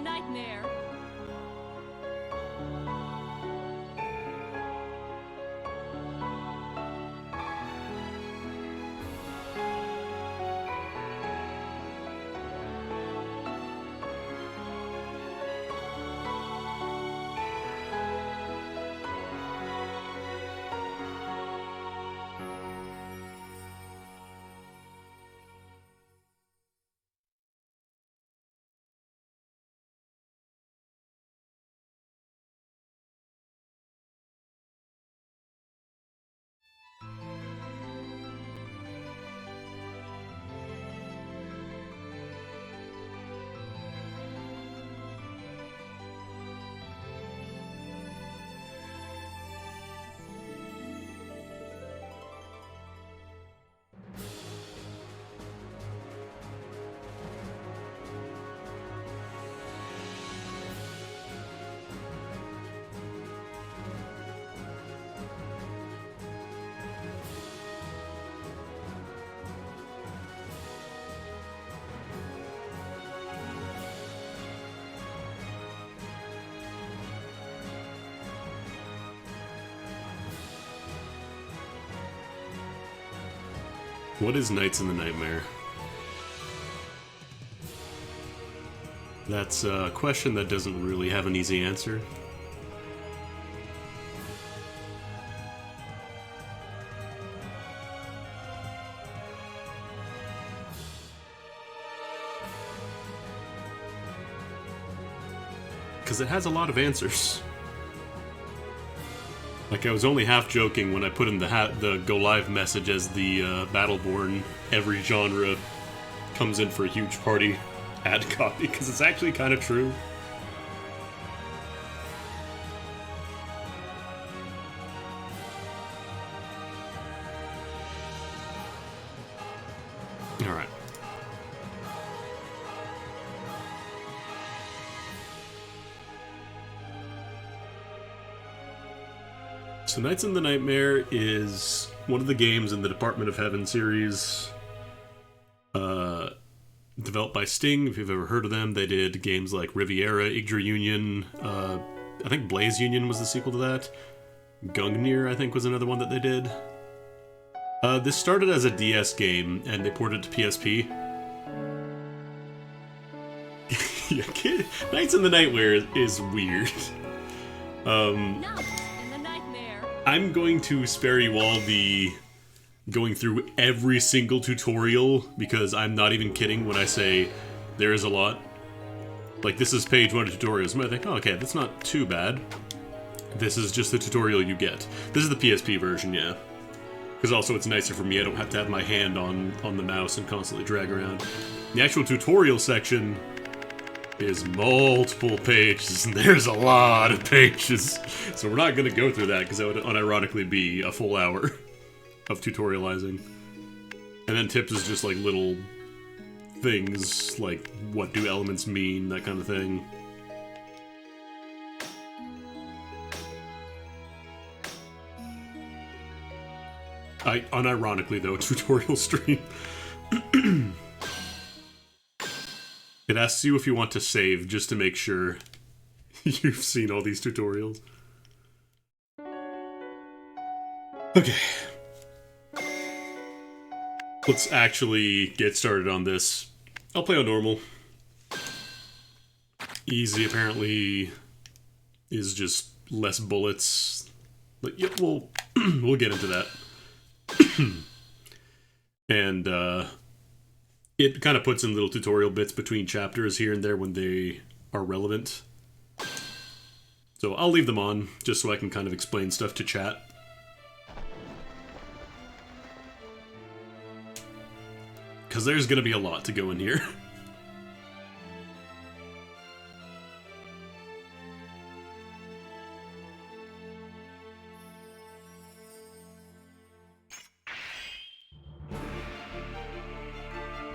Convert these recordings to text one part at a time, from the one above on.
nightmare. What is Knights in the Nightmare? That's a question that doesn't really have an easy answer. Because it has a lot of answers. Like, I was only half joking when I put in the go live message as the Battleborn every genre comes in for a huge party ad copy, because it's actually kind of true. Alright. So Knights in the Nightmare is one of the games in the Department of Heaven series, developed by Sting. If you've ever heard of them, they did games like Riviera, Yggdra Union, I think Blaze Union was the sequel to that. Gungnir, I think, was another one that they did. This started as a DS game, and they ported it to PSP. Yeah, Knights in the Nightmare is weird. I'm going to spare you all the going through every single tutorial, because I'm not even kidding when I say there is a lot. Like, this is page 1 of tutorials. You might think, oh, okay, that's not too bad. This is just the tutorial you get. This is the PSP version, yeah. Because also it's nicer for me, I don't have to have my hand on the mouse and constantly drag around. The actual tutorial section is multiple pages, and there's a lot of pages. So we're not going to go through that, because that would unironically be a full hour of tutorializing. And then tips is just like little things, like what do elements mean, that kind of thing. Unironically though, tutorial stream. It asks you if you want to save, just to make sure you've seen all these tutorials. Okay. Let's actually get started on this. I'll play on normal. Easy, apparently, is just less bullets. But yeah, we'll get into that. And, it kind of puts in little tutorial bits between chapters here and there when they are relevant. So I'll leave them on, just so I can kind of explain stuff to chat. Because there's going to be a lot to go in here.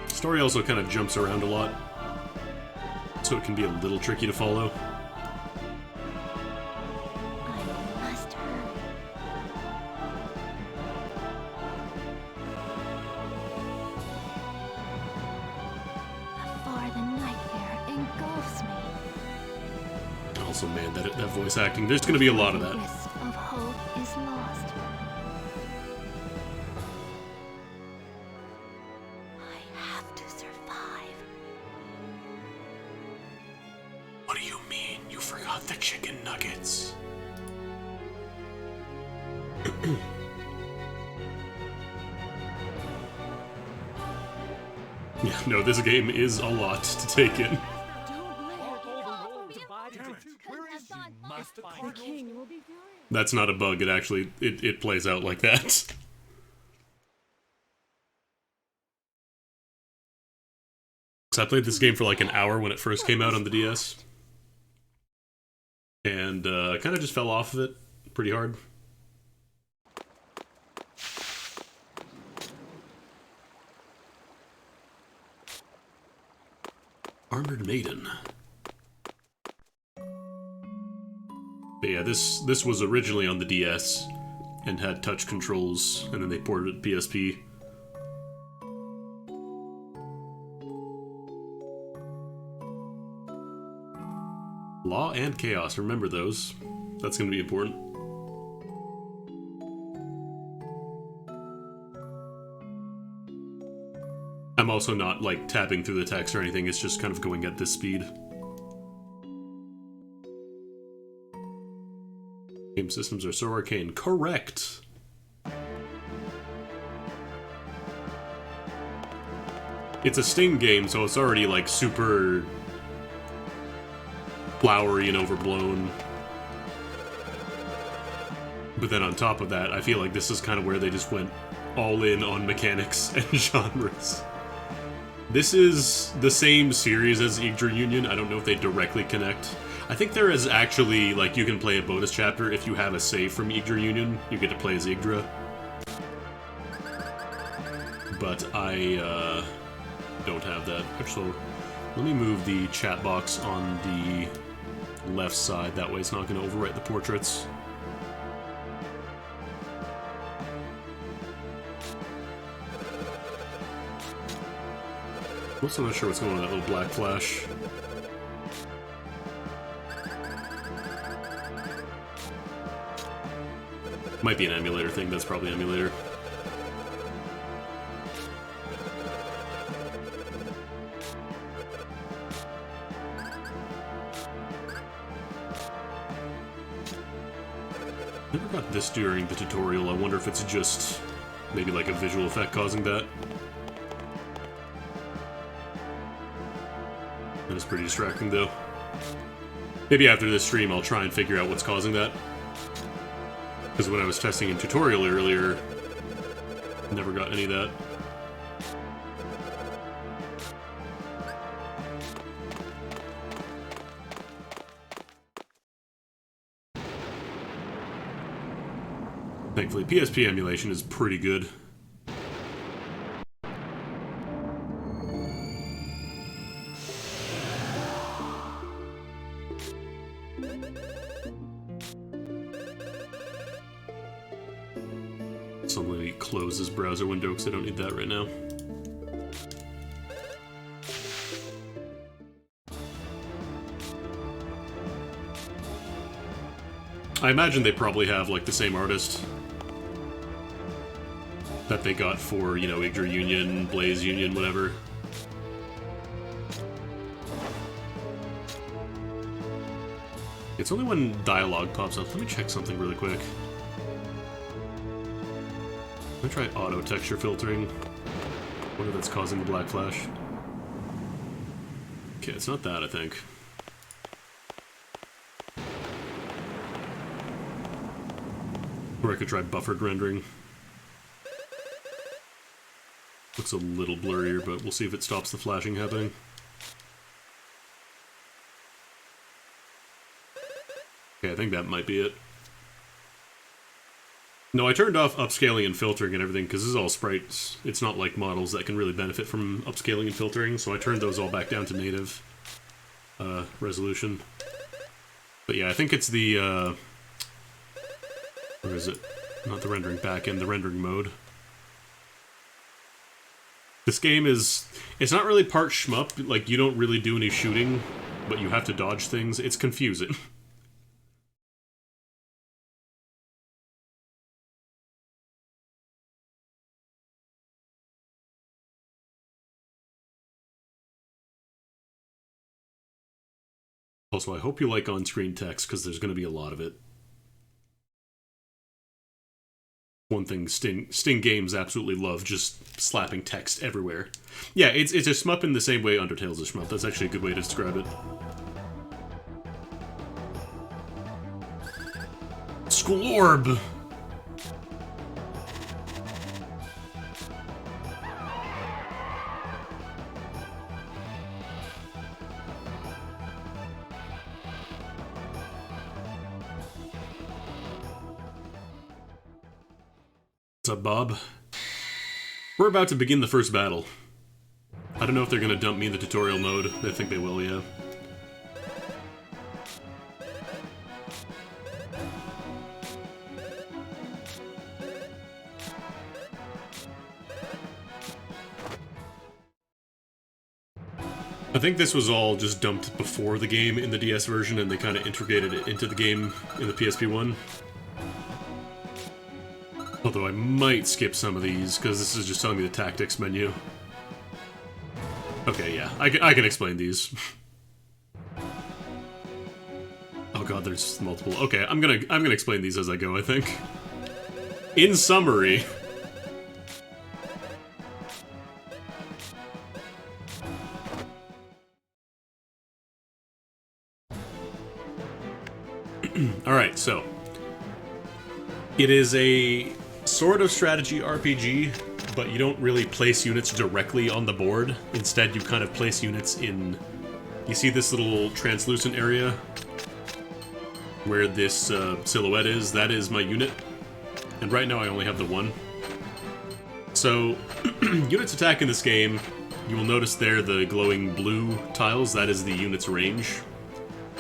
Story also kind of jumps around a lot, so it can be a little tricky to follow. I must hurry. Before the nightmare engulfs me. Also, man, that voice acting, there's gonna be a lot of that. Wisp of hope is lost. I have to survive. What do you mean? You forgot the chicken nuggets. Yeah, no, this game is a lot to take in. That's not a bug, it actually, it plays out like that. So I played this game for like an hour when it first came out on the DS. And kind of just fell off of it pretty hard. Armored Maiden. But yeah, this was originally on the DS and had touch controls, and then they ported it to PSP. Law and Chaos, remember those. That's going to be important. I'm also not, like, tapping through the text or anything, it's just kind of going at this speed. Game systems are so arcane. Correct! It's a Sting game, so it's already, like, super flowery and overblown. But then on top of that, I feel like this is kind of where they just went all in on mechanics and genres. This is the same series as Yggdra Union. I don't know if they directly connect. I think there is actually, like, you can play a bonus chapter if you have a save from Yggdra Union. You get to play as Yggdra. But I don't have that. Actually, let me move the chat box on the left side. That way it's not going to overwrite the portraits. I'm also not sure what's going on with that little black flash. Might be an emulator thing, that's probably an emulator. Never got this during the tutorial. I wonder if it's just maybe like a visual effect causing that. That is pretty distracting, though. Maybe after this stream, I'll try and figure out what's causing that. Because when I was testing in tutorial earlier, never got any of that. Thankfully, PSP emulation is pretty good. So let me close this browser window because I don't need that right now. I imagine they probably have, like, the same artist that they got for, you know, Yggdra Union, Blaze Union, whatever. It's only when dialogue pops up. Let me check something really quick. Let me try auto texture filtering. Wonder if that's causing the black flash. Okay, it's not that, I think. Or I could try buffered rendering. Looks a little blurrier, but we'll see if it stops the flashing happening. Okay, I think that might be it. No, I turned off upscaling and filtering and everything because this is all sprites. It's not like models that can really benefit from upscaling and filtering, so I turned those all back down to native resolution. But yeah, I think it's the, where is it? Not the rendering backend, the rendering mode. This game is, it's not really part shmup, like you don't really do any shooting, but you have to dodge things. It's confusing. Also, I hope you like on-screen text, because there's going to be a lot of it. One thing Sting games absolutely love, just slapping text everywhere. Yeah, it's a shmup in the same way Undertale's a shmup. That's actually a good way to describe it. Squorb! What's up, Bob? We're about to begin the first battle. I don't know if they're gonna dump me in the tutorial mode. I think they will, yeah. I think this was all just dumped before the game in the DS version, and they kind of integrated it into the game in the PSP one. Although I might skip some of these, because this is just telling me the tactics menu. Okay, yeah, I can explain these. Oh god, there's multiple. Okay, I'm gonna explain these as I go, I think. In summary... Alright, so... It is a sort of strategy RPG, but you don't really place units directly on the board. Instead, you kind of place units in... You see this little translucent area? Where this silhouette is? That is my unit. And right now I only have the one. So, units attack in this game, you will notice there the glowing blue tiles. That is the unit's range.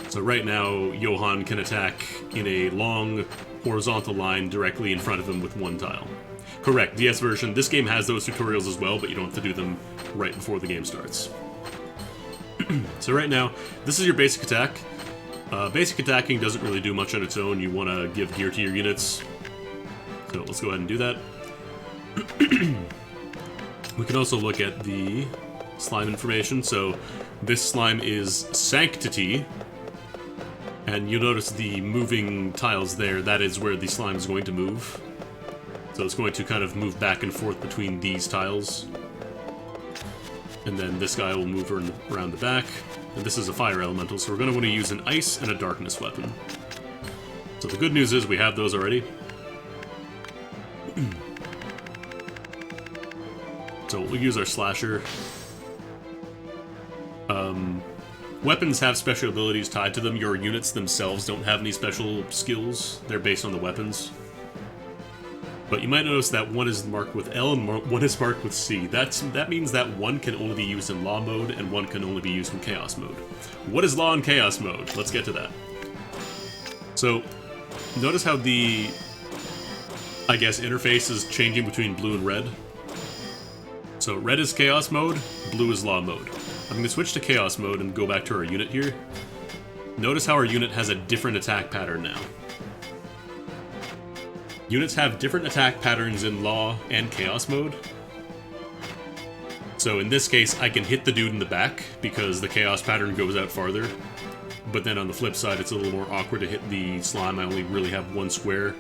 So right now, Johann can attack in a long, horizontal line directly in front of him with one tile. Correct, DS version. This game has those tutorials as well, but you don't have to do them right before the game starts. So right now, this is your basic attack. Basic attacking doesn't really do much on its own. You want to give gear to your units. So let's go ahead and do that. We can also look at the slime information. So this slime is Sanctity. And you notice the moving tiles there, that is where the slime is going to move. So it's going to kind of move back and forth between these tiles. And then this guy will move around the back. And this is a fire elemental, so we're going to want to use an ice and a darkness weapon. So the good news is we have those already. So we'll use our slasher. Weapons have special abilities tied to them. Your units themselves don't have any special skills. They're based on the weapons. But you might notice that one is marked with L and one is marked with C. That means that one can only be used in Law mode and one can only be used in Chaos mode. What is Law and Chaos mode? Let's get to that. So, notice how the, I guess, interface is changing between blue and red. So red is Chaos mode, blue is Law mode. I'm going to switch to Chaos mode and go back to our unit here. Notice how our unit has a different attack pattern now. Units have different attack patterns in Law and Chaos mode. So in this case, I can hit the dude in the back because the Chaos pattern goes out farther. But then on the flip side, it's a little more awkward to hit the slime. I only really have one square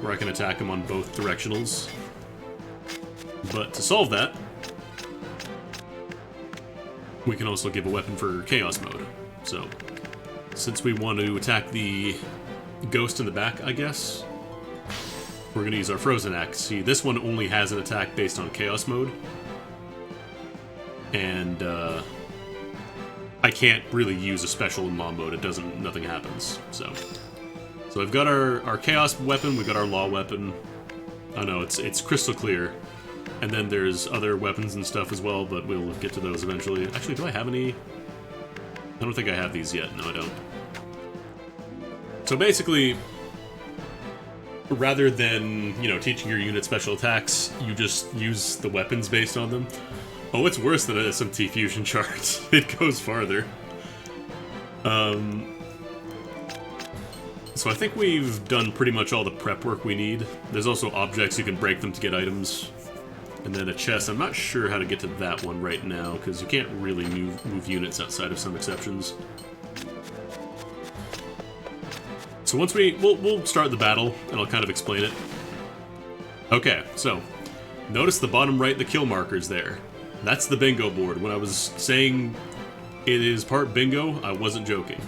where I can attack him on both directionals. But to solve that, we can also give a weapon for Chaos mode. So, since we want to attack the ghost in the back, I guess, we're going to use our Frozen Axe. See, this one only has an attack based on Chaos mode. And, I can't really use a special in Law mode. It doesn't, nothing happens. So we've got our Chaos weapon, we've got our Law weapon. Oh no, it's crystal clear. And then there's other weapons and stuff as well, but we'll get to those eventually. Actually, do I have any? I don't think I have these yet. No, I don't. So basically, rather than, you know, teaching your unit special attacks, you just use the weapons based on them. Oh, it's worse than an SMT fusion chart. It goes farther. So I think we've done pretty much all the prep work we need. There's also objects, you can break them to get items. And then a chest. I'm not sure how to get to that one right now, because you can't really move units outside of some exceptions. So once we'll start the battle, and I'll kind of explain it. Okay, so notice the bottom right, the kill markers there. That's the bingo board. When I was saying it is part bingo, I wasn't joking.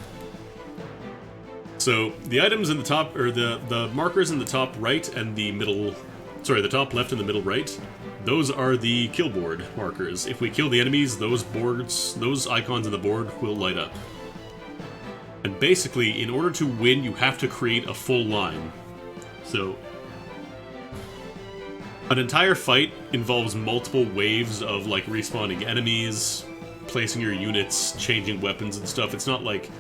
So the items in the top, or the markers in the top right and the middle, sorry, the top left and the middle right, those are the kill board markers. If we kill the enemies, those icons on the board will light up. And basically, in order to win, you have to create a full line. So an entire fight involves multiple waves of like respawning enemies, placing your units, changing weapons and stuff. It's not like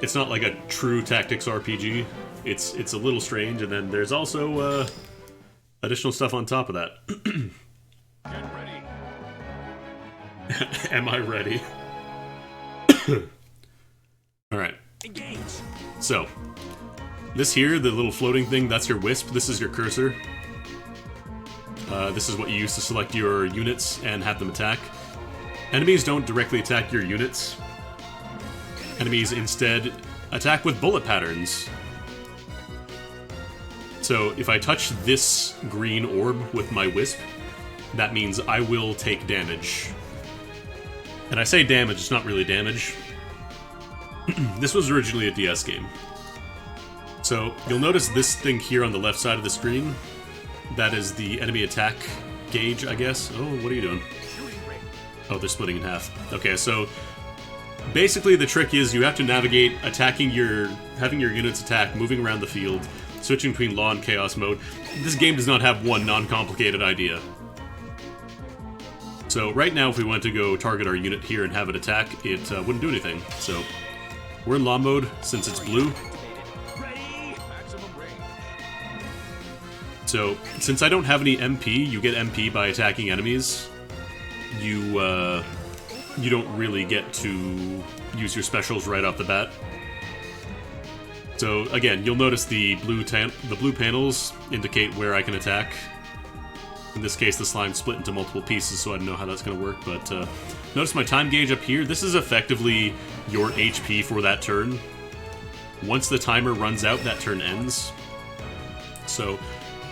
a true tactics RPG. It's a little strange, and then there's also additional stuff on top of that. Get ready. Am I ready? Alright. Engage. So, this here, the little floating thing, that's your wisp. This is your cursor. This is what you use to select your units and have them attack. Enemies don't directly attack your units. Enemies instead attack with bullet patterns. So if I touch this green orb with my wisp, that means I will take damage. And I say damage, it's not really damage. This was originally a DS game. So you'll notice this thing here on the left side of the screen. That is the enemy attack gauge, I guess. Oh, what are you doing? Oh, they're splitting in half. Okay, so basically the trick is you have to navigate having your units attack, moving around the field, switching between law and chaos mode. This game does not have one non-complicated idea. So right now, if we went to go target our unit here and have it attack, it wouldn't do anything. So we're in law mode since it's blue. So since I don't have any MP, you get MP by attacking enemies. You don't really get to use your specials right off the bat. So again, you'll notice the blue panels indicate where I can attack. In this case, the slime split into multiple pieces, so I don't know how that's going to work, but notice my time gauge up here. This is effectively your HP for that turn. Once the timer runs out, that turn ends. So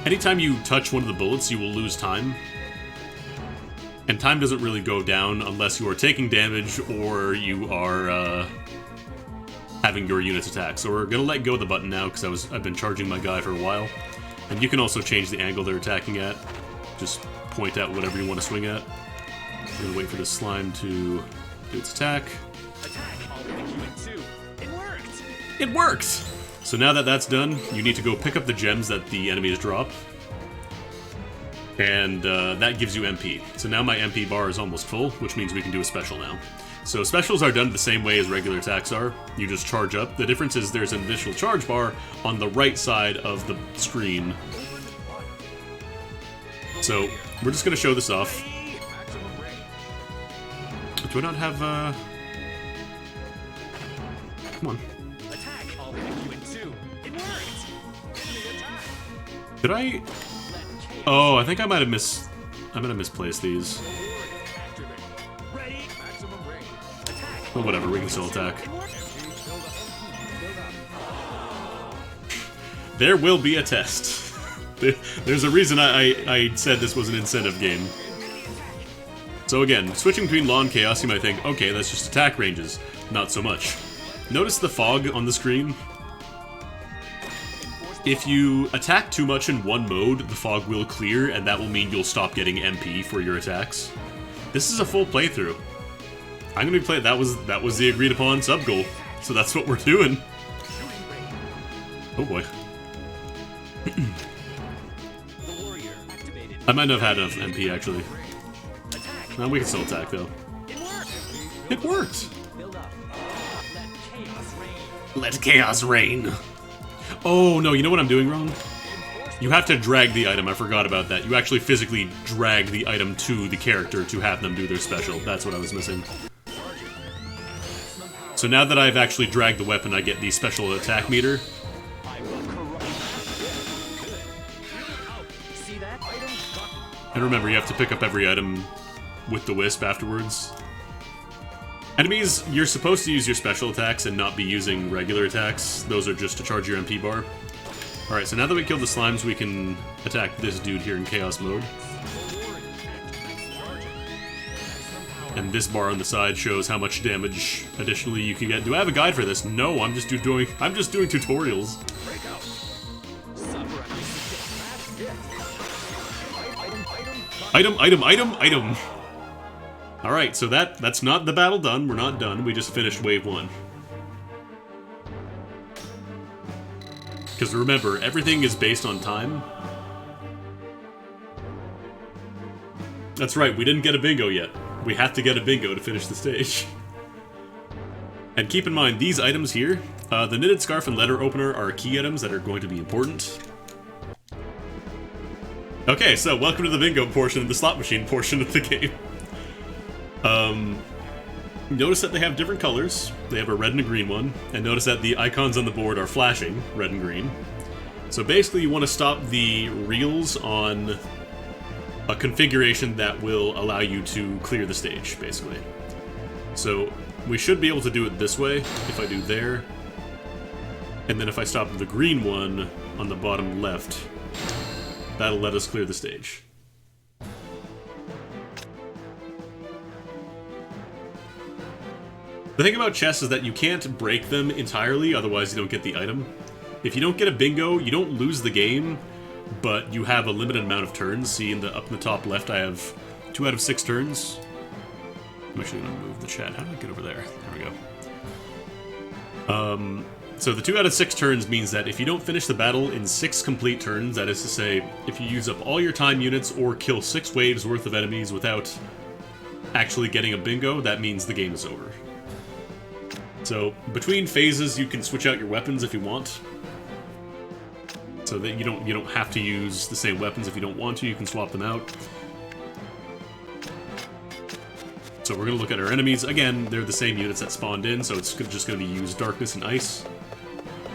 anytime you touch one of the bullets, you will lose time. And time doesn't really go down unless you are taking damage or you are having your units attack. So we're going to let go of the button now because I've been charging my guy for a while. And you can also change the angle they're attacking at. Just point out whatever you want to swing at. We're going to wait for the slime to do its attack. It worked! It worked! So now that that's done, you need to go pick up the gems that the enemies drop. And that gives you MP. So now my MP bar is almost full, which means we can do a special now. So specials are done the same way as regular attacks are. You just charge up. The difference is there's an initial charge bar on the right side of the screen. So we're just going to show this off. Do I not have... Come on. Did I... Oh, I think I might have misplaced these. But whatever, we can still attack. There will be a test. There's a reason I said this was an incentive game. So again, switching between law and chaos, you might think, okay, that's just attack ranges. Not so much. Notice the fog on the screen? If you attack too much in one mode, the fog will clear, and that will mean you'll stop getting MP for your attacks. This is a full playthrough. I'm gonna be playing. That was the agreed upon sub goal, so that's what we're doing. Oh boy. I might not have had enough MP actually. No, we can still attack though. It worked. Let chaos reign. Oh no, you know what I'm doing wrong? You have to drag the item, I forgot about that. You actually physically drag the item to the character to have them do their special. That's what I was missing. So now that I've actually dragged the weapon, I get the special attack meter. And remember, you have to pick up every item with the wisp afterwards. Enemies, you're supposed to use your special attacks and not be using regular attacks. Those are just to charge your MP bar. Alright, so now that we killed the slimes, we can attack this dude here in Chaos mode. And this bar on the side shows how much damage additionally you can get. Do I have a guide for this? No, I'm just doing tutorials. Item. Alright, so that's not the battle done. We're not done. We just finished wave 1. Because remember, everything is based on time. That's right, we didn't get a bingo yet. We have to get a bingo to finish the stage. And keep in mind, these items here, the knitted scarf and letter opener are key items that are going to be important. Okay, so welcome to the bingo portion, the slot machine portion of the game. Notice that they have different colors. They have a red and a green one, and notice that the icons on the board are flashing, red and green. So basically you want to stop the reels on a configuration that will allow you to clear the stage, basically. So we should be able to do it this way, if I do there. And then if I stop the green one on the bottom left, that'll let us clear the stage. The thing about chests is that you can't break them entirely, otherwise you don't get the item. If you don't get a bingo, you don't lose the game, but you have a limited amount of turns. See, up in the top left, I have 2 out of 6 turns. I'm actually going to move the chat. How do I get over there? There we go. So the 2 out of 6 turns means that if you don't finish the battle in 6 complete turns, that is to say, if you use up all your time units or kill 6 waves worth of enemies without actually getting a bingo, that means the game is over. So between phases, you can switch out your weapons if you want, so that you don't have to use the same weapons. If you don't want to, you can swap them out. So we're gonna look at our enemies again. They're the same units that spawned in, so it's just gonna be used darkness and ice.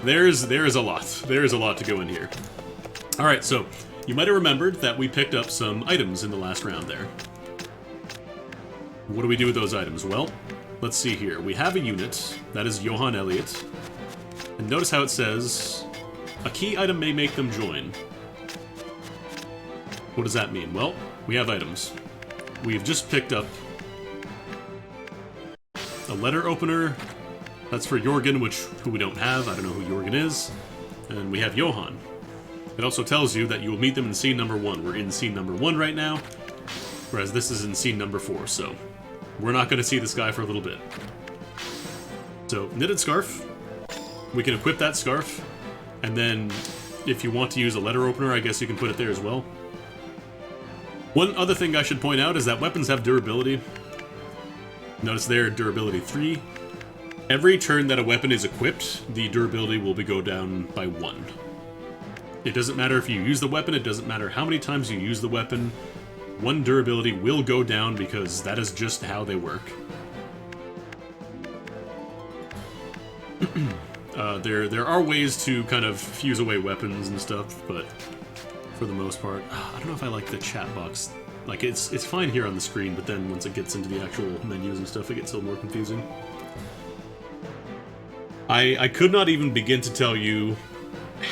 There is a lot. There is a lot to go in here. All right, so you might have remembered that we picked up some items in the last round there. What do we do with those items? Well, let's see here. We have a unit, that is Johann Elliott. And notice how it says, a key item may make them join. What does that mean? Well, we have items. We've just picked up a letter opener. That's for Jorgen, who we don't have. I don't know who Jorgen is. And we have Johann. It also tells you that you will meet them in scene number 1. We're in scene number 1 right now, whereas this is in scene number 4, so we're not going to see this guy for a little bit. So, knitted scarf. We can equip that scarf, and then if you want to use a letter opener, I guess you can put it there as well. One other thing I should point out is that weapons have durability. Notice there, durability 3. Every turn that a weapon is equipped, the durability will go down by 1. It doesn't matter if you use the weapon, it doesn't matter how many times you use the weapon, 1 durability will go down because that is just how they work. There are ways to kind of fuse away weapons and stuff, but for the most part, I don't know if I like the chat box. Like, it's fine here on the screen, but then once it gets into the actual menus and stuff, it gets a little more confusing. I could not even begin to tell you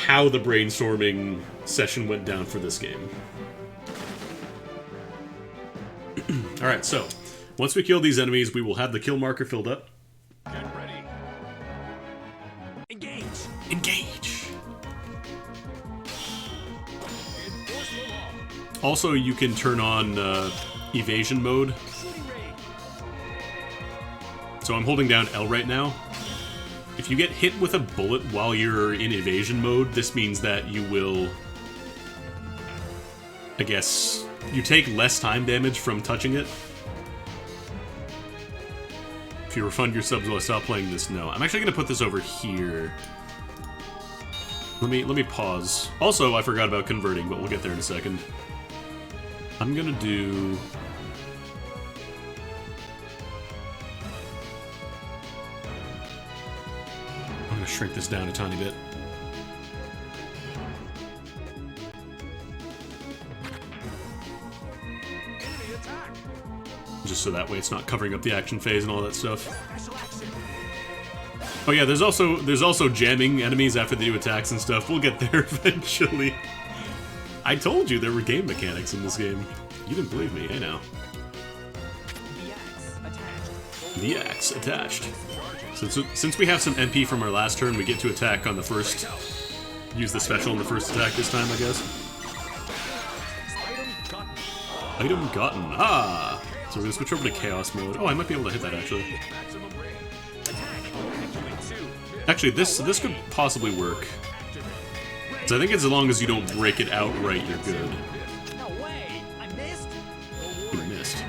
how the brainstorming session went down for this game. Alright, so, once we kill these enemies, we will have the kill marker filled up. Get ready. Engage. Engage! Also, you can turn on evasion mode. So I'm holding down L right now. If you get hit with a bullet while you're in evasion mode, this means that you will, I guess, you take less time damage from touching it. If you refund your subs, will I stop playing this? No. I'm actually going to put this over here. Let me pause. Also, I forgot about converting, but we'll get there in a second. I'm going to do... I'm going to shrink this down a tiny bit. just so that way it's not covering up the action phase and all that stuff. Oh yeah, there's also jamming enemies after they do attacks and stuff. We'll get there eventually. I told you there were game mechanics in this game. You didn't believe me, hey now. The axe attached. Since we have some MP from our last turn, we get to attack on the first... Use the special on the first attack this time, I guess. Item gotten. Ah! So we're gonna switch over to Chaos mode. Oh, I might be able to hit that, actually. Actually, this could possibly work. So I think as long as you don't break it outright, you're good. You missed.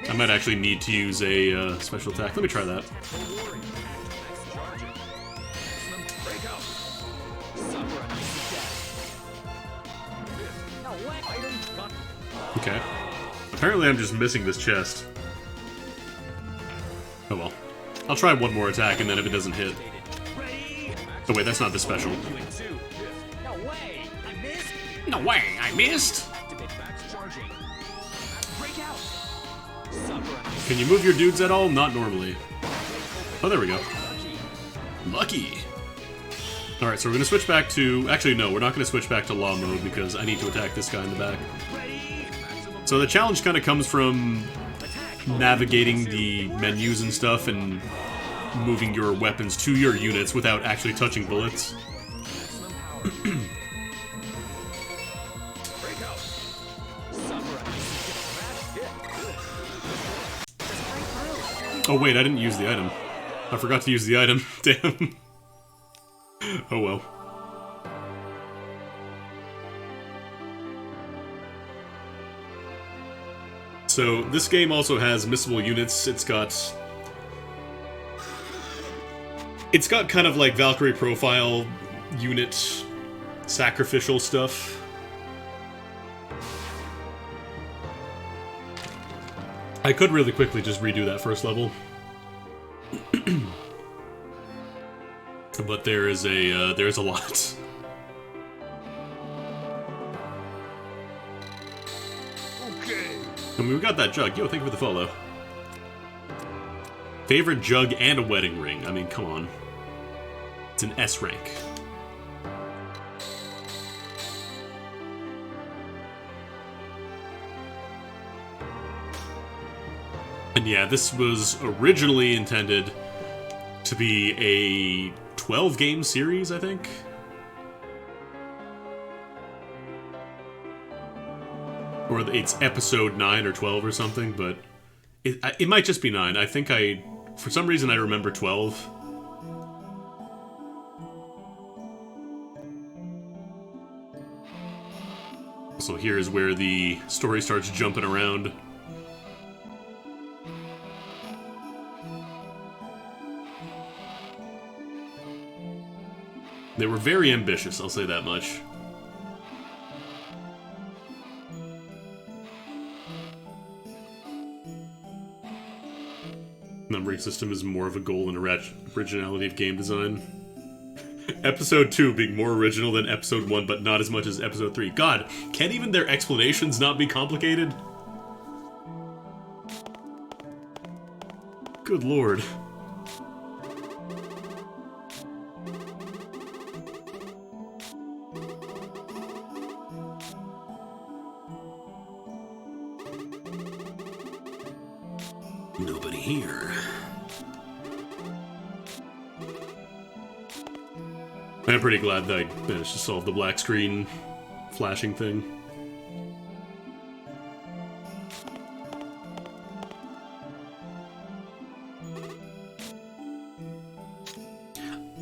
I might actually need to use a special attack. Let me try that. Okay. Apparently I'm just missing this chest. Oh well. I'll try one more attack, and then if it doesn't hit... Oh wait, that's not the special. No way, I missed! Can you move your dudes at all? Not normally. Oh, there we go. Lucky! Alright, so we're gonna switch back to... Actually, no, we're not gonna switch back to Law mode because I need to attack this guy in the back. So the challenge kind of comes from navigating the menus and stuff and moving your weapons to your units without actually touching bullets. Oh wait, I didn't use the item. I forgot to use the item. Damn. Oh well. So, this game also has missable units. It's got kind of like Valkyrie profile unit sacrificial stuff. I could really quickly just redo that first level. But there's a lot. I mean, we got that jug. Yo, thank you for the follow. Favorite jug and a wedding ring. I mean, come on. It's an S rank. And yeah, this was originally intended to be a 12-game series, I think. Or it's episode 9 or 12 or something, but it might just be 9. I think for some reason I remember 12. So here's where the story starts jumping around. They were very ambitious, I'll say that much. Numbering system is more of a goal than originality of game design. Episode 2 being more original than Episode 1, but not as much as Episode 3. God, can even their explanations not be complicated? Good lord. Nobody here. I'm pretty glad that I managed to solve the black screen flashing thing.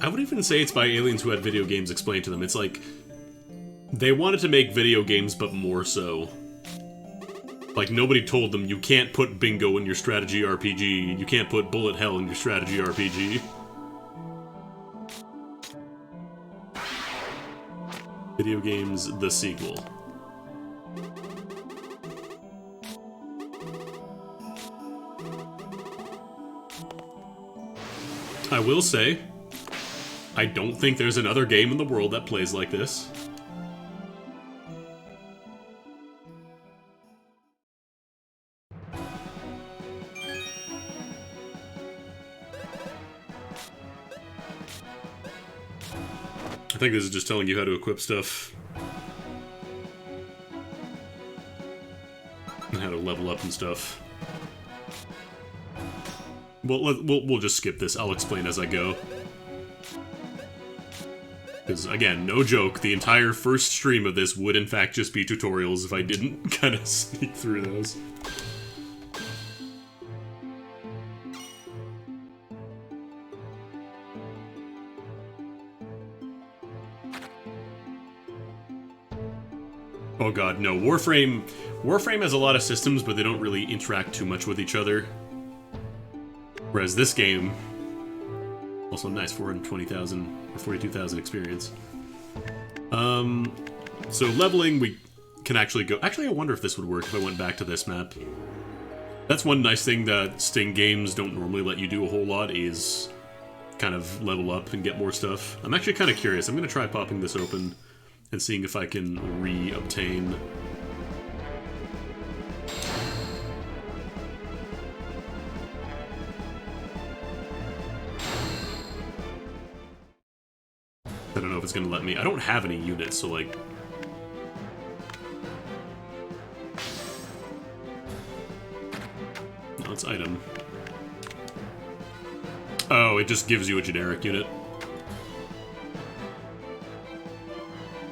I would even say it's by aliens who had video games explained to them. It's like they wanted to make video games, but more so. Like, nobody told them, you can't put bingo in your strategy RPG, you can't put bullet hell in your strategy RPG. Video games, the sequel. I will say, I don't think there's another game in the world that plays like this. I think this is just telling you how to equip stuff. And how to level up and stuff. Well, we'll just skip this. I'll explain as I go. Because, again, no joke, the entire first stream of this would in fact just be tutorials if I didn't kind of sneak through those. Oh god, no. Warframe has a lot of systems, but they don't really interact too much with each other. Whereas this game, also nice, 420,000 or 42,000 experience. So leveling, we can actually go... Actually, I wonder if this would work if I went back to this map. That's one nice thing that Sting games don't normally let you do a whole lot, is kind of level up and get more stuff. I'm actually kind of curious. I'm going to try popping this open and seeing if I can re-obtain... I don't know if it's gonna let me. I don't have any units, so like... No, it's item. Oh, it just gives you a generic unit.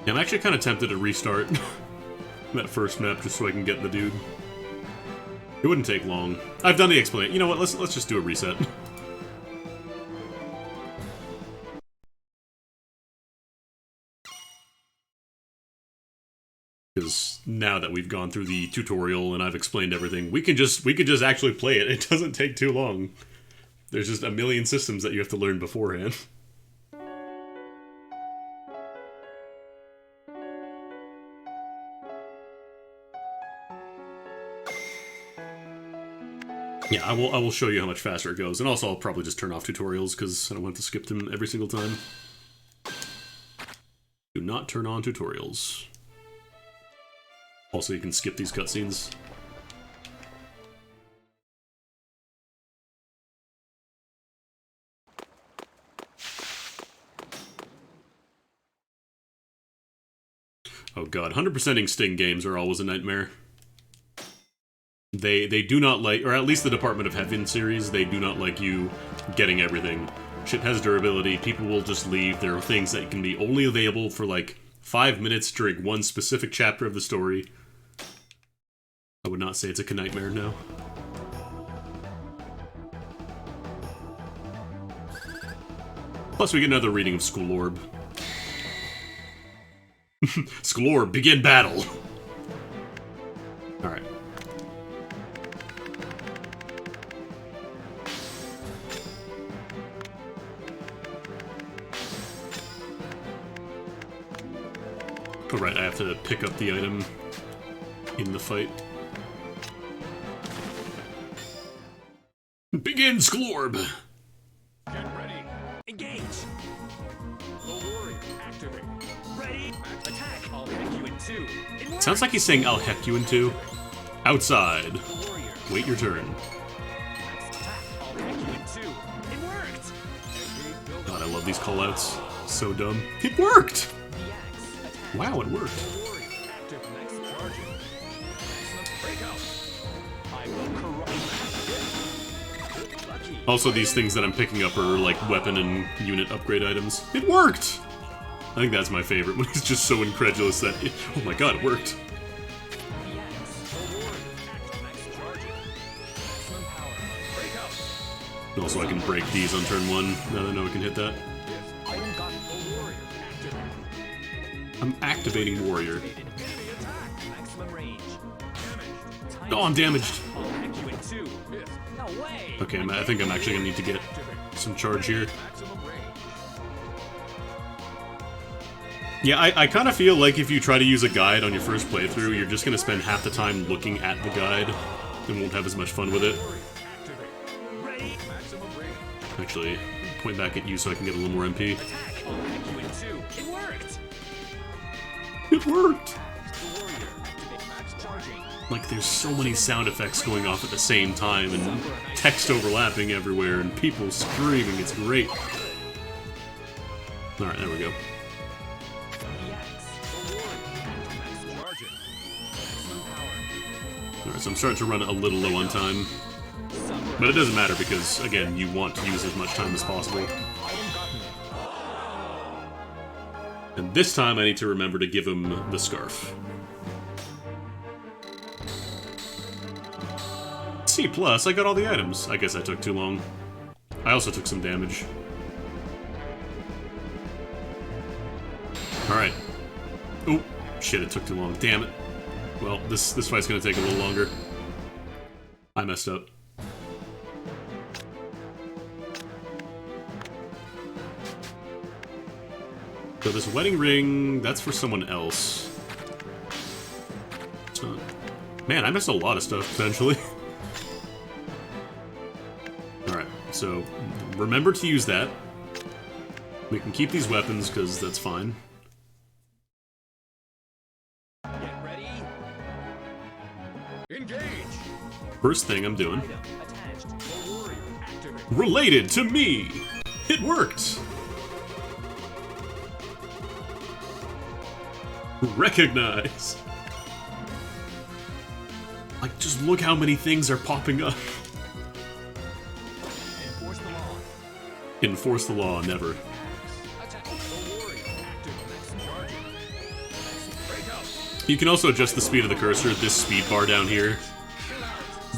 Yeah, I'm actually kind of tempted to restart that first map just so I can get the dude. It wouldn't take long. I've done the explanation. You know what? Let's just do a reset. Because now that we've gone through the tutorial and I've explained everything, we could just actually play it. It doesn't take too long. There's just a million systems that you have to learn beforehand. Yeah, I will show you how much faster it goes, and also I'll probably just turn off tutorials because I don't want to skip them every single time. Do not turn on tutorials. Also, you can skip these cutscenes. Oh god, 100%ing Sting games are always a nightmare. They do not like, or at least the Department of Heaven series, they do not like you getting everything. Shit has durability, people will just leave. There are things that can be only available for like 5 minutes during one specific chapter of the story. I would not say it's a nightmare, no. Plus we get another reading of School Orb. School Orb, begin battle! Alright. Alright, I have to pick up the item in the fight. Begin, Sklorb! Get ready. Engage. The warrior activate. Ready. Attack. I'll heck you in two. It worked. Sounds like he's saying I'll heck you in two. Outside. The warrior. Wait your turn. Attack. I'll heck you in two. It worked. God, I love these callouts. So dumb. It worked! The axe. Attack. Wow, it worked. The warrior active next charging. Excellent breakout. I will corrupt. Lucky. Also, these things that I'm picking up are like weapon and unit upgrade items. It worked! I think that's my favorite, when he's just so incredulous that, oh my god, it worked. The axe. The warrior active next charging. Excellent power. Breakout. And also, I can break these on turn one, now that I know I can hit that. Item got the warrior active. I'm activating Warrior. Enemy attack. Maximum range. Damaged. Oh, I'm damaged! I'll heck you in two. No way. Okay, I think I'm actually gonna need to get some charge here. Maximum range. Yeah, I kind of feel like if you try to use a guide on your first playthrough, you're just gonna spend half the time looking at the guide and won't have as much fun with it. Activate. Ready. Maximum range. Actually, point back at you so I can get a little more MP. Attack. I'll heck you in two. It worked. It worked! The warrior activate max charging. Like, there's so many sound effects going off at the same time, and text overlapping everywhere, and people screaming, it's great. Alright, there we go. Alright, so I'm starting to run a little low on time. But it doesn't matter because, again, you want to use as much time as possible. And this time I need to remember to give him the scarf. C+, I got all the items. I guess I took too long. I also took some damage. Alright. Oh, shit, it took too long. Damn it. Well, this fight's gonna take a little longer. I messed up. So this wedding ring, that's for someone else. It's not... Man, I missed a lot of stuff, potentially. Alright, so remember to use that. We can keep these weapons, because that's fine. Get ready. Engage. First thing I'm doing. Item attached. The warrior activate. Related to me! It worked! Recognize! Like, just look how many things are popping up. Enforce the law. Enforce the law, never. Attack. The warrior active. Next charging. Break out. You can also adjust the speed of the cursor. This speed bar down here,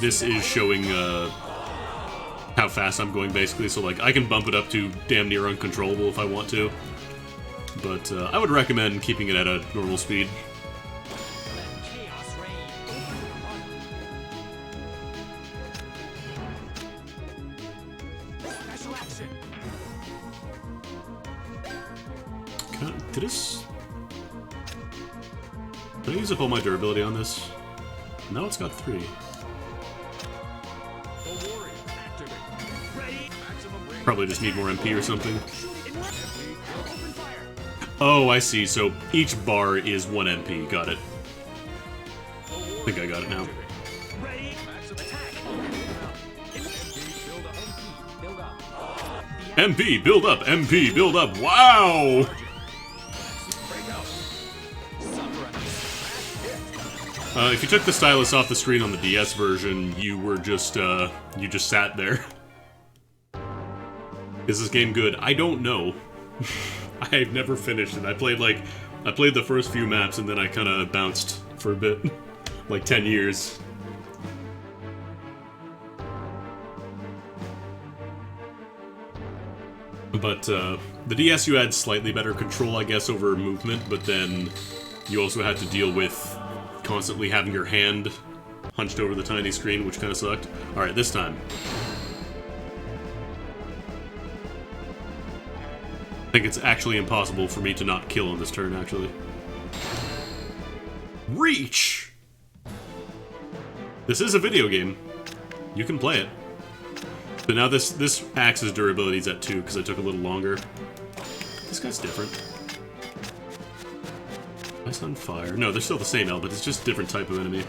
this is showing how fast I'm going, basically. So, like, I can bump it up to damn near uncontrollable if I want to. But I would recommend keeping it at a normal speed. Let chaos reign. Special action. Did this... Did I use up all my durability on this? No, it's got 3. The warrior activate. Ready. Maximum range. Probably just need more MP or something. Open fire. Oh, I see. So each bar is 1 MP. Got it. I think I got it now. Ready. Maximum attack. Build up. MP. Build up. MP, build up! MP, build up! Wow! Break out. Suffer If you took the stylus off the screen on the DS version, you were just, you just sat there. Is this game good? I don't know. I've never finished it. I played the first few maps and then I kinda bounced for a bit. Like 10 years. But, the DS you had slightly better control, I guess, over movement, but then you also had to deal with constantly having your hand hunched over the tiny screen, which kinda sucked. Alright, this time. I think it's actually impossible for me to not kill on this turn, actually. Reach! This is a video game. You can play it. But now this axe's durability is at 2 because I took a little longer. This guy's different. Ice on fire. No, they're still the same element. It's just a different type of enemy.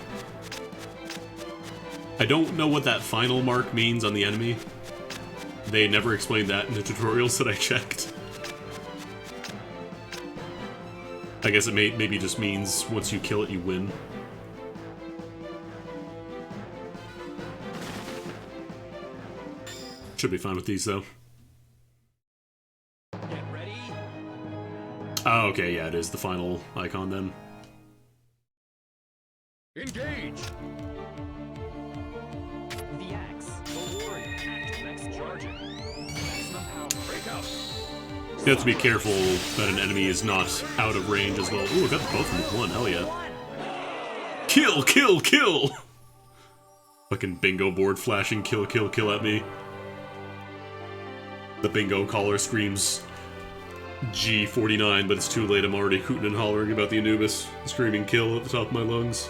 I don't know what that final mark means on the enemy. They never explained that in the tutorials that I checked. I guess it maybe just means once you kill it, you win. Should be fine with these, though. Get ready. Oh, okay, yeah, it is the final icon, then. Engage. The axe. The warrior active. Next charging. Maximum power. Break out. You have to be careful that an enemy is not out of range as well. Ooh, I got both of them with 1, hell yeah. Kill, kill, kill! Fucking bingo board flashing kill, kill, kill at me. The bingo caller screams G49, but it's too late. I'm already hooting and hollering about the Anubis, screaming kill at the top of my lungs.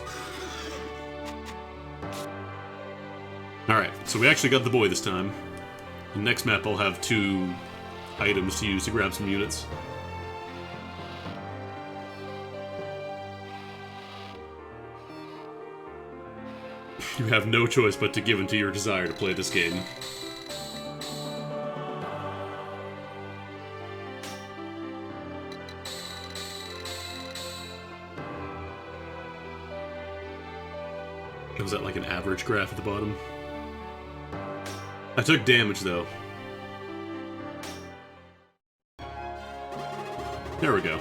Alright, so we actually got the boy this time. The next map I'll have 2 items to use to grab some units. You have no choice but to give in to your desire to play this game. Was that like an average graph at the bottom? I took damage though. There we go.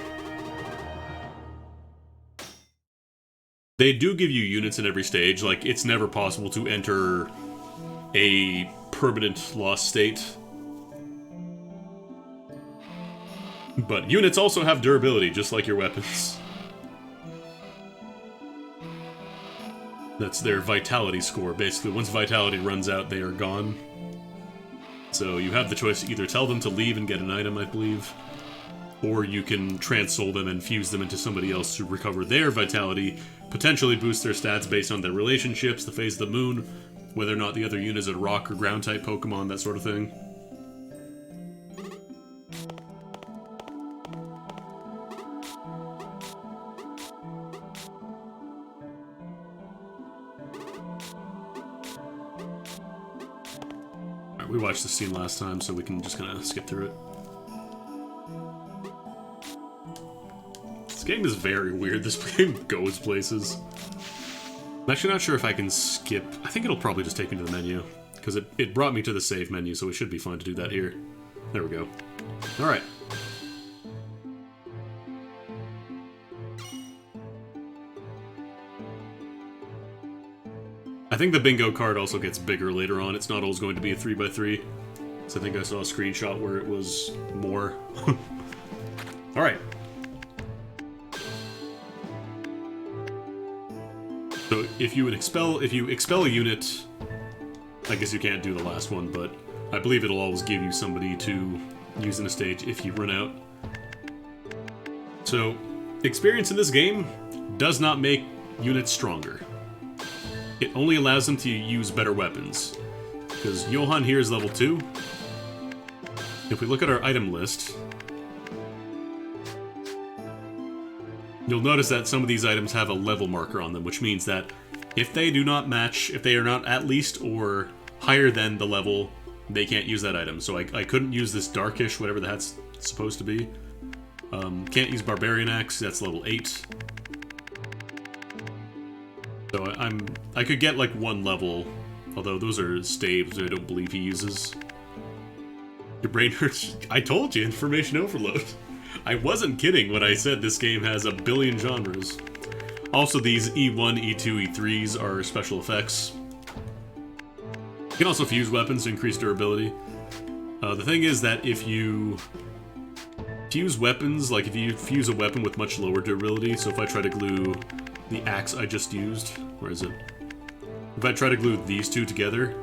They do give you units in every stage, like it's never possible to enter a permanent lost state. But units also have durability, just like your weapons. That's their vitality score, basically. Once vitality runs out, they are gone. So you have the choice to either tell them to leave and get an item, I believe, or you can transsoul them and fuse them into somebody else to recover their vitality, potentially boost their stats based on their relationships, the phase of the moon, whether or not the other unit is a rock or ground type Pokemon, that sort of thing. Alright, we watched this scene last time, so we can just kind of skip through it. This game is very weird. This game goes places. I'm actually not sure if I can skip. I think it'll probably just take me to the menu, because it brought me to the save menu, so it should be fine to do that here. There we go. Alright. I think the bingo card also gets bigger later on. It's not always going to be a 3x3. So I think I saw a screenshot where it was more. Alright. So if you expel a unit, I guess you can't do the last one, but I believe it'll always give you somebody to use in a stage if you run out. So, experience in this game does not make units stronger. It only allows them to use better weapons. Because Johann here is level 2. If we look at our item list, you'll notice that some of these items have a level marker on them, which means that if they do not match, if they are not at least or higher than the level, they can't use that item. So I couldn't use this Darkish, whatever that's supposed to be. Can't use Barbarian Axe, that's level 8. So I could get like one level, although those are staves I don't believe he uses. Your brain hurts. I told you, information overload. I wasn't kidding when I said this game has a billion genres. Also, these E1, E2, E3s are special effects. You can also fuse weapons to increase durability. The thing is that if you fuse weapons, like if you fuse a weapon with much lower durability, so if I try to glue the axe I just used, where is it? If I try to glue these two together,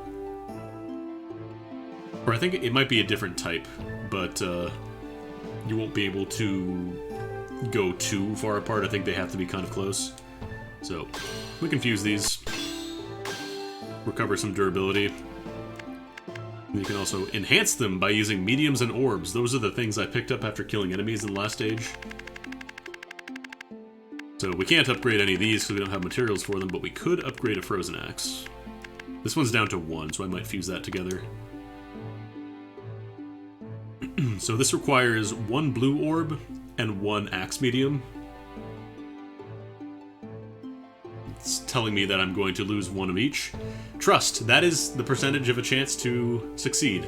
or I think it might be a different type, but you won't be able to go too far apart. I think they have to be kind of close. So, we can fuse these. Recover some durability. And you can also enhance them by using mediums and orbs. Those are the things I picked up after killing enemies in the last stage. So we can't upgrade any of these because we don't have materials for them, but we could upgrade a Frozen Axe. This one's down to 1, so I might fuse that together. So this requires 1 blue orb and 1 axe medium. It's telling me that I'm going to lose 1 of each. Trust, that is the percentage of a chance to succeed.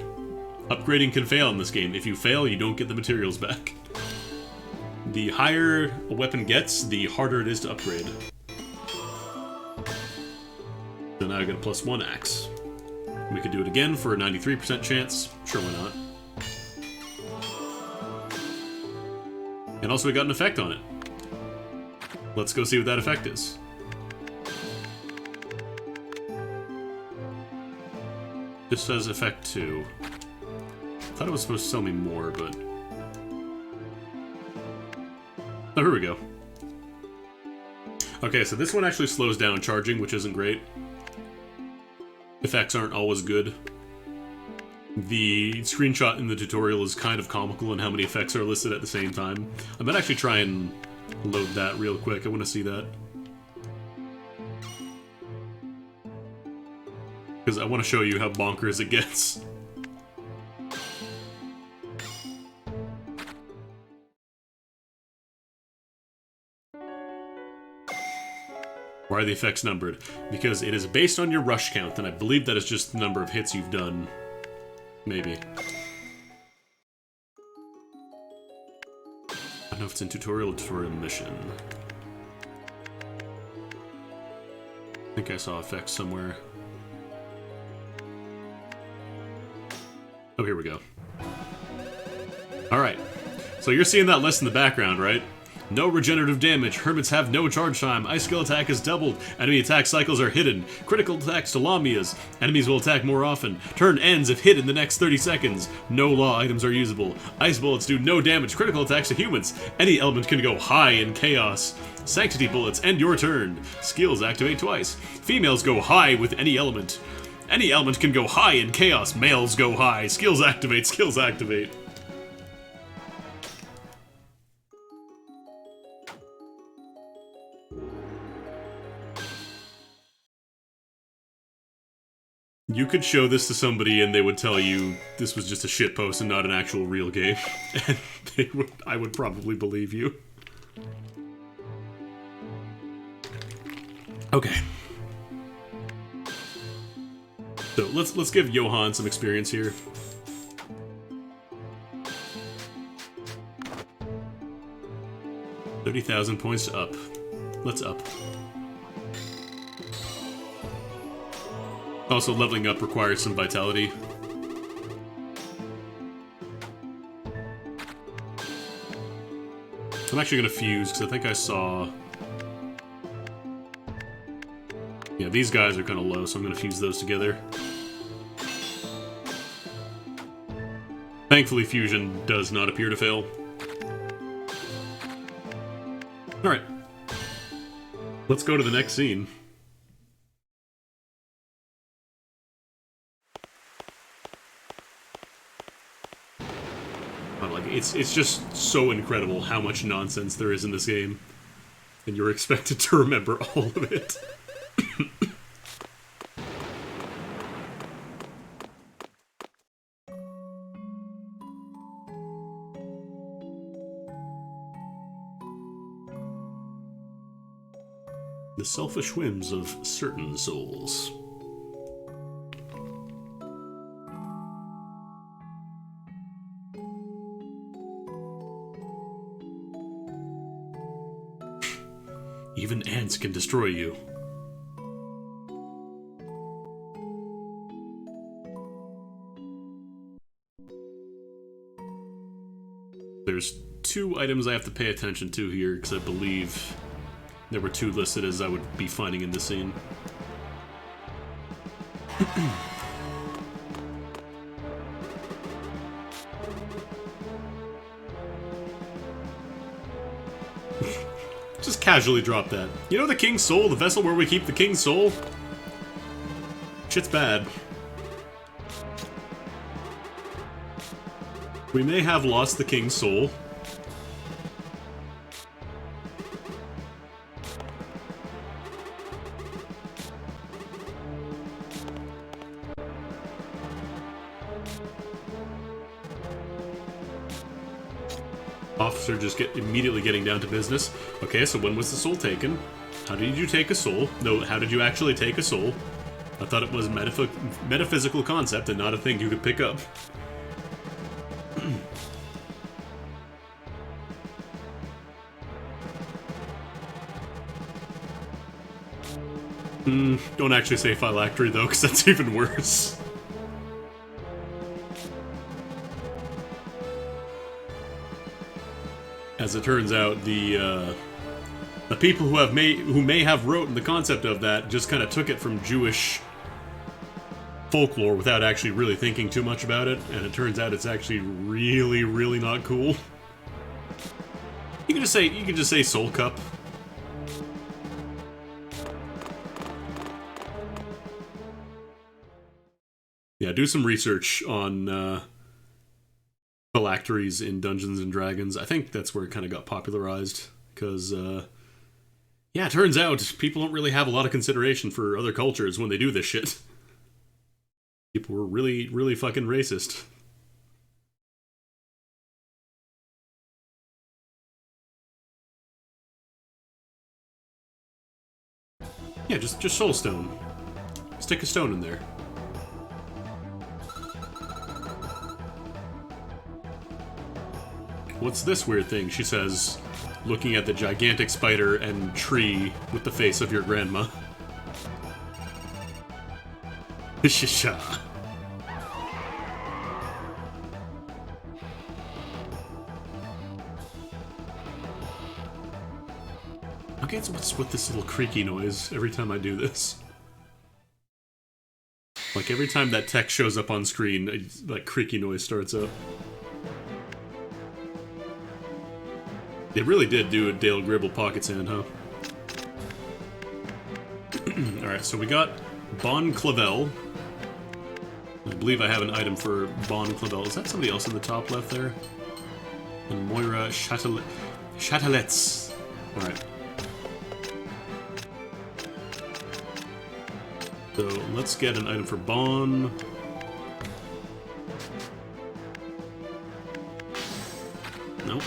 Upgrading can fail in this game. If you fail, you don't get the materials back. The higher a weapon gets, the harder it is to upgrade. So now I got a +1 axe. We could do it again for a 93% chance. Sure, why not? And also we got an effect on it. Let's go see what that effect is. Just says effect 2. I thought it was supposed to tell me more, but... Oh, here we go. Okay, so this one actually slows down charging, which isn't great. Effects aren't always good. The screenshot in the tutorial is kind of comical in how many effects are listed at the same time. I might actually try and load that real quick. I want to see that. Because I want to show you how bonkers it gets. Why are the effects numbered? Because it is based on your rush count, and I believe that is just the number of hits you've done. Maybe. I don't know if it's in tutorial or tutorial mission. I think I saw effects somewhere. Oh, here we go. Alright. So you're seeing that list in the background, right? No regenerative damage, hermits have no charge time, ice skill attack is doubled, enemy attack cycles are hidden, critical attacks to Lamias, enemies will attack more often, turn ends if hit in the next 30 seconds, no law items are usable, ice bullets do no damage, critical attacks to humans, any element can go high in chaos, sanctity bullets end your turn, skills activate twice, females go high with any element can go high in chaos, males go high, skills activate, skills activate. You could show this to somebody and they would tell you this was just a shitpost and not an actual real game. And I would probably believe you. Okay. So let's give Johan some experience here. $30,000 points to up. Let's up. Also, leveling up requires some vitality. I'm actually gonna fuse, because I think I saw... Yeah, these guys are kind of low, so I'm gonna fuse those together. Thankfully, fusion does not appear to fail. Alright. Let's go to the next scene. It's just so incredible how much nonsense there is in this game. And you're expected to remember all of it. The selfish whims of certain souls. Even ants can destroy you. There's two items I have to pay attention to here, because I believe there were two listed as I would be finding in this scene. Just casually drop that. You know the King's Soul? The vessel where we keep the King's Soul? Shit's bad. We may have lost the King's Soul. Officer just immediately getting down to business. Okay, so when was the soul taken? How did you take a soul? No, how did you actually take a soul? I thought it was a metaphysical concept and not a thing you could pick up. Don't actually say phylactery though, because that's even worse. As it turns out, the people who may have wrote the concept of that just kind of took it from Jewish folklore without actually really thinking too much about it, and it turns out it's actually really, really not cool. You can just say Soul Cup. Yeah, do some research on phylacteries in Dungeons and Dragons. I think that's where it kind of got popularized, because, yeah, it turns out people don't really have a lot of consideration for other cultures when they do this shit. People were really, really fucking racist. Yeah, just soul stone. Stick a stone in there. What's this weird thing? She says, looking at the gigantic spider and tree with the face of your grandma. Shisha. Okay, so what's with this little creaky noise every time I do this? Like every time that text shows up on screen, like creaky noise starts up. They really did do a Dale Gribble pocket sand, huh? Alright, so we got Bon Clavel. I believe I have an item for Bon Clavel. Is that somebody else in the top left there? And Moira Chatelets. Alright. So let's get an item for Bon. Nope.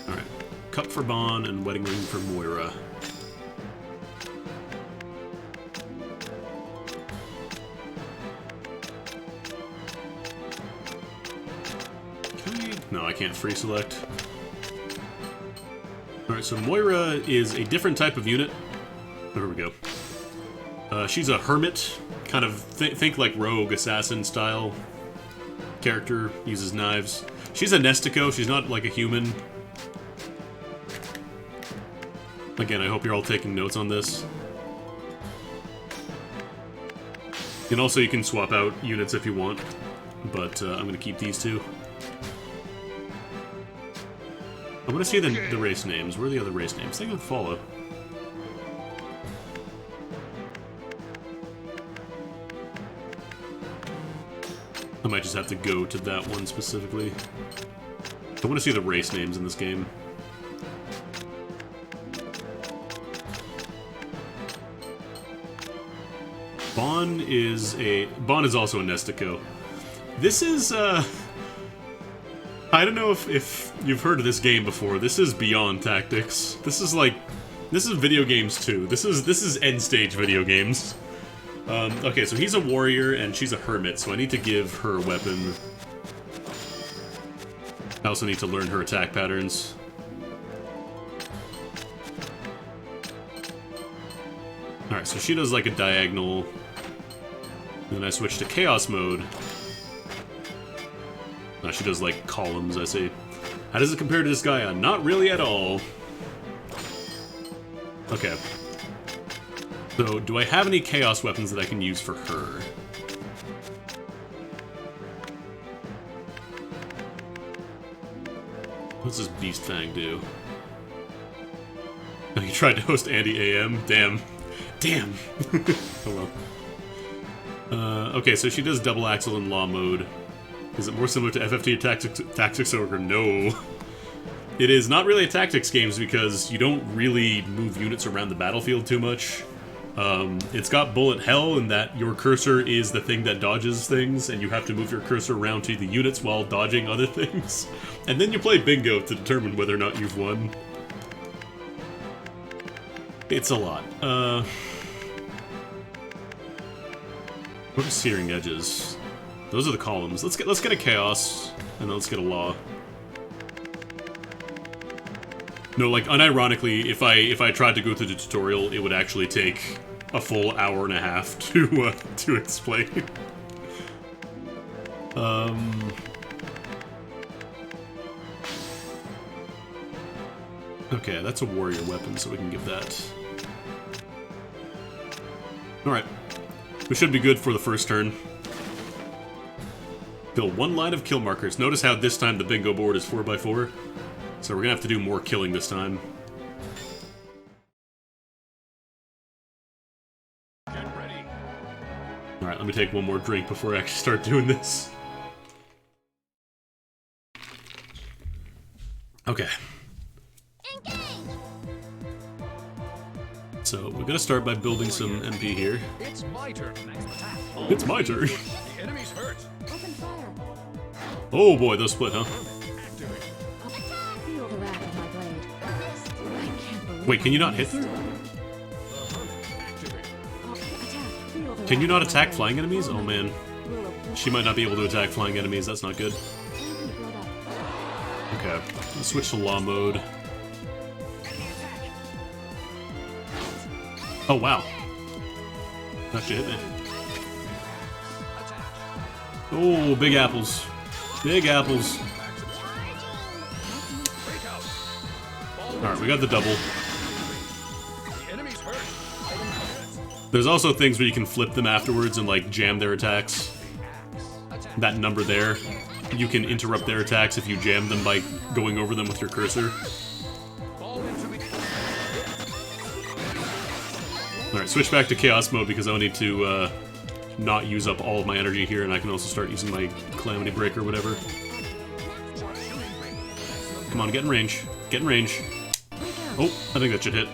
Alright. Cup for Bon and wedding ring for Moira. No, I can't free select. Alright, so Moira is a different type of unit. Oh, here we go. She's a hermit, kind of think like rogue assassin style character, uses knives. She's a Nestico, she's not like a human. Again, I hope you're all taking notes on this. And also you can swap out units if you want, but I'm going to keep these two. I want to see the race names. Where are the other race names? They can follow. I might just have to go to that one specifically. I want to see the race names in this game. Bon is also a Nestico. This is, I don't know if you've heard of this game before. This is beyond tactics. This is video games too. This is end stage video games. Okay, so he's a warrior and she's a hermit, so I need to give her a weapon. I also need to learn her attack patterns. Alright, so she does like a diagonal. Then I switch to chaos mode. Now she does like columns, I see. How does it compare to this guy? Not really at all. Okay. So, do I have any chaos weapons that I can use for her? What's this Beast Fang do? Oh, you tried to host Andy AM? Damn. Damn! Oh well. Okay, so she does double axle in law mode. Is it more similar to FFT or Tactics Ogre? No. It is not really a tactics games because you don't really move units around the battlefield too much. It's got bullet hell in that your cursor is the thing that dodges things, and you have to move your cursor around to the units while dodging other things. And then you play bingo to determine whether or not you've won. It's a lot. What are searing edges? Those are the columns. Let's get a chaos, and then let's get a law. No, like unironically, if I tried to go through the tutorial, it would actually take a full hour and a half to explain. Okay, that's a warrior weapon, so we can give that. Alright. We should be good for the first turn. Fill one line of kill markers. Notice how this time the bingo board is 4x4. So we're gonna have to do more killing this time. Get ready. Alright, let me take one more drink before I actually start doing this. Okay. So we're gonna start by building some MP here. It's my turn. It's my turn. The enemy's hurt. Open fire. Oh boy, those split, huh? Activate. Feel the wrath of my blade. I can't believe Wait, can you not hit there? Can you not attack flying enemies? Oh man. She might not be able to attack flying enemies, that's not good. Okay, let's switch to law mode. Oh wow. That should hit me. Oh, big apples. Big apples. Alright, we got the double. There's also things where you can flip them afterwards and like jam their attacks. That number there, you can interrupt their attacks if you jam them by going over them with your cursor. Alright, switch back to Chaos mode because I'll need to not use up all of my energy here, and I can also start using my Calamity Break or whatever. Come on, get in range. Get in range. Oh, I think that should hit.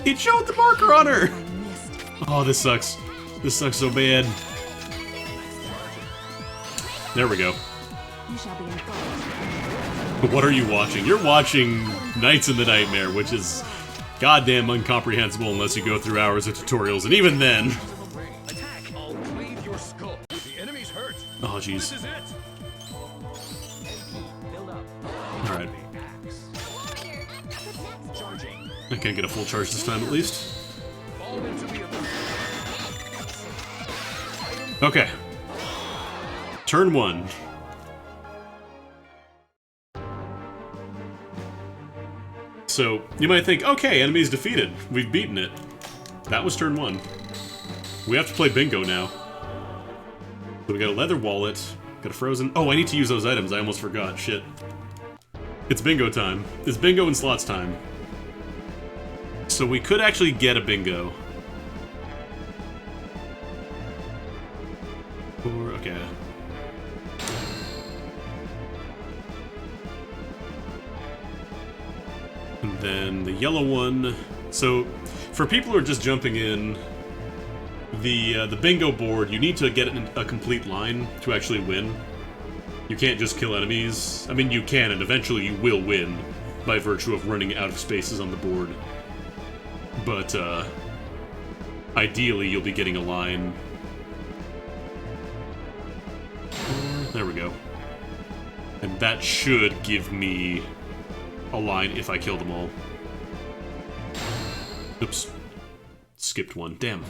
It showed the marker on her! Oh, this sucks. This sucks so bad. There we go. What are you watching? You're watching Nights in the Nightmare, which is goddamn incomprehensible unless you go through hours of tutorials, and even then... Oh, jeez. Alright. I can't get a full charge this time, at least. Okay. Turn 1. So, you might think, okay, enemy's defeated. We've beaten it. That was turn 1. We have to play bingo now. So we got a leather wallet, got a frozen... Oh, I need to use those items. I almost forgot. Shit. It's bingo time. It's bingo and slots time. So we could actually get a bingo. Or, okay. And then the yellow one. So, for people who are just jumping in, the bingo board, you need to get a complete line to actually win. You can't just kill enemies. I mean, you can, and eventually you will win by virtue of running out of spaces on the board. But, ideally, you'll be getting a line. There we go. And that should give me a line if I kill them all. Oops. Skipped one. Damn.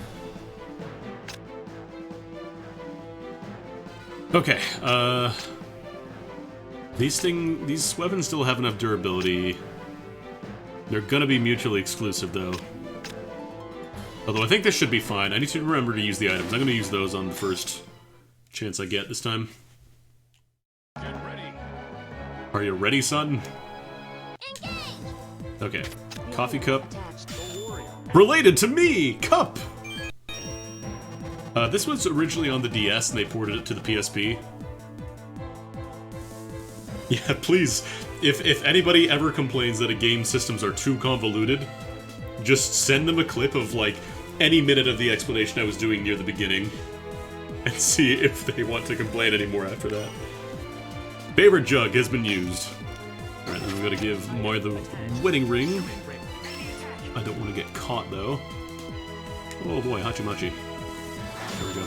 Okay, these weapons still have enough durability. They're gonna be mutually exclusive, though. Although I think this should be fine. I need to remember to use the items. I'm gonna use those on the first chance I get this time. Get ready. Are you ready, son? Okay. Coffee cup. Related to me! Cup! This was originally on the DS and they ported it to the PSP. Yeah, please, if anybody ever complains that a game's systems are too convoluted, just send them a clip of, like, any minute of the explanation I was doing near the beginning, and see if they want to complain anymore after that. Favorite jug has been used. Alright, then we gotta give Moy the wedding ring. I don't want to get caught, though. Oh boy, Hachimachi. There we go.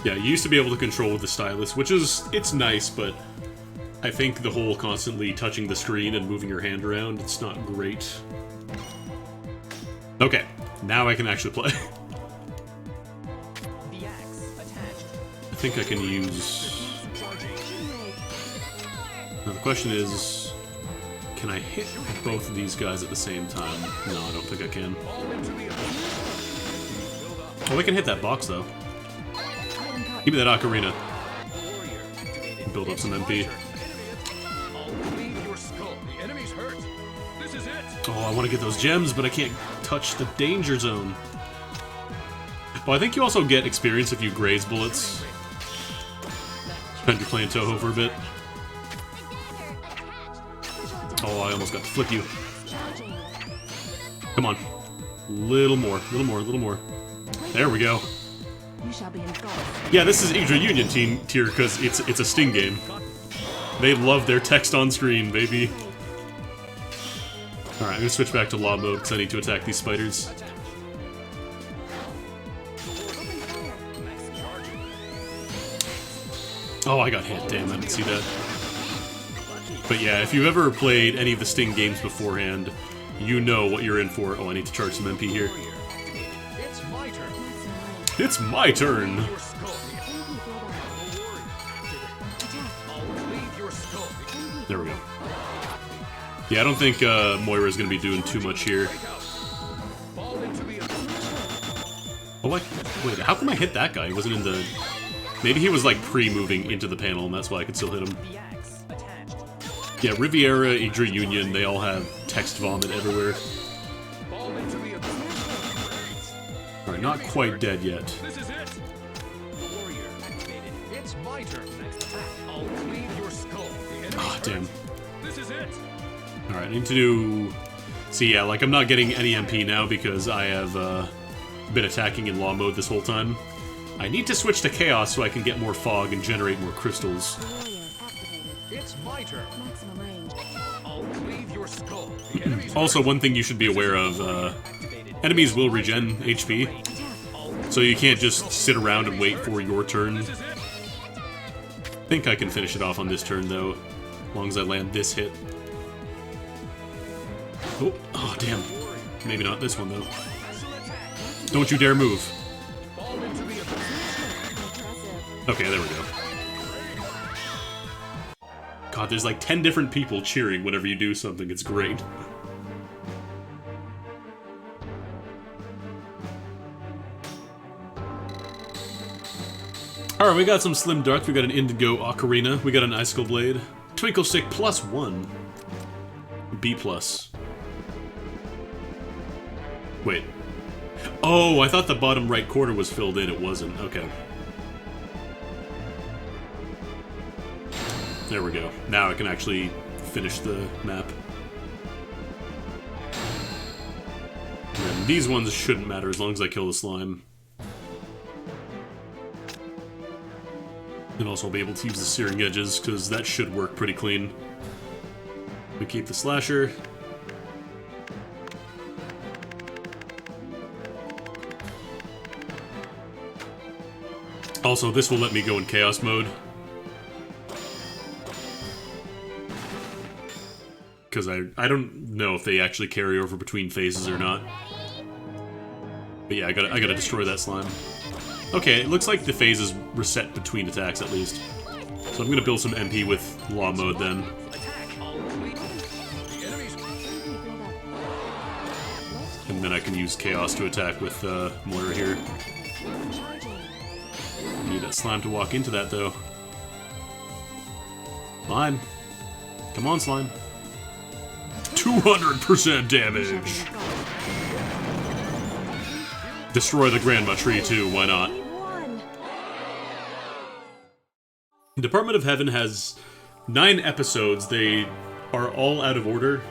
Yeah, you used to be able to control with the stylus, which is, it's nice, but I think the whole constantly touching the screen and moving your hand around, it's not great. Okay, now I can actually play. I think I can use... Now the question is, can I hit both of these guys at the same time? No, I don't think I can. Oh, I can hit that box, though. Give me that ocarina. Build up some MP. Oh, I want to get those gems, but I can't touch the danger zone. Well, I think you also get experience if you graze bullets. And you're playing Touhou for a bit. Oh, I almost got to flip you. Come on. Little more, little more, little more. There we go. Yeah, this is Yggdra Union tier because it's a Sting game. They love their text on screen, baby. Alright, I'm gonna switch back to law mode because I need to attack these spiders. Oh, I got hit. Damn, I didn't see that. But yeah, if you've ever played any of the Sting games beforehand, you know what you're in for. Oh, I need to charge some MP here. It's my turn. It's my turn! Your skull. I'll leave your skull. There we go. Yeah, I don't think Moira's gonna be doing too much here. Fall into the Oh, wait, how come I hit that guy? He wasn't in the... Maybe he was, like, pre-moving into the panel, and that's why I could still hit him. Yeah, Riviera, Idra Union, they all have text vomit everywhere. fall into the Alright, not quite dead yet. This is it. Warrior activated. It's my turn. Next attack. I'll cleave your skull. The enemy's Ah, hurt. damn. This is it. Alright, I need to do... See, yeah, like, I'm not getting any MP now because I have been attacking in law mode this whole time. I need to switch to Chaos so I can get more fog and generate more crystals. Warrior activated. It's my turn. Maximum range. I'll cleave your skull. The enemy's Also, one thing you should be aware of, activated. enemies will regen HP, Attack. so you can't just sit around and wait for your turn. This is it. I think I can finish it off on this turn, though, as long as I land this hit. Oh, damn. Maybe not this one, though. Don't you dare move. Fall into the Impressive. Okay, there we go. God, there's like 10 different people cheering whenever you do something. It's great. Alright, we got some Slim Darts. We got an Indigo Ocarina. We got an Icicle Blade. Twinkle Stick +1. B+. Wait. Oh, I thought the bottom right corner was filled in. It wasn't. Okay. There we go. Now I can actually finish the map. And these ones shouldn't matter as long as I kill the slime. And also I'll be able to use the Searing Edges, because that should work pretty clean. We keep the Slasher. Also, this will let me go in Chaos mode. Because I don't know if they actually carry over between phases or not. But yeah, I gotta destroy that slime. Okay, it looks like the phases reset between attacks at least. So I'm gonna build some MP with Law mode then. attack. I'll cleave. The enemy's And then I can use Chaos to attack with Moira here. Need that slime to walk into that though. Slime. Come on, slime. 200% damage! Destroy the Grandma tree too, why not? One. Department of Heaven has 9 episodes. They are all out of order.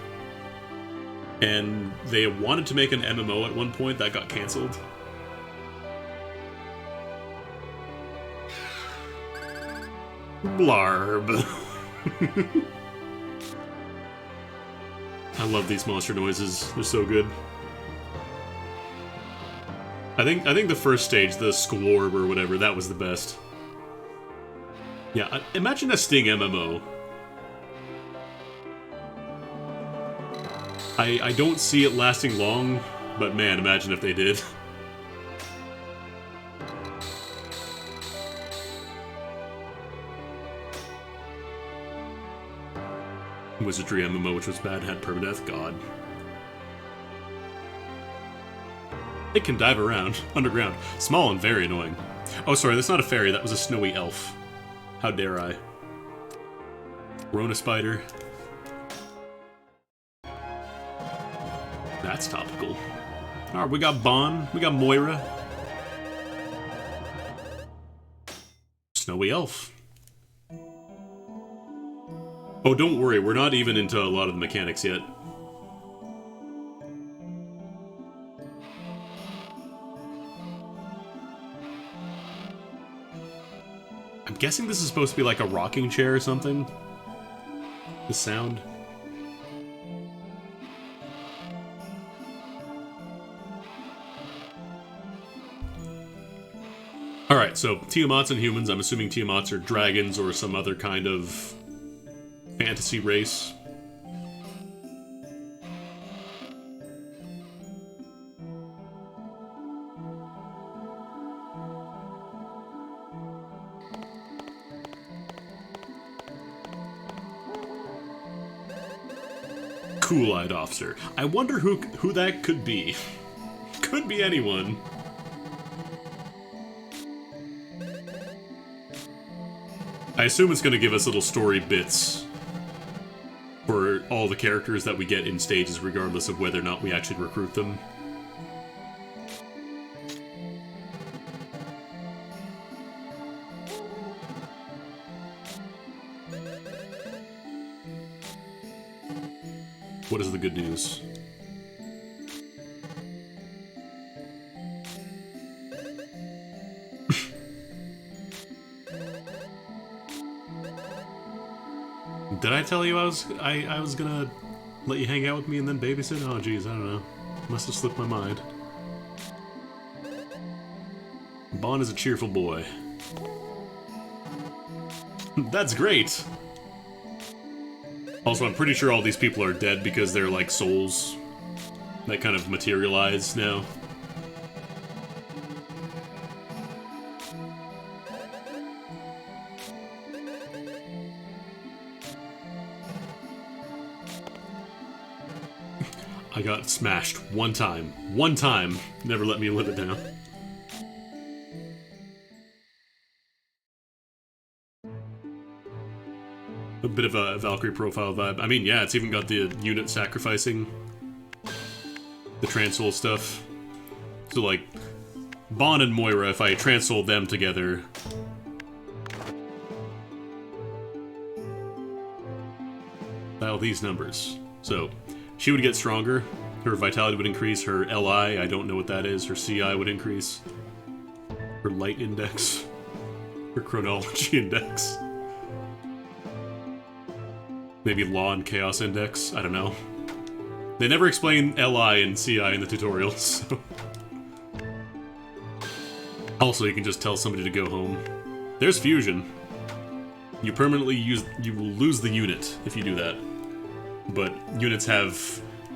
And they wanted to make an MMO at one point that got cancelled. Blarb. I love these monster noises. They're so good. I think the first stage, the Sklorb or whatever, that was the best. Yeah, imagine a Sting MMO. I don't see it lasting long, but man, imagine if they did. Wizardry MMO, which was bad, had permadeath. God. It can dive around, underground. Small and very annoying. Oh, sorry, that's not a fairy, that was a snowy elf. How dare I. Rona spider. That's topical. Alright, we got Bon, we got Moira. Snowy elf. Oh, don't worry, we're not even into a lot of the mechanics yet. I'm guessing this is supposed to be like a rocking chair or something. The sound. Alright, so Tiamats and humans. I'm assuming Tiamats are dragons or some other kind of fantasy race. Cool-eyed officer. I wonder who that could be. Could be anyone. I assume it's going to give us little story bits for all the characters that we get in stages, regardless of whether or not we actually recruit them. What is the good news? Did I tell you I was gonna let you hang out with me and then babysit? Oh geez, I don't know. Must have slipped my mind. Bon is a cheerful boy. That's great! Also, I'm pretty sure all these people are dead because they're like souls that kind of materialize now. I got smashed one time. One time! Never let me live it down. A bit of a Valkyrie profile vibe. I mean, yeah, it's even got the unit sacrificing. The Transsoul stuff. So, like, Bon and Moira, if I Transsoul them together... dial these numbers. So, she would get stronger. Her Vitality would increase. Her LI, I don't know what that is. Her CI would increase. Her Light Index. Her Chronology Index. Maybe Law and Chaos Index, I don't know. They never explain LI and CI in the tutorials, so... Also, you can just tell somebody to go home. There's Fusion. You will lose the unit if you do that. But units have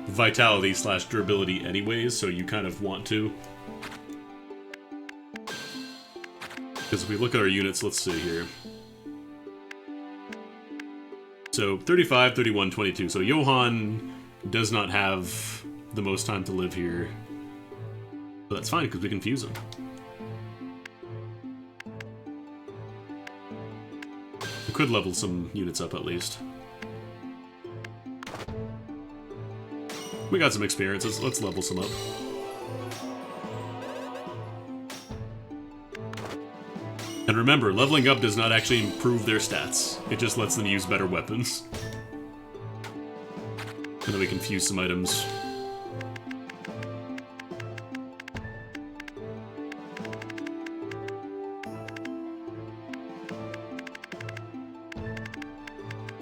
Vitality / durability anyways, so you kind of want to. Because if we look at our units, let's see here. So, 35, 31, 22. So, Johann does not have the most time to live here. But that's fine, because we can fuse him. We could level some units up, at least. We got some experience. Let's level some up. And remember, leveling up does not actually improve their stats. It just lets them use better weapons. And then we can fuse some items.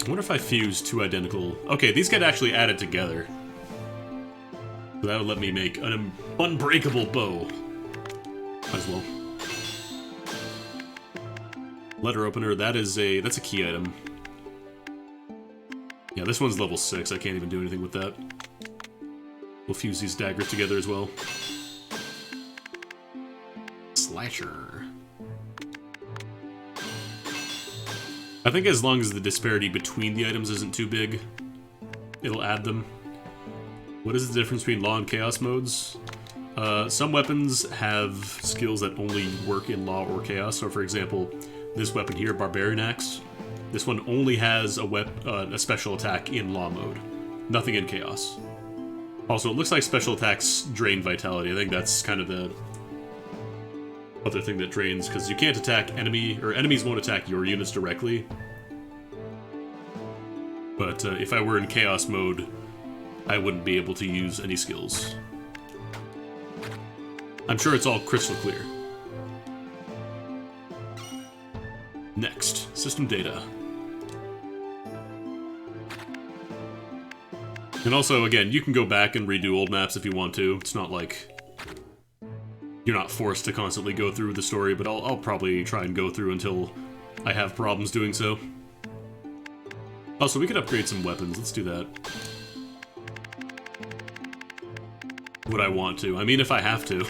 I wonder if I fuse two identical... Okay, these get actually added together. So that would let me make an unbreakable bow. Might as well. Letter opener, that's a key item. Yeah, this one's level 6, I can't even do anything with that. We'll fuse these daggers together as well. Slasher. I think as long as the disparity between the items isn't too big, it'll add them. What is the difference between Law and Chaos modes? Some weapons have skills that only work in Law or Chaos. So for example, this weapon here, Barbarian Axe, this one only has a special attack in Law mode. Nothing in Chaos. Also, it looks like special attacks drain Vitality. I think that's kind of the other thing that drains, because you can't attack enemies won't attack your units directly. But if I were in Chaos mode, I wouldn't be able to use any skills. I'm sure it's all crystal clear. Next, system data. And also, again, you can go back and redo old maps if you want to. It's not like you're not forced to constantly go through the story, but I'll probably try and go through until I have problems doing so. Also, we could upgrade some weapons. Let's do that. Would I want to? I mean, if I have to.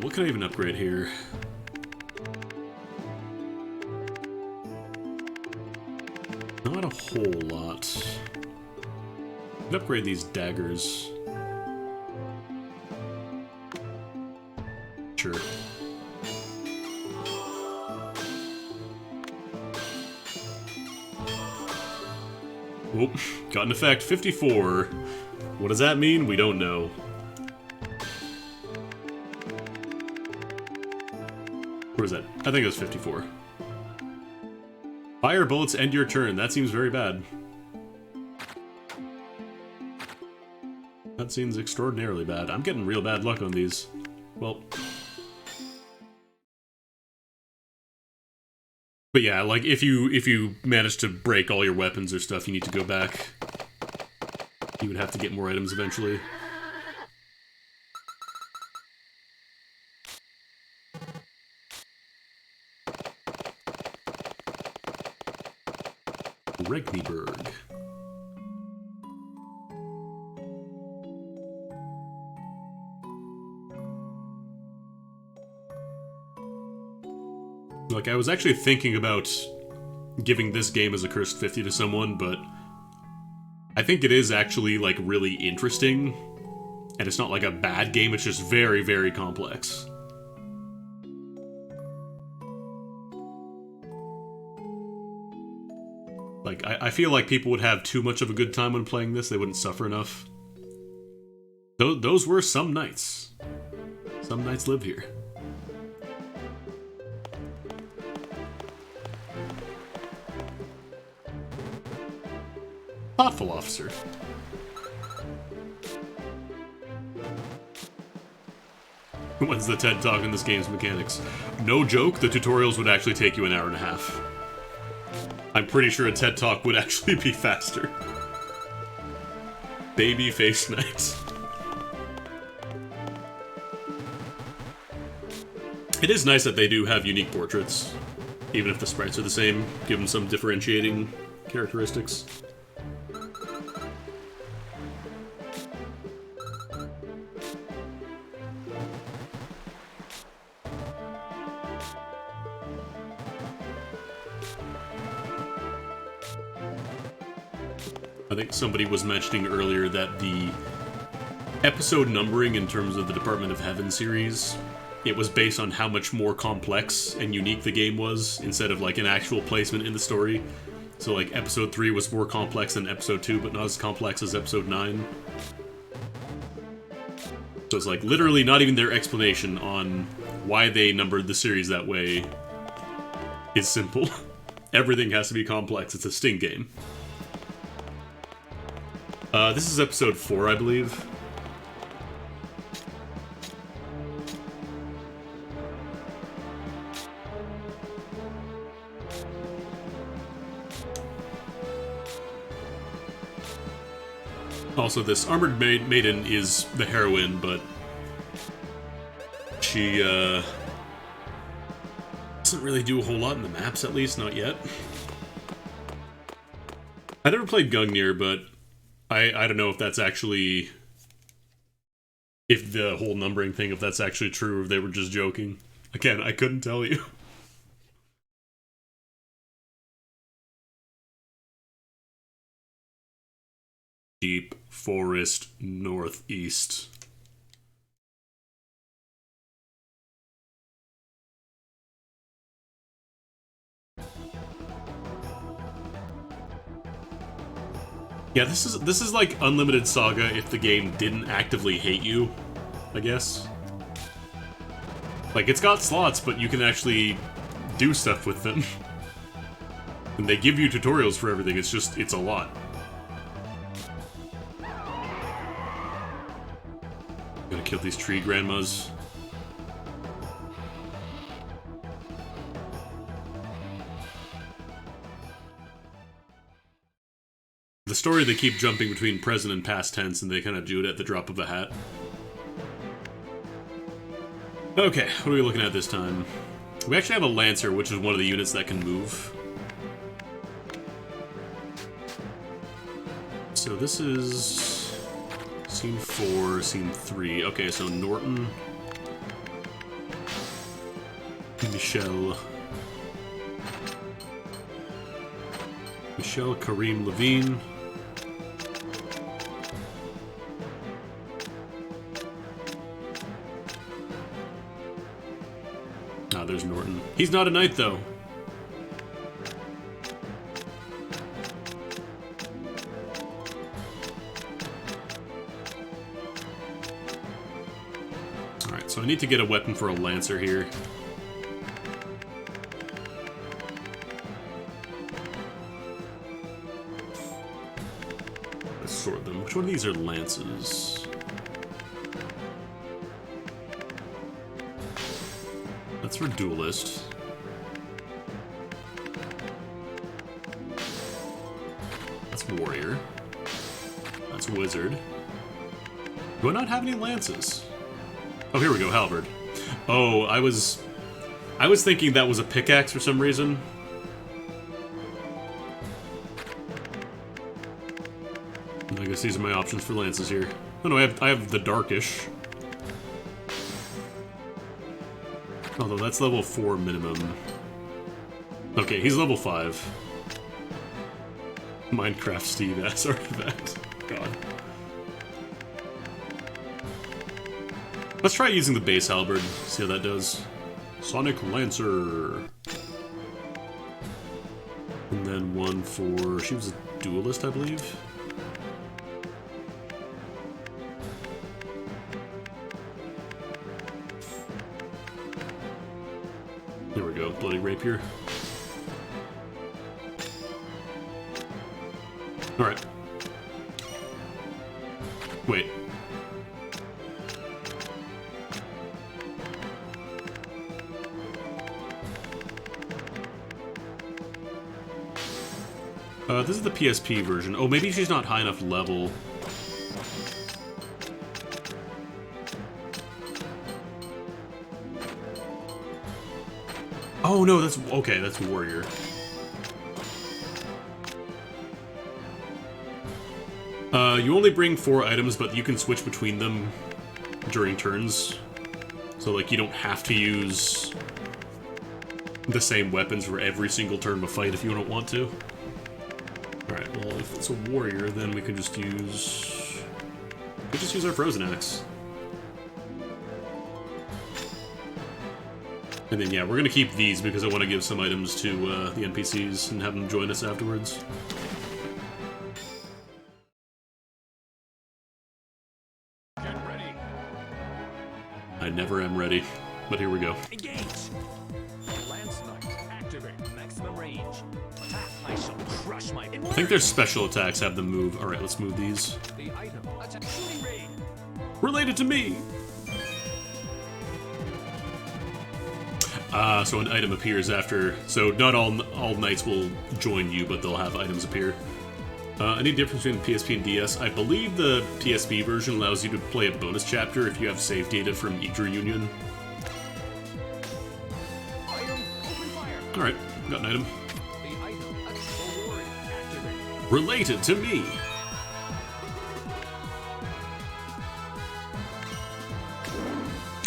What can I even upgrade here? Not a whole lot. I could upgrade these daggers. Sure. Oh, got an effect, 54. What does that mean? We don't know. Where is that? I think it was 54. Fire bullets end your turn. That seems very bad. That seems extraordinarily bad. I'm getting real bad luck on these. Well... But yeah, like, if you manage to break all your weapons or stuff, you need to go back. You would have to get more items eventually. Regniberg. Like, I was actually thinking about giving this game as a Cursed 50 to someone, but I think it is actually, like, really interesting. And it's not like a bad game, it's just very, very complex. Like, I feel like people would have too much of a good time when playing this, they wouldn't suffer enough. Those were some nights. Some nights lived here. Thoughtful officer. When's the TED Talk in this game's mechanics? No joke, the tutorials would actually take you an hour and a half. I'm pretty sure a TED Talk would actually be faster. Baby face night. It is nice that they do have unique portraits, even if the sprites are the same, give them some differentiating characteristics. I think somebody was mentioning earlier that the episode numbering in terms of the Department of Heaven series, it was based on how much more complex and unique the game was, instead of like an actual placement in the story. So like episode 3 was more complex than episode 2, but not as complex as episode 9. So it's like literally not even their explanation on why they numbered the series that way is simple. Everything has to be complex. It's a Sting game. This is episode 4, I believe. Also, this Armored Maiden is the heroine, but she doesn't really do a whole lot in the maps, at least, not yet. I never played Gungnir, but I don't know if that's actually... if the whole numbering thing, if that's actually true, or if they were just joking. Again, I couldn't tell you. Deep Forest Northeast. Yeah, this is like Unlimited Saga if the game didn't actively hate you, I guess. Like, it's got slots, but you can actually do stuff with them. And they give you tutorials for everything, it's a lot. Gotta kill these tree grandmas. story, they keep jumping between present and past tense, and they kind of do it at the drop of a hat. Okay, what are we looking at this time? We actually have a Lancer, which is one of the units that can move. So this is scene 4, scene 3. Okay, so Norton, Michelle, Kareem Levine. Ah, there's Norton. He's not a knight, though. Alright, so I need to get a weapon for a Lancer here. Let's sort them. Which one of these are Lances? That's for Duelist. That's Warrior. That's Wizard. Do I not have any Lances? Oh, here we go, Halberd. Oh, I was thinking that was a pickaxe for some reason. I guess these are my options for Lances here. Oh no, I have the Darkish. Although that's level 4 minimum. Okay, he's level 5. Minecraft Steve ass artifact. God. Let's try using the base halberd, see how that does. Sonic Lancer. And then one for... she was a duelist, I believe. There we go, Bloody Rapier. Alright. Wait. This is the PSP version. Oh, maybe she's not high enough level. Oh no, that's okay, that's Warrior. You only bring 4 items, but you can switch between them during turns. So like you don't have to use the same weapons for every single turn of a fight if you don't want to. Alright, well if it's a Warrior, then we can just use... our Frozen Axe. And then, yeah, we're gonna keep these because I want to give some items to the NPCs and have them join us afterwards. Get ready. I never am ready, but here we go. Engage. Lance Knight. Activate. Maximum range. Attack. I shall crush my... I think their special attacks have them move. Alright, let's move these. The item. Attack. Shooting rain. Related to me! So an item appears after... So not all knights will join you, but they'll have items appear. Any difference between PSP and DS? I believe the PSP version allows you to play a bonus chapter if you have save data from Idra Union. Item. Open fire. Alright, got an item. The item. The warrior. Activate. Related to me!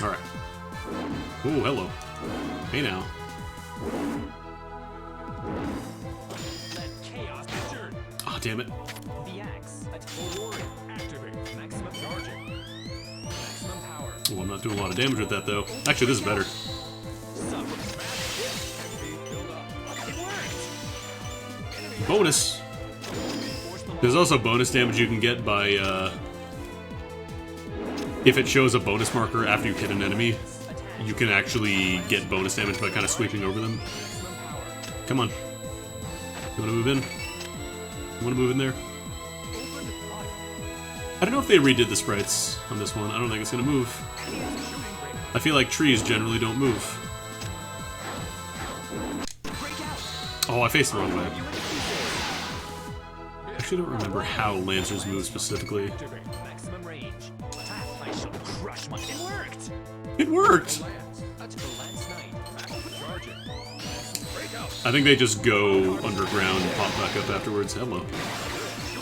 Alright. Oh, hello. Hey now. Let chaos return. Ah, damn it. The axe. The warrior. Activate. Maximum charging. Maximum power. Oh, I'm not doing a lot of damage with that, though. Actually, this is better. Suffer. Smash. Hit. Build up. It worked. Enemy Bonus! reinforcement. There's also bonus damage you can get by, if it shows a bonus marker after you hit an enemy, you can actually get bonus damage by kind of sweeping over them. Maximum power. Come on. You wanna move in? You wanna move in there? Open fire. I don't know if they redid the sprites on this one. I don't think it's gonna move. Shooting rain. I feel like trees generally don't move. Break out. Oh, I faced the wrong way. You in the actually don't remember how Lancers move specifically. Activate. Maximum range. Attack. I shall crush my. It worked. It worked! Lance. That's the Lance Knight. Charging. Breakout. I think they just go underground and pop back up afterwards. Hello.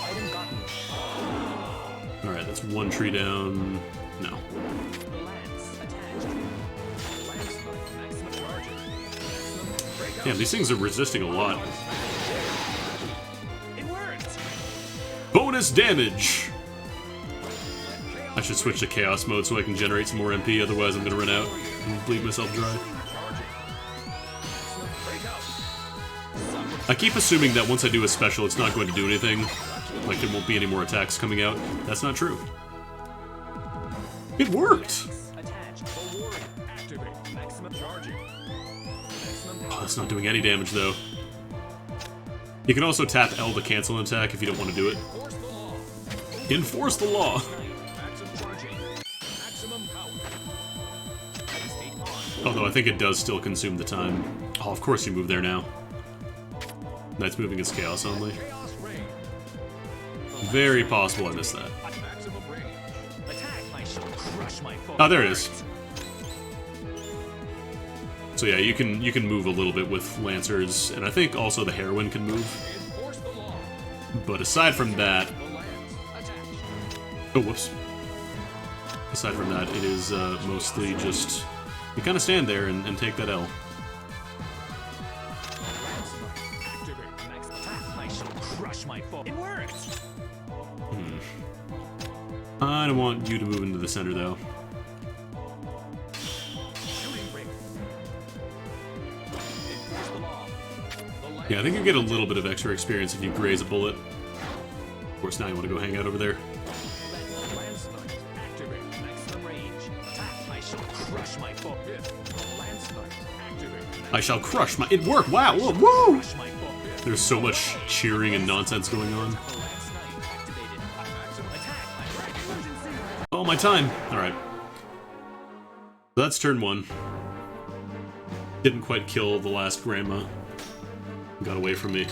Item gotten. Alright, that's one tree down. No. The Lance attached. Lance Knight. Maximum charging. Maximum breakout. Damn, these things are resisting a lot. It worked. Bonus damage! I should switch to Chaos mode so I can generate some more MP, otherwise I'm gonna run out and bleed myself dry. I keep assuming that once I do a special, it's not going to do anything. Like, there won't be any more attacks coming out. That's not true. It worked! Attached. The warrior. Activate. Maximum charging. Maximum Oh, that's not doing any damage, though. You can also tap L to cancel an attack if you don't want to do it. force the law. Enforce the law! Maximum charging. Maximum power. State on. Although I think it does still consume the time. Oh, of course you move there now. Knight's moving as Chaos only. Chaos ray. Very possible I missed that. Maximum range. Attack. I shall crush my foe. Oh, there it is. So yeah, you can move a little bit with Lancers, and I think also the Heroine can move. Enforce the law. But aside from that, The Lance attached. oh whoops. Aside from that, it is mostly just you kind of stand there and take that L. Lance Knight. Activate. Next attack. I shall crush my foe. It worked. I don't want you to move into the center though. Shooting ring. Enforce the law. The Lance. Yeah, I think you get a little bit of extra experience if you graze a bullet. Of course, now you want to go hang out over there. Lance Knight. Activate. Maximum range. Attack. I shall crush my foe. Fifth. Lance Knight. Activate. I shall crush my. It worked! Wow! Whoa! Woo! Crush my foe. Fifth. There's so much cheering and nonsense going on. The Lance Knight activated. Maximum attack. I emergency. Oh, my time! Alright. So that's turn one. Didn't quite kill the last grandma. Got away from me.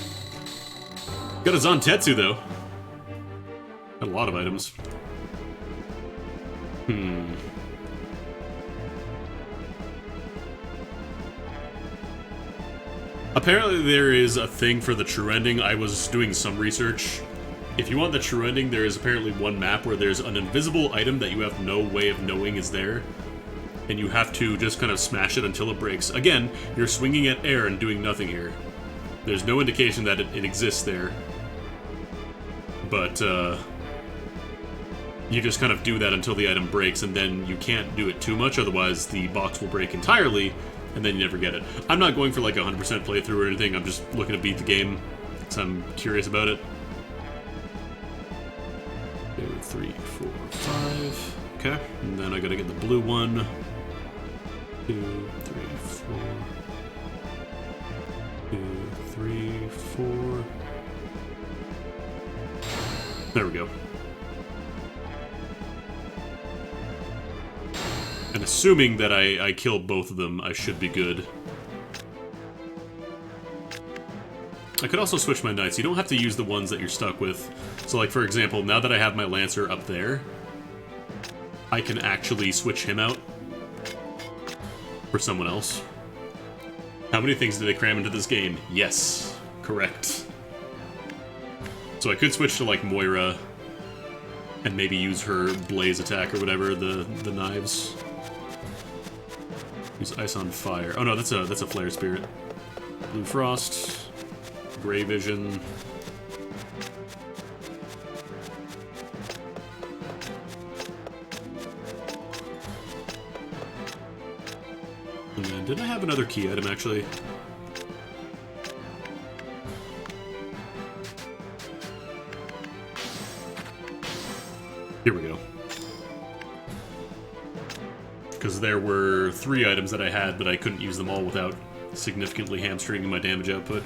Got a Zantetsu, though. Got a lot of items. Apparently there is a thing for the true ending. I was doing some research. If you want the true ending, there is apparently one map where there's an invisible item that you have no way of knowing is there. And you have to just kind of smash it until it breaks. Again, you're swinging at air and doing nothing here. There's no indication that it exists there. But, you just kind of do that until the item breaks, and then you can't do it too much, otherwise the box will break entirely, and then you never get it. I'm not going for like a 100% playthrough or anything, I'm just looking to beat the game, because I'm curious about it. 2, 3, 4, 5. Okay, and then I gotta get the blue one. 2, 3, 4. 2, 3, 4. There we go. And assuming that I kill both of them, I should be good. I could also switch my knights. You don't have to use the ones that you're stuck with. So like, for example, now that I have my Lancer up there, I can actually switch him out for someone else. How many things did they cram into this game? Yes, correct. So I could switch to like Moira and maybe use her blaze attack or whatever, the knives. Use ice on fire. Oh no, that's a flare spirit. Blue frost, gray vision. And then did I have another key item actually? Here we go. Because there were 3 items that I had, but I couldn't use them all without significantly hamstringing my damage output.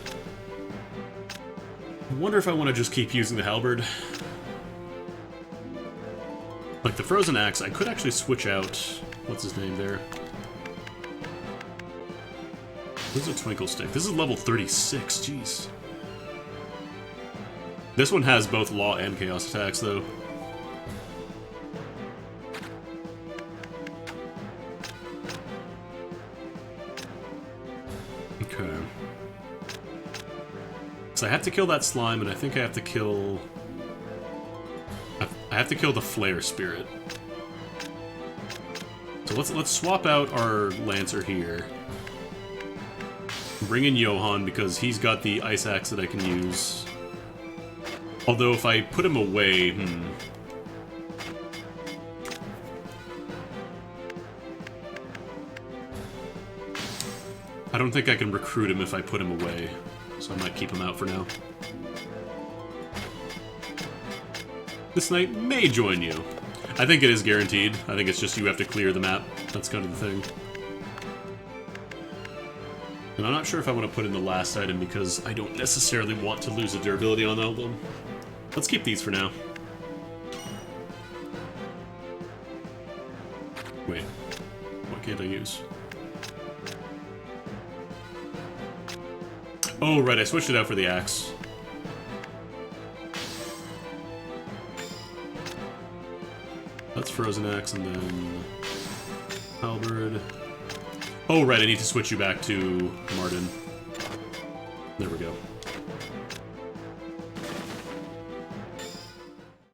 I wonder if I want to just keep using the halberd. Like the frozen axe, I could actually switch out... What's his name there? This is a twinkle stick. This is level 36, jeez. This one has both law and chaos attacks, though. Okay. So I have to kill that slime, and I think I have to kill... I have to kill the Flare Spirit. So let's swap out our Lancer here. Bring in Johann, because he's got the Ice Axe that I can use. Although if I put him away, I don't think I can recruit him if I put him away, so I might keep him out for now. This knight may join you. I think it is guaranteed. I think it's just you have to clear the map. That's kind of the thing. And I'm not sure if I want to put in the last item because I don't necessarily want to lose the durability on all of them. Let's keep these for now. Wait, what can't I use? Oh, right, I switched it out for the axe. That's Frozen Axe, and then Halberd. Oh, right, I need to switch you back to Martin. There we go.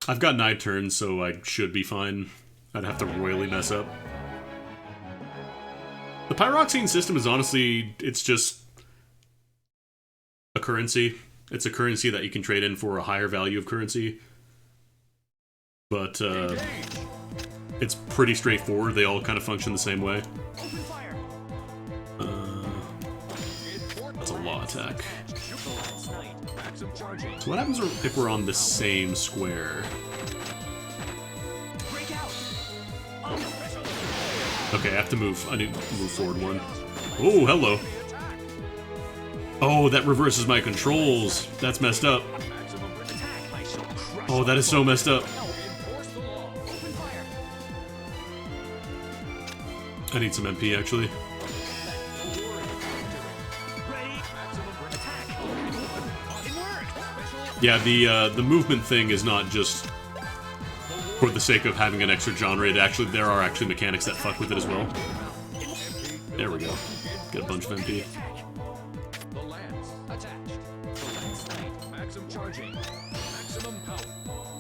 I've got 9 turns, so I should be fine. I'd have to royally mess up. The Pyroxene system is honestly, it's just a currency. It's a currency that you can trade in for a higher value of currency. But, it's pretty straightforward. They all kind of function the same way. That's a law attack. So what happens if we're on the same square? Okay, I have to move. I need to move forward one. Oh, hello. Oh, that reverses my controls. That's messed up. Oh, that is so messed up. I need some MP, actually. Yeah, the movement thing is not just for the sake of having an extra genre. There are actually mechanics that fuck with it as well. There we go. Get a bunch of MP.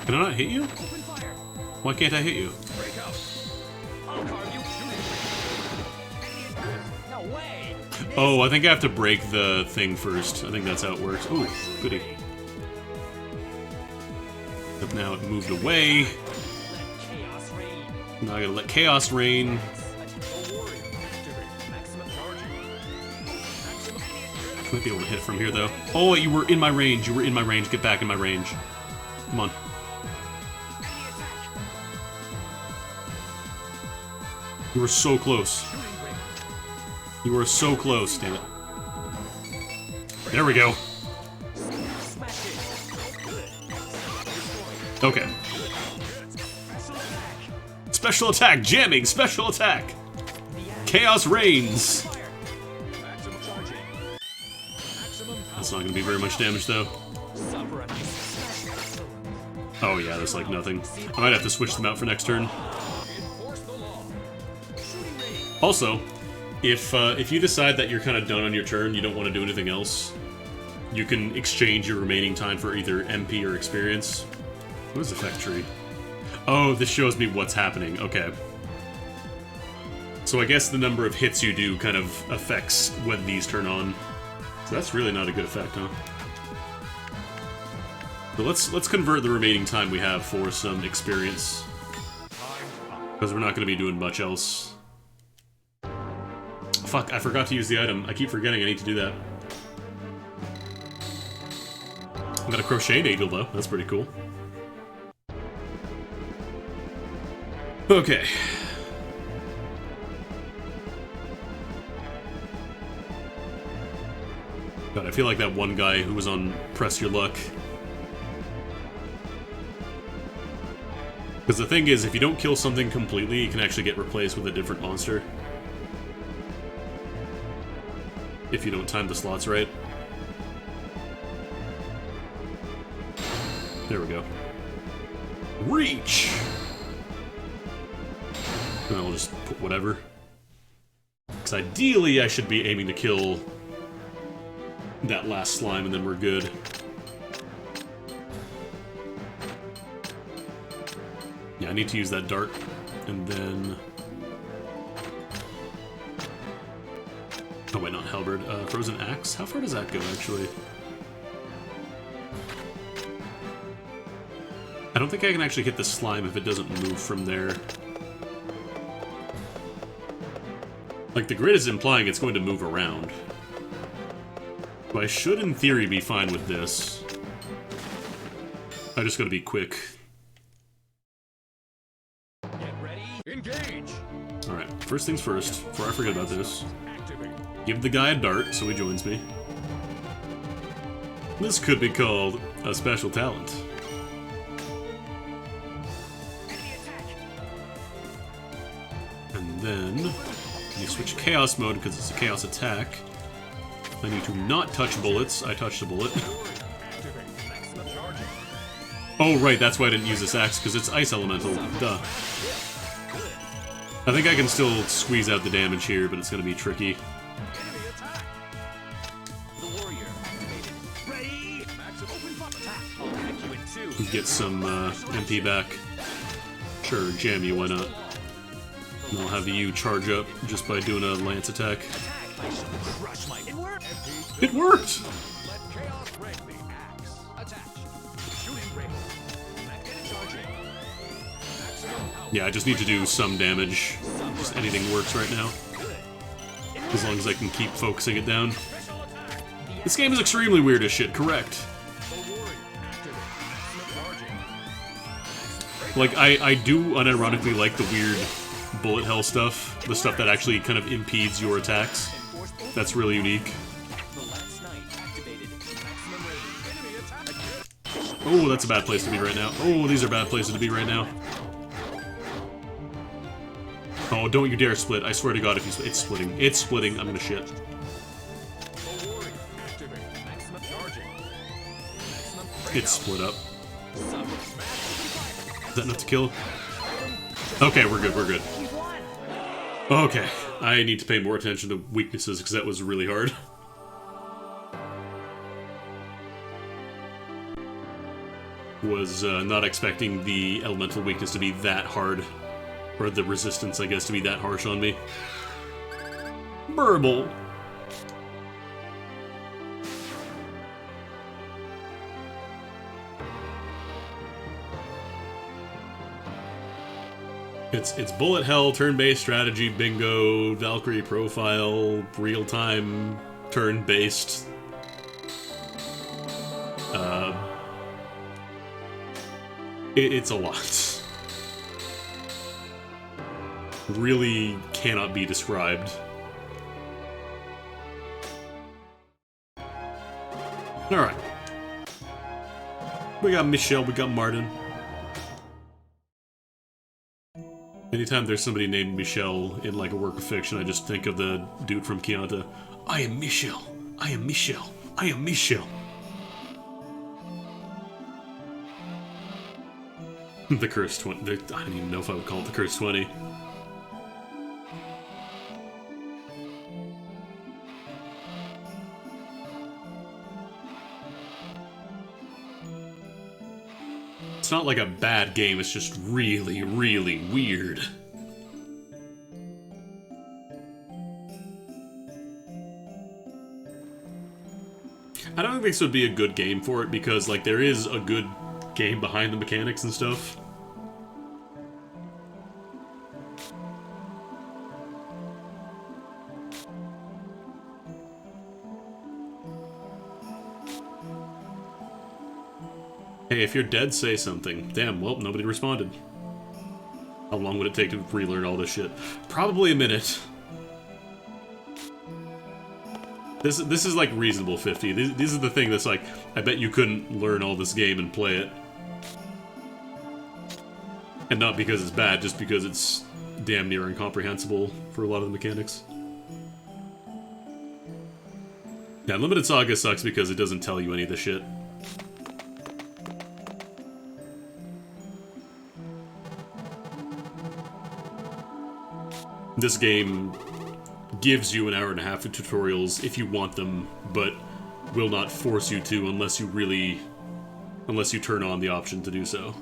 Can I not hit you? Why can't I hit you? Oh, I think I have to break the thing first. I think that's how it works. Oh, goody. But now it moved away. Now I gotta let Chaos reign. Might be able to hit from here, though. Oh, you were in my range. You were in my range. Get back in my range. Come on. You were so close. You were so close, damn it. There we go. Okay. Special attack, jamming, special attack. Chaos reigns. That's not gonna be very much damage, though. Oh yeah, that's like nothing. I might have to switch them out for next turn. Also, if you decide that you're kind of done on your turn, you don't want to do anything else, you can exchange your remaining time for either MP or experience. What is Effect Tree? Oh, this shows me what's happening. Okay. So I guess the number of hits you do kind of affects when these turn on. So that's really not a good effect, huh? So let's convert the remaining time we have for some experience, because we're not going to be doing much else. Fuck, I forgot to use the item. I keep forgetting I need to do that. I got a crochet needle, though. That's pretty cool. Okay. God, I feel like that one guy who was on Press Your Luck. Because the thing is, if you don't kill something completely, you can actually get replaced with a different monster. If you don't time the slots right. There we go. Reach! And I'll just put whatever. Because ideally I should be aiming to kill that last slime and then we're good. Yeah, I need to use that dart. And then... Oh wait, not halberd. Frozen axe? How far does that go, actually? I don't think I can actually hit the slime if it doesn't move from there. Like, the grid is implying it's going to move around. So I should, in theory, be fine with this. I just gotta be quick. Get ready. Engage. Alright, first things first, before I forget about this. Activate. Give the guy a dart so he joins me. This could be called a special talent. And then you switch chaos mode because it's a chaos attack. I need to not touch bullets. I touched a bullet. Activate. Maximum charging. Oh right, that's why I didn't use this axe, because it's ice elemental. Duh. I think I can still squeeze out the damage here, but it's gonna be tricky. Enemy attack. The warrior activated. Ready. Maximum open fire attack. I'll hack you in 2. Get some MP back. Sure, jam you, why not? And I'll have you charge up just by doing a lance attack. I shall crush my... It worked. It worked! Let chaos break the axe. Attach. Shooting ray. Magnetic charging. Maximum power. Yeah, I just need to do some damage. Just anything works right now. As long as I can keep focusing it down. Special attack. This game is extremely weird as shit, correct. The warrior activate. Maximum charging. Like, I do unironically like the weird bullet hell stuff. The stuff that actually kind of impedes your attacks. That's really unique. The last night activated. Maximum rating. Enemy attack. Oh, that's a bad place to be right now. Oh, these are bad places to be right now. Oh, don't you dare split. I swear to God, if you split. It's splitting. It's splitting. I'm gonna shit. The warrior activate. Maximum charging. Maximum It's split up. sub smash. Is that enough to kill? Okay, we're good, we're good. Okay, I need to pay more attention to weaknesses because that was really hard. Was not expecting the elemental weakness to be that hard. Or the resistance, I guess, to be that harsh on me. Burble! It's bullet hell, turn-based strategy, bingo, Valkyrie profile, real-time, turn-based. It's a lot. Really cannot be described. Alright. We got Michelle, we got Martin. Anytime there's somebody named Michelle in like a work of fiction, I just think of the dude from Keonta. I am Michelle. I am Michelle. I am Michelle. The Curse 20. I don't even know if I would call it the Curse 20. It's not like a bad game, it's just really, really weird. I don't think this would be a good game for it because, like, there is a good game behind the mechanics and stuff. Hey, if you're dead, say something. Damn, well, nobody responded. How long would it take to relearn all this shit? Probably a minute. This is like reasonable 50. This is the thing that's like, I bet you couldn't learn all this game and play it. And not because it's bad, just because it's damn near incomprehensible for a lot of the mechanics. Yeah, Limited Saga sucks because it doesn't tell you any of the shit. this game gives you an hour and a half of tutorials if you want them, but will not force you to unless you turn on the option to do so.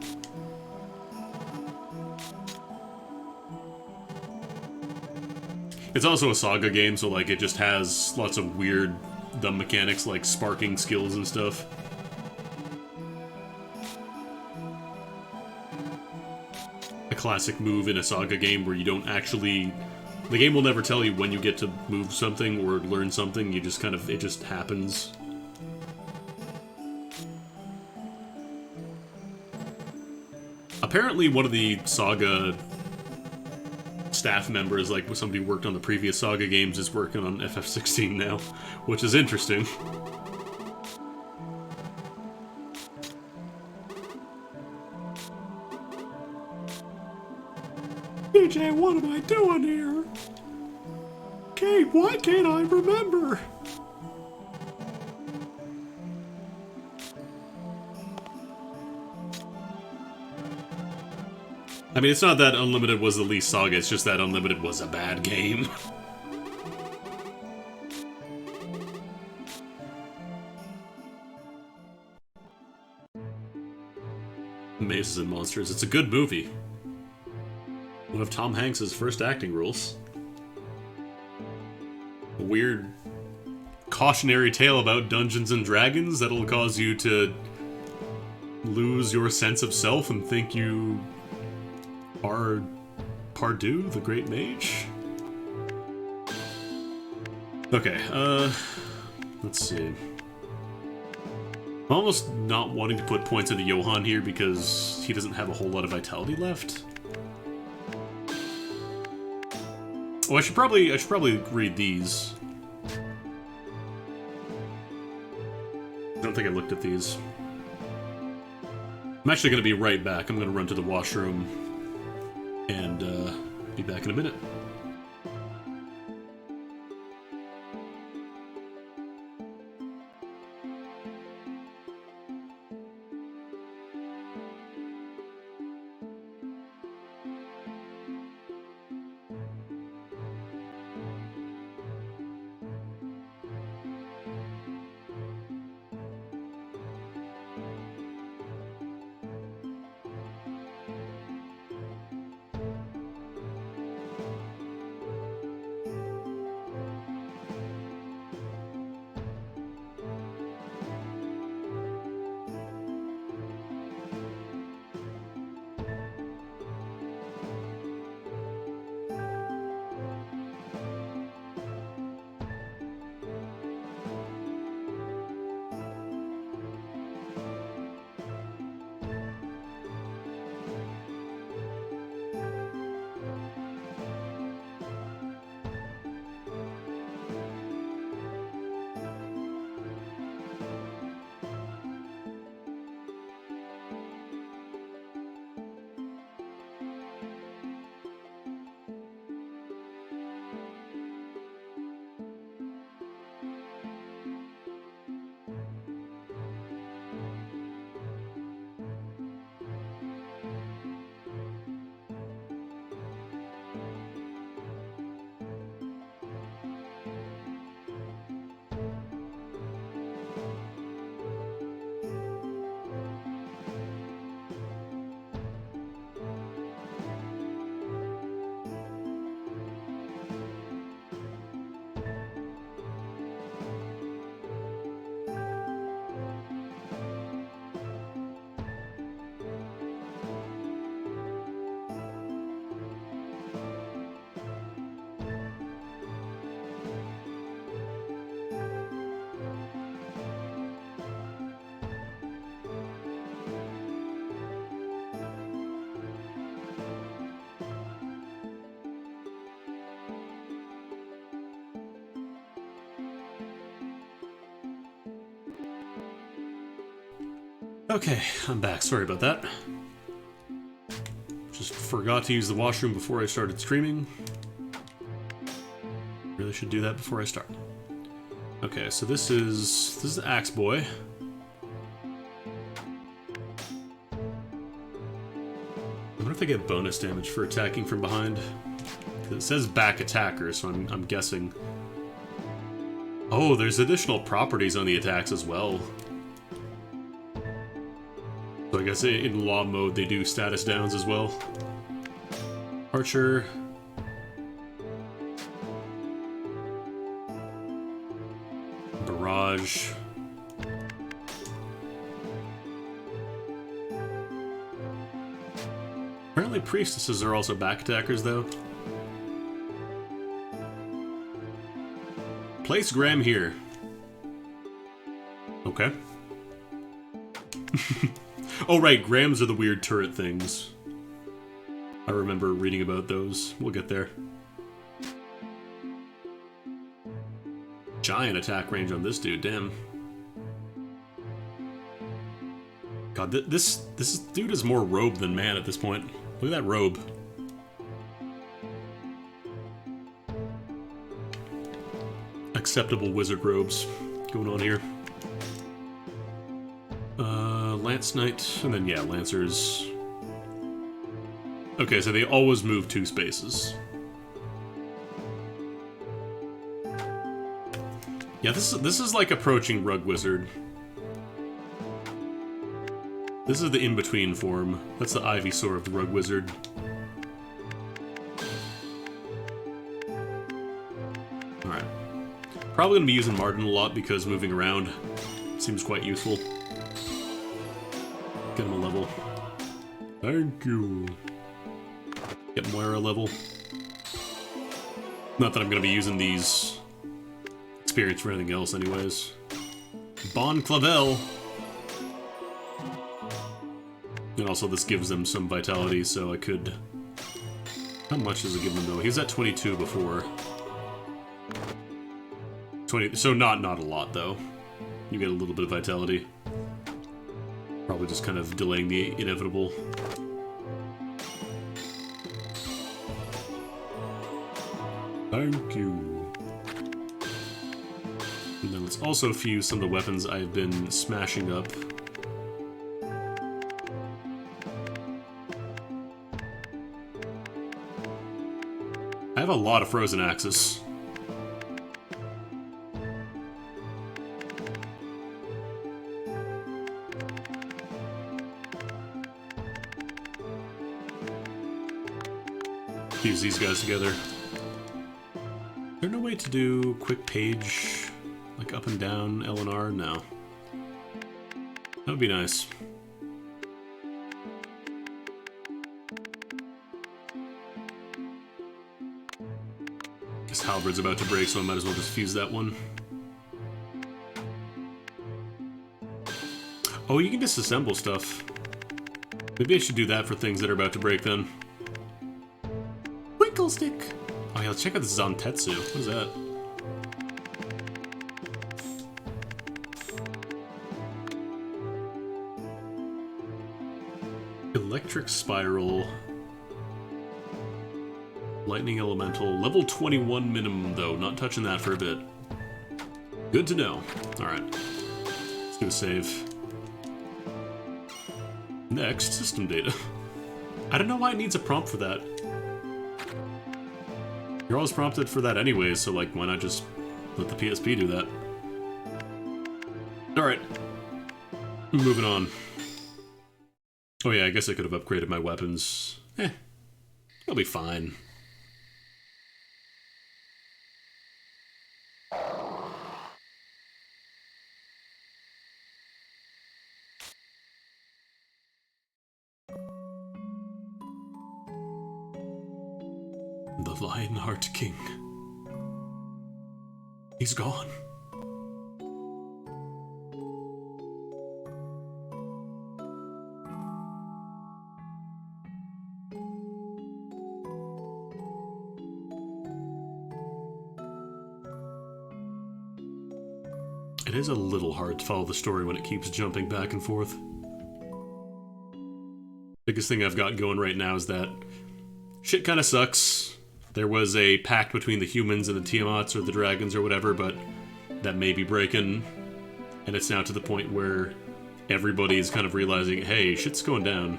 It's also a Saga game, so like it just has lots of weird dumb mechanics like sparking skills and stuff. A classic move in a Saga game where you don't actually... The game will never tell you when you get to move something or learn something, you just kind of... it just happens. Apparently one of the Saga staff members, like somebody who worked on the previous Saga games, is working on FF16 now, which is interesting. DJ, what am I doing here? Kate, why can't I remember? I mean, it's not that Unlimited was the least Saga, it's just that Unlimited was a bad game. Mazes and Monsters. It's a good movie. One of Tom Hanks' first acting roles. A weird cautionary tale about Dungeons and Dragons that'll cause you to lose your sense of self and think you are Pardieu, the Great Mage? Okay, let's see. I'm almost not wanting to put points into Johann here because he doesn't have a whole lot of vitality left. Oh, I should probably read these. I don't think I looked at these. I'm actually going to be right back. I'm going to run to the washroom and be back in a minute. Okay, I'm back. Sorry about that. Just forgot to use the washroom before I started streaming. Really should do that before I start. Okay, so this is the Axe Boy. I wonder if I get bonus damage for attacking from behind. It says back attacker, so I'm guessing. Oh, there's additional properties on the attacks as well. So I guess in law mode they do status downs as well. Archer. Barrage. Apparently priestesses are also back attackers though. Place Graham here. Okay. Oh right, Grahams are the weird turret things. I remember reading about those. We'll get there. Giant attack range on this dude, damn. God, this dude is more robe than man at this point. Look at that robe. Acceptable wizard robes going on here. Lance Knight, and then yeah, Lancers. Okay, so they always move 2 spaces. Yeah, this is like approaching Rug Wizard. This is the in-between form. That's the Ivysaur of the Rug Wizard. Alright. Probably gonna be using Martin a lot because moving around seems quite useful. Get him a level. Thank you. Get Moira a level. Not that I'm gonna be using these experience for anything else anyways. Bon Clavel! And also this gives them some vitality, so I could... How much does it give them though? He was at 22 before. 20, so not a lot though. You get a little bit of vitality. Probably just kind of delaying the inevitable. Thank you. And then let's also fuse some of the weapons I've been smashing up. I have a lot of frozen axes. Fuse these guys together. Is there no way to do quick page, like up and down L and R? No. That would be nice. Guess Halberd's about to break, so I might as well just fuse that one. Oh, you can disassemble stuff. Maybe I should do that for things that are about to break then. Winkle stick! Oh yeah, let's check out this Zantetsu. What is that? Electric Spiral. Lightning Elemental. Level 21 minimum, though. Not touching that for a bit. Good to know. Alright. Let's do a save. Next, system data. I don't know why it needs a prompt for that. You're always prompted for that anyways, so like, why not just let the PSP do that? Alright. Moving on. Oh yeah, I guess I could have upgraded my weapons. It'll be fine. The Lionheart King. He's gone. It is a little hard to follow the story when it keeps jumping back and forth. Biggest thing I've got going right now is that shit kinda sucks. There was a pact between the humans and the Tiamats or the dragons or whatever, but that may be breaking. And it's now to the point where everybody is kind of realizing, hey, shit's going down.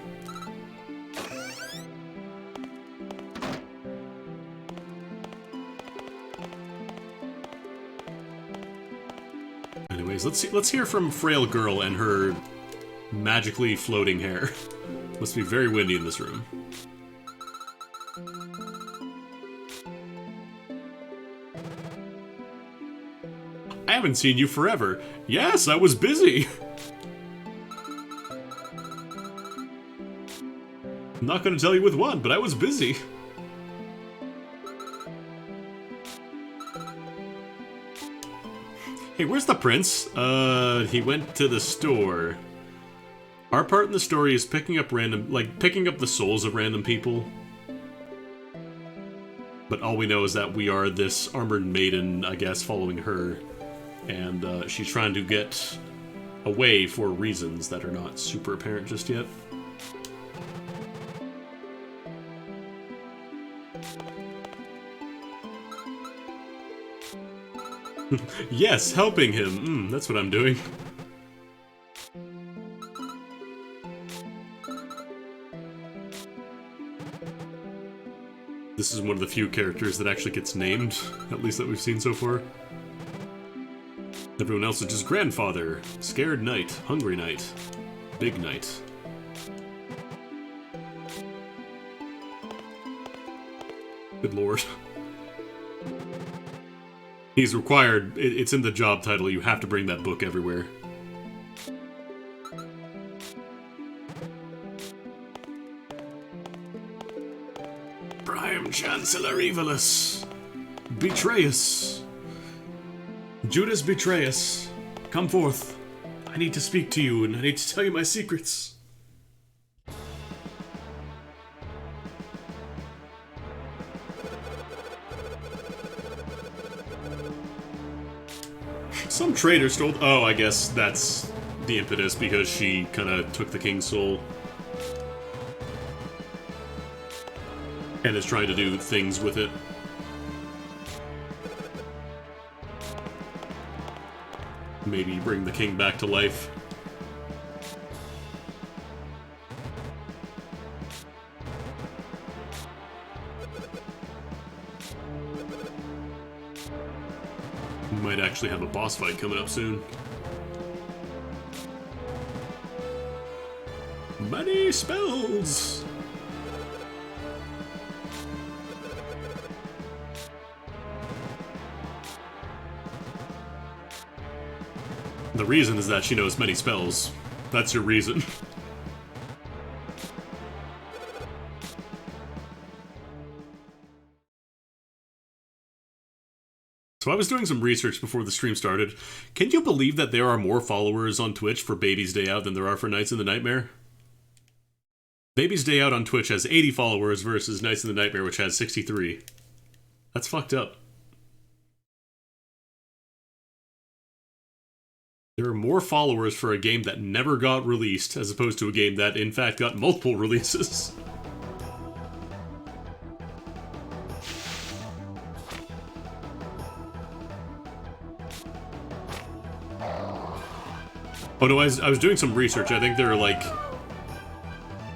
Anyways, let's hear from Frail Girl and her magically floating hair. Must be very windy in this room. I haven't seen you forever. Yes, I was busy. I'm not gonna tell you with what, but I was busy. Hey, where's the prince? He went to the store. Our part in the story is picking up the souls of random people. But all we know is that we are this armored maiden, I guess, following her. And she's trying to get away for reasons that are not super apparent just yet. Yes, helping him. That's what I'm doing. This is one of the few characters that actually gets named, at least that we've seen so far. Everyone else is just grandfather, scared knight, hungry knight, big knight. Good lord. He's required, it's in the job title, you have to bring that book everywhere. Prime Chancellor Evilus, betray us. Judas, betray us. Come forth. I need to speak to you, and I need to tell you my secrets. Some traitor stole... Oh, I guess that's the impetus, because she kind of took the king's soul. And is trying to do things with it. Maybe bring the king back to life. We might actually have a boss fight coming up soon. Many spells! The reason is that she knows many spells. That's your reason. So I was doing some research before the stream started. Can you believe that there are more followers on Twitch for Baby's Day Out than there are for Nights in the Nightmare? Baby's Day Out on Twitch has 80 followers versus Nights in the Nightmare, which has 63. That's fucked up. There are more followers for a game that never got released, as opposed to a game that, in fact, got multiple releases. Oh no, I was doing some research. I think there are like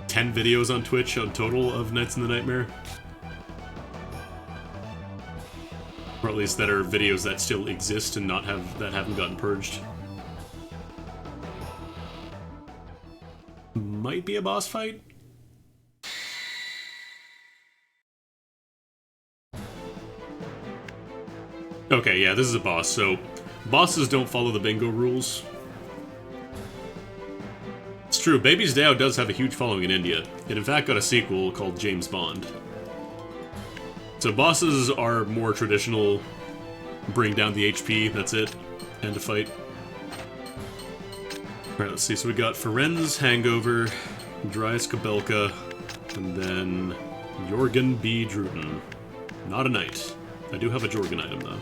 10 videos on Twitch on total of Nights in the Nightmare. Or at least that are videos that still exist and haven't gotten purged. Might be a boss fight? Okay, yeah, this is a boss, so bosses don't follow the bingo rules. It's true, Baby's Day Out does have a huge following in India. It in fact got a sequel called James Bond. So bosses are more traditional, bring down the HP, that's it, end of fight. Alright, let's see, so we got Ferenz Hangover, Dryas Kabelka, and then Jorgen B. Druten. Not a knight. I do have a Jorgen item, though.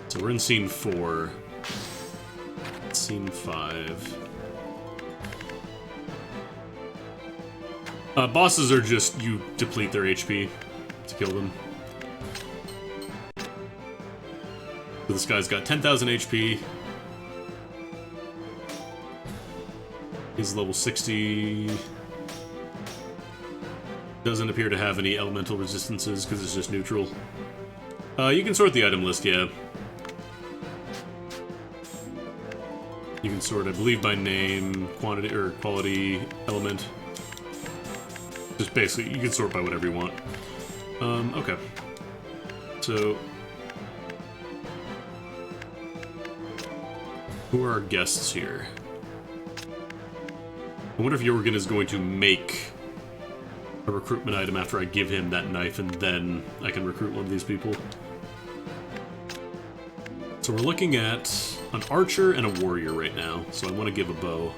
So we're in scene 4. Scene 5. Bosses are just, you deplete their HP to kill them. So this guy's got 10,000 HP. He's level 60. Doesn't appear to have any elemental resistances because it's just neutral. You can sort the item list, yeah. You can sort, I believe, by name, quantity, or quality, element. Just basically, you can sort by whatever you want. Okay. So... who are our guests here? I wonder if Jorgen is going to make a recruitment item after I give him that knife, and then I can recruit one of these people. So we're looking at an archer and a warrior right now, so I want to give a bow.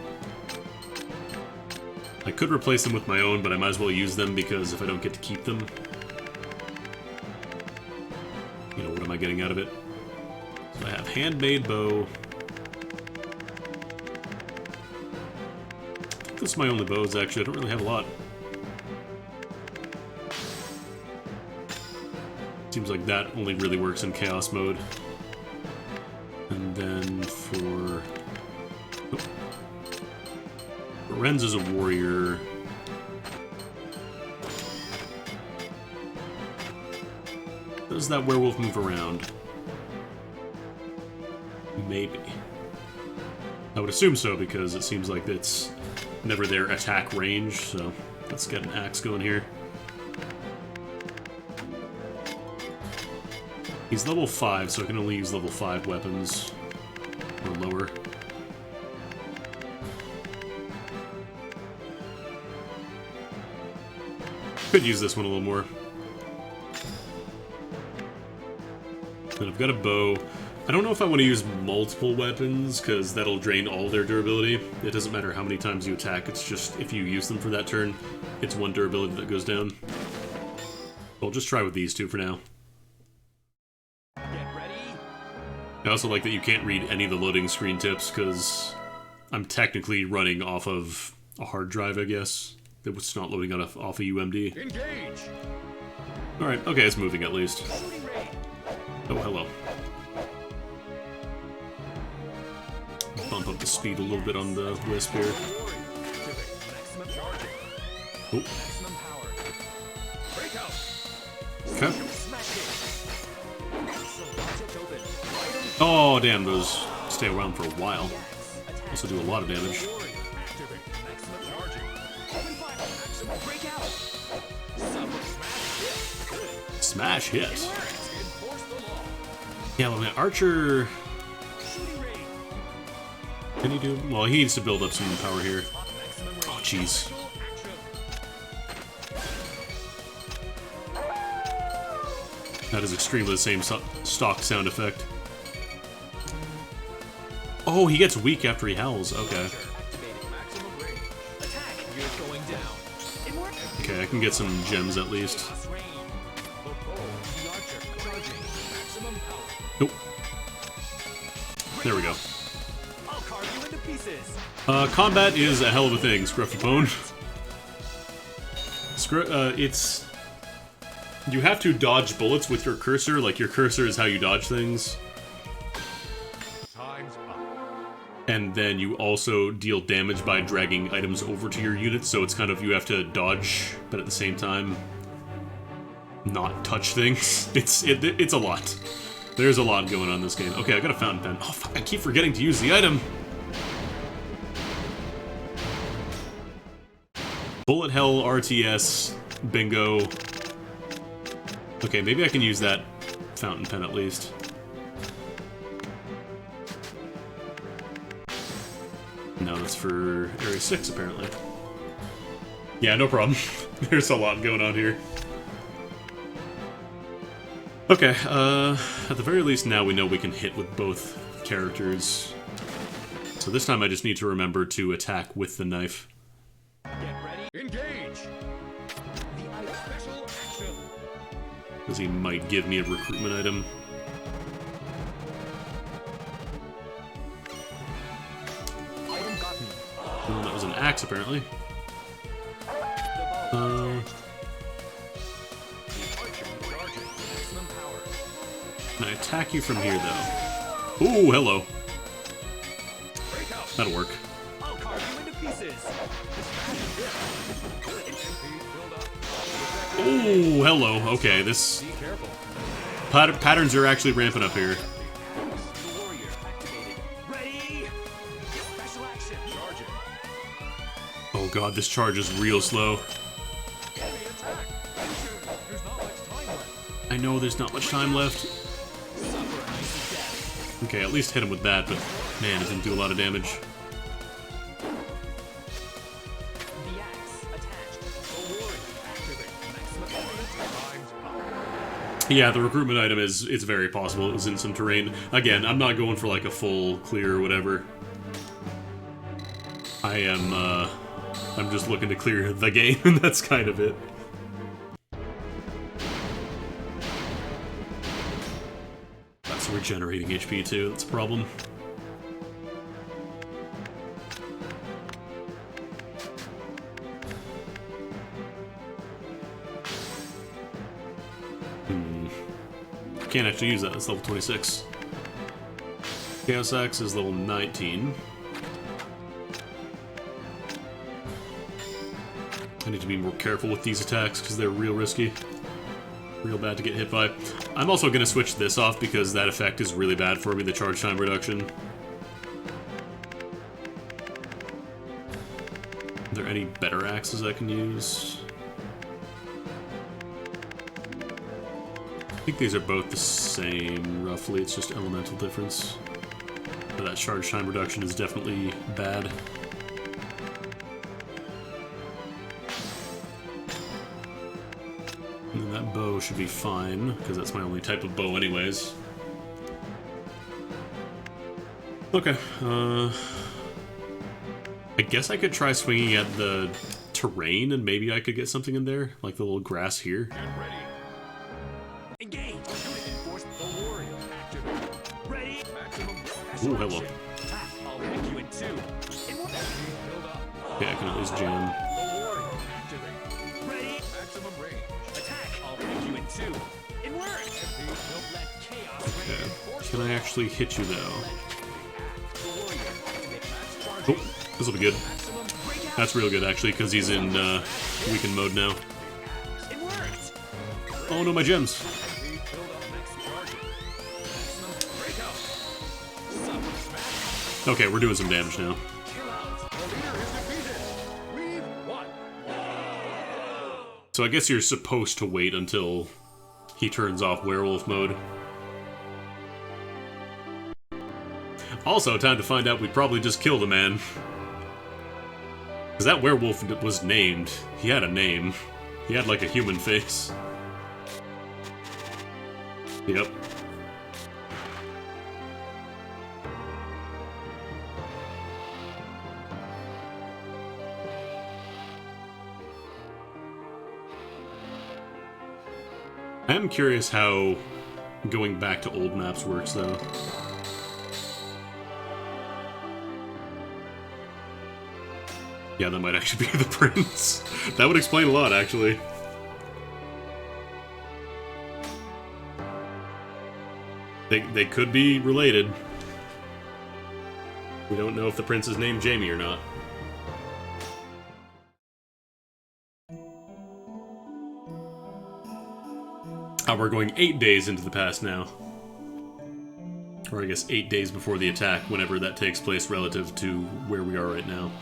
I could replace them with my own, but I might as well use them because if I don't get to keep them, you know, what am I getting out of it? So I have handmade bow. I think this is my only bows, actually. I don't really have a lot. Seems like that only really works in chaos mode. And then for... Renz is a warrior. Does that werewolf move around? Maybe. I would assume so, because it seems like it's never their attack range, so let's get an axe going here. He's level 5, so I can only use level 5 weapons, or lower. Could use this one a little more. Then I've got a bow. I don't know if I want to use multiple weapons, because that'll drain all their durability. It doesn't matter how many times you attack, it's just if you use them for that turn, it's one durability that goes down. I'll just try with these two for now. I also like that you can't read any of the loading screen tips, because I'm technically running off of a hard drive, I guess. It's not loading off a UMD. Engage. Alright, okay, it's moving at least. Shooting range. Oh, hello. Bump up the speed a little bit on the Wisp here. Warrior. Activate. Maximum charging. Oh, Maximum power. Break out. okay. Smash it. Excellent. Object open. Item. Oh, damn, those stay around for a while. Attack. Also do a lot of damage. Warrior. Activate. Maximum charging. Open fire. Maximum breakout. Summer smash hit. Good. Smash hit. Enforce the law. Yeah, well, my archer... Shooting range. Can he do... well, he needs to build up some power here. Maximum range. Oh, jeez. Special action. That is extremely the same stock sound effect. Oh, he gets weak after he howls. Okay. Activating maximum range. Attack. You're going down. It worked. Okay, I can get some gems at least. Chaos rain. The bow. The archer. Charging. Maximum power. Nope. There we go. I'll carve you into pieces. Combat is a hell of a thing, Scruffapone. It's... you have to dodge bullets with your cursor, like your cursor is how you dodge things. Time's up. And then you also deal damage by dragging items over to your unit, so it's kind of, you have to dodge, but at the same time, not touch things. It's a lot. There's a lot going on in this game. Okay, I got a fountain pen. Oh, fuck, I keep forgetting to use the item. Bullet Hell RTS, bingo. Okay, maybe I can use that fountain pen at least. No, that's for Area 6, apparently. Yeah, no problem. There's a lot going on here. Okay, at the very least now we know we can hit with both characters. So this time I just need to remember to attack with the knife. Get ready. Engage. The item special action. Because he might give me a recruitment item. Item gotten. Oh, that was an axe, apparently. The bow. Uh, The archer charging. Maximum power. can I attack you from here, though? Ooh, hello. Break out. That'll work. I'll carve you into pieces. Good. MP build up. Ooh, hello. Okay, this... Be careful. Patterns are actually ramping up here. The warrior activated. Ready? Special action. Charging. Oh god, this charge is real slow. Heavy attack. There's not much time left. I know there's not much time left. Suffer an icy death. Okay, at least hit him with that, but man, it didn't do a lot of damage. The axe attached. The warrior activate. Maximum times up. Yeah, the recruitment item it's very possible it was in some terrain. Again, I'm not going for like a full clear or whatever. I'm just looking to clear the game, and that's kind of it. That's regenerating HP too, that's a problem. Can't actually use that, it's level 26. Chaos Axe is level 19. I need to be more careful with these attacks because they're real risky. Real bad to get hit by. I'm also going to switch this off because that effect is really bad for me, the charge time reduction. Are there any better axes I can use? I think these are both the same, roughly. It's just elemental difference. But that charge time reduction is definitely bad. And then that bow should be fine, because that's my only type of bow anyways. Okay, I guess I could try swinging at the terrain, and maybe I could get something in there, like the little grass here. Get ready. Engage. Enforce the warrior activate. Ready? Maximum special Ooh, hello. action. Attack. I'll hit you in two. In one. Build up. Okay, I can at least jam. The warrior activate. Ready? Maximum range. Attack. I'll hit you in two. In word. Don't let chaos reign. Okay. Enforce Can I actually hit you though? the warrior activate. Max Oh, charging. this will be good. Maximum breakout. That's real good actually, because he's in weakened mode now. In words. Oh no, my gems. Build up max charging. Maximum breakout. Suffer smash. Okay, we're doing some damage now. Kill out. The leader is defeated. We've won. So I guess you're supposed to wait until he turns off werewolf mode. Also, time to find out we probably just killed a man. Because that werewolf was named. He had a name. He had like a human face. Yep. I am curious how going back to old maps works, though. Yeah, that might actually be the prince. That would explain a lot, actually. They could be related. We don't know if the prince is named Jamie or not. We're going 8 days into the past now. Or I guess 8 days before the attack, whenever that takes place relative to where we are right now.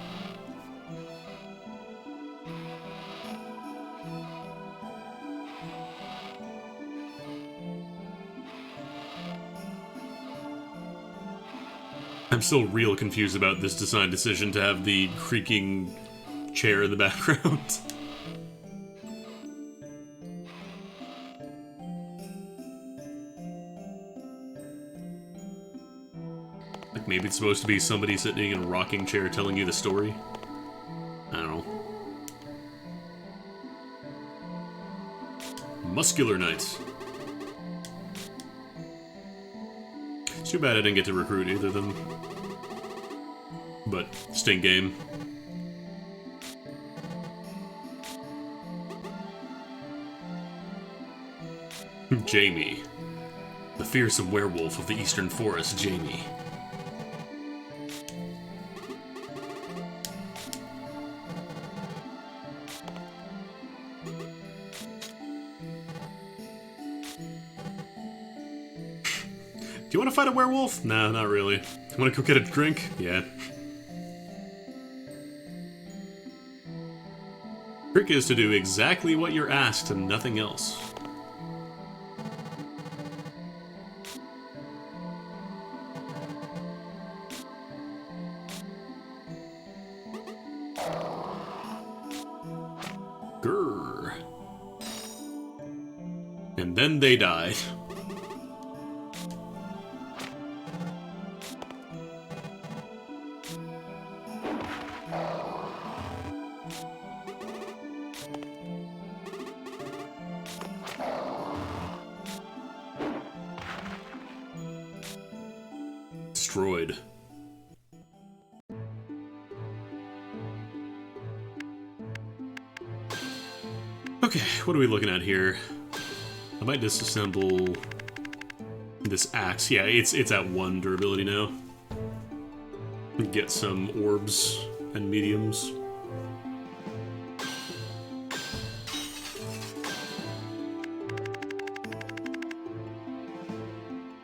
I'm still real confused about this design decision to have the creaking chair in the background. Like maybe it's supposed to be somebody sitting in a rocking chair telling you the story? I don't know. Muscular Knights. It's too bad I didn't get to recruit either of them. But, stink game. Jamie. The fearsome werewolf of the eastern forest, Jamie. you want to fight a werewolf? Nah, not really. Want to go get a drink? Yeah. Trick is to do exactly what you're asked and nothing else. Grrr. And then they died. Destroyed. Okay, what are we looking at here? I might disassemble this axe. Yeah, it's at 1 durability now. Get some orbs and mediums.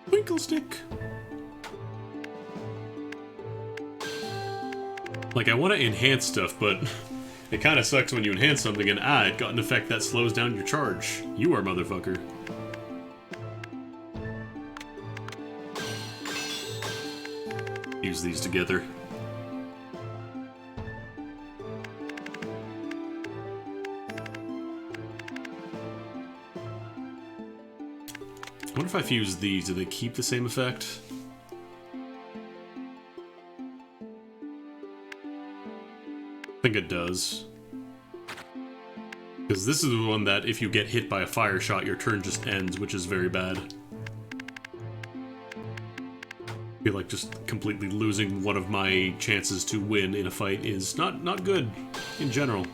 Twinkle stick. Like, I want to enhance stuff, but it kind of sucks when you enhance something and it got an effect that slows down your charge. You are motherfucker. Use these together. I wonder if I fuse these, do they keep the same effect? I think it does. Because this is the one that if you get hit by a fire shot, your turn just ends, which is very bad. I feel like just completely losing one of my chances to win in a fight is not good in general.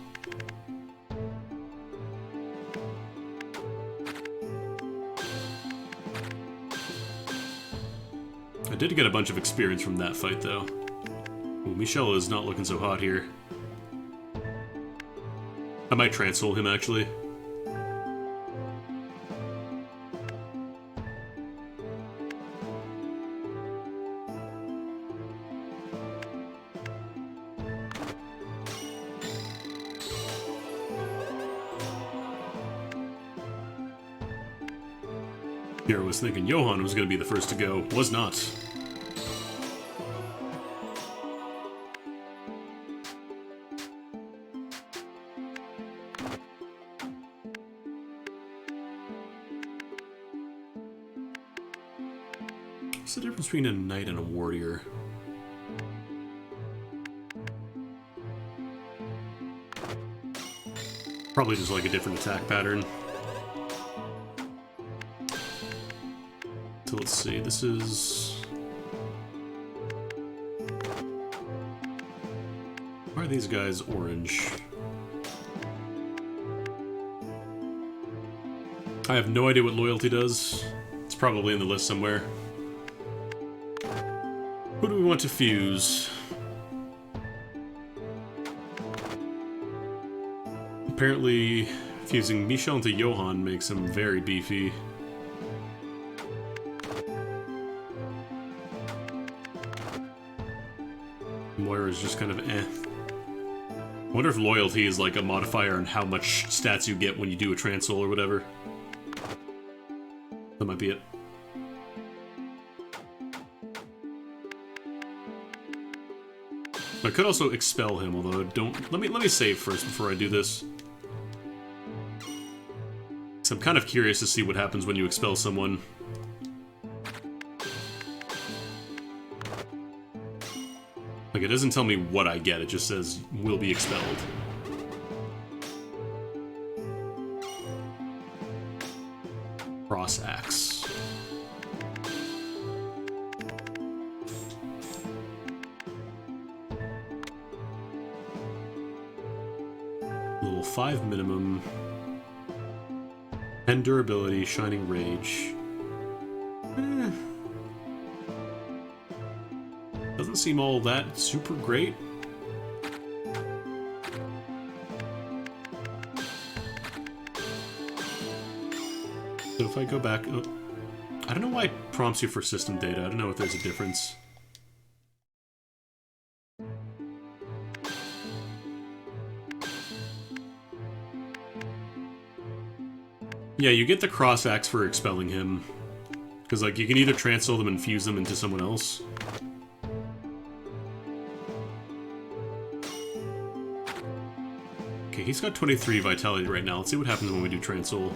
I did get a bunch of experience from that fight, though. Ooh, Michelle is not looking so hot here. I might transol him, actually. Here I was thinking Johann was going to be the first to go. Was not. What's the difference between a knight and a warrior? Probably just like a different attack pattern. So let's see, this is... Why are these guys orange? I have no idea what loyalty does. It's probably in the list somewhere. Who do we want to fuse? Apparently, fusing Michelle into Johann makes him very beefy. Moira's just kind of eh. I wonder if loyalty is like a modifier on how much stats you get when you do a transol or whatever. That might be it. I could also expel him, although don't. Let me save first before I do this. So I'm kind of curious to see what happens when you expel someone. Like, it doesn't tell me what I get, it just says, will be expelled. Cross axe. Level 5 minimum. 10 durability, shining rage. Doesn't seem all that super great. So if I go back... Oh, I don't know why it prompts you for system data. I don't know if there's a difference. Yeah, you get the cross axe for expelling him. Because, like, you can either transfer them and fuse them into someone else. Okay, he's got 23 vitality right now. Let's see what happens when we do Transoul.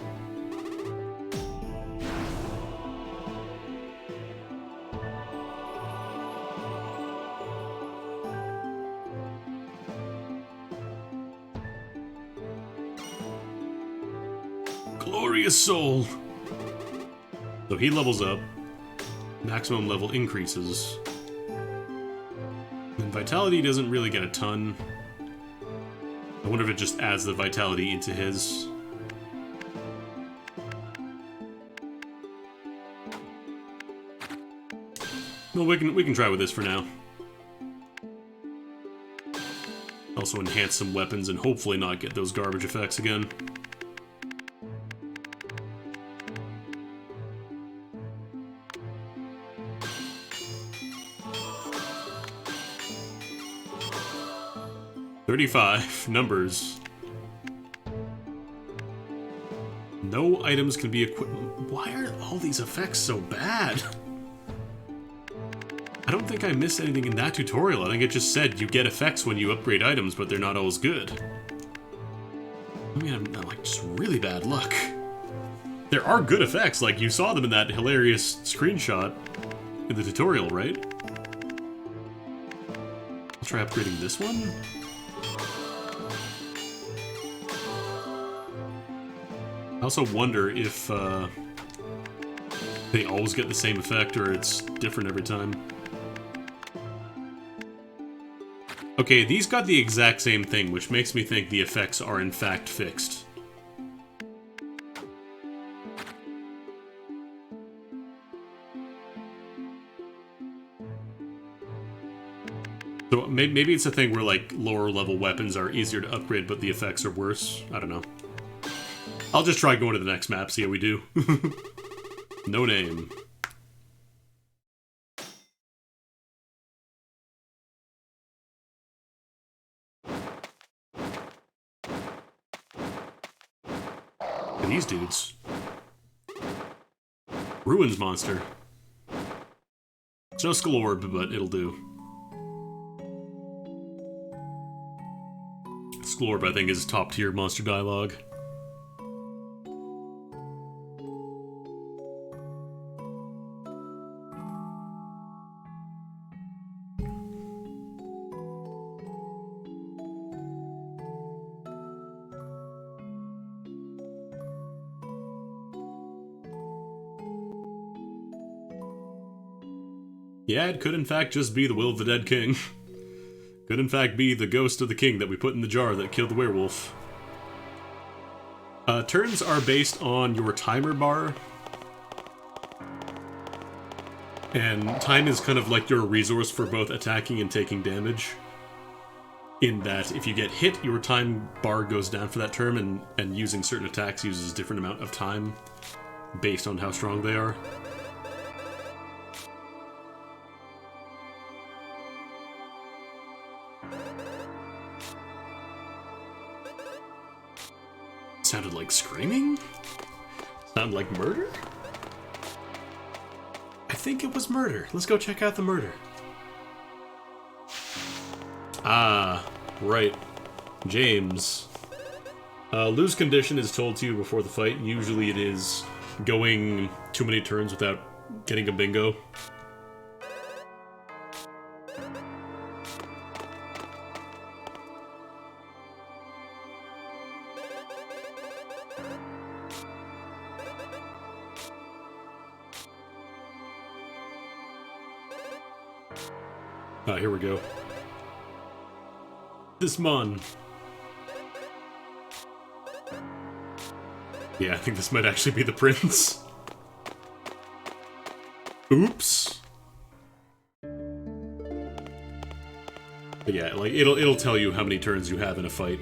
Glorious Soul! So he levels up. Maximum level increases. And vitality doesn't really get a ton. I wonder if it just adds the vitality into his. Well, we can try with this for now. Also enhance some weapons and hopefully not get those garbage effects again. $35 numbers. No items can be equipped. Why are all these effects so bad? I don't think I missed anything in that tutorial. I think it just said you get effects when you upgrade items, but they're not always good. I mean, I'm like just really bad luck. There are good effects, like you saw them in that hilarious screenshot in the tutorial, right? I'll try upgrading this one. I also wonder if they always get the same effect or it's different every time. Okay, these got the exact same thing, which makes me think the effects are in fact fixed. So maybe it's a thing where like lower level weapons are easier to upgrade but the effects are worse. I don't know. I'll just try going to the next map, see how we do. No name. And these dudes. Ruins monster. It's no Skull Orb, but it'll do. Skull Orb, I think, is top tier monster dialogue. Yeah, it could in fact just be the will of the dead king. Could in fact be the ghost of the king that we put in the jar that killed the werewolf. Turns are based on your timer bar. And time is kind of like your resource for both attacking and taking damage. In that, if you get hit, your time bar goes down for that turn, and using certain attacks uses a different amount of time based on how strong they are. Sounded like screaming? Sounded like murder? I think it was murder. Let's go check out the murder. Ah, right. James. Lose condition is told to you before the fight. Usually it is going too many turns without getting a bingo. Here we go. This mon. Yeah, I think this might actually be the prince. Oops. But yeah, like it'll tell you how many turns you have in a fight.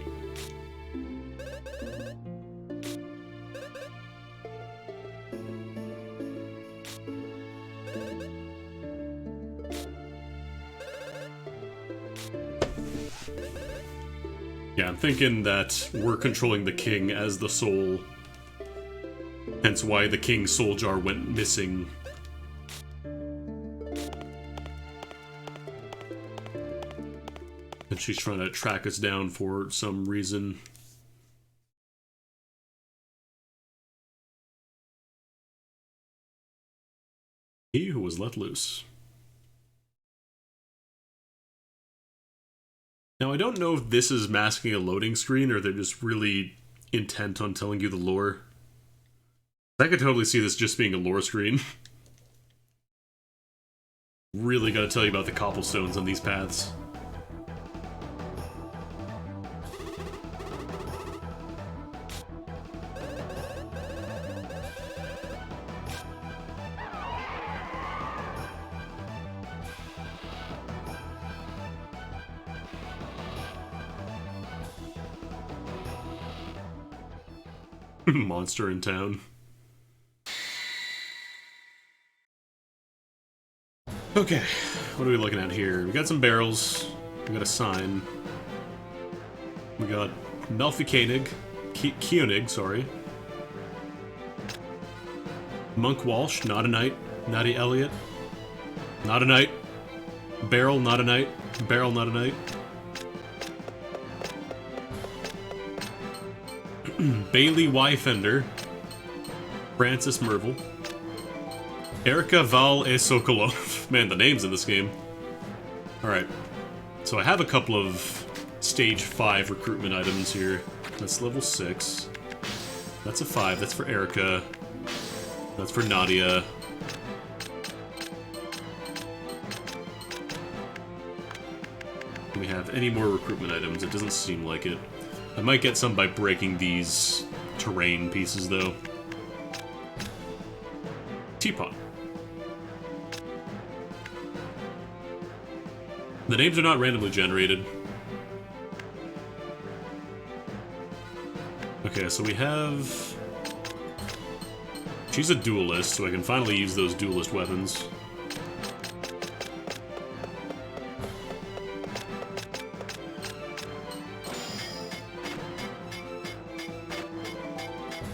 Yeah, I'm thinking that we're controlling the king as the soul. Hence why the king's soul jar went missing. And she's trying to track us down for some reason. He who was let loose. Now, I don't know if this is masking a loading screen or they're just really intent on telling you the lore. I could totally see this just being a lore screen. Really gotta tell you about the cobblestones on these paths. Monster in town. Okay, what are we looking at here? We got some barrels. We got a sign. We got Melfi Koenig, sorry. Monk Walsh, not a knight. Natty Elliott, not a knight. Barrel, not a knight. Barrel, not a knight. Bailey Wyfender, Francis Merville, Erica Val e Sokolov. Man, the names in this game. Alright, so I have a couple of stage 5 recruitment items here. That's level 6. That's a 5, that's for Erica. That's for Nadia. Do we have any more recruitment items? It doesn't seem like it. I might get some by breaking these terrain pieces, though. Teapot. The names are not randomly generated. Okay, so we have... She's a duelist, so I can finally use those duelist weapons.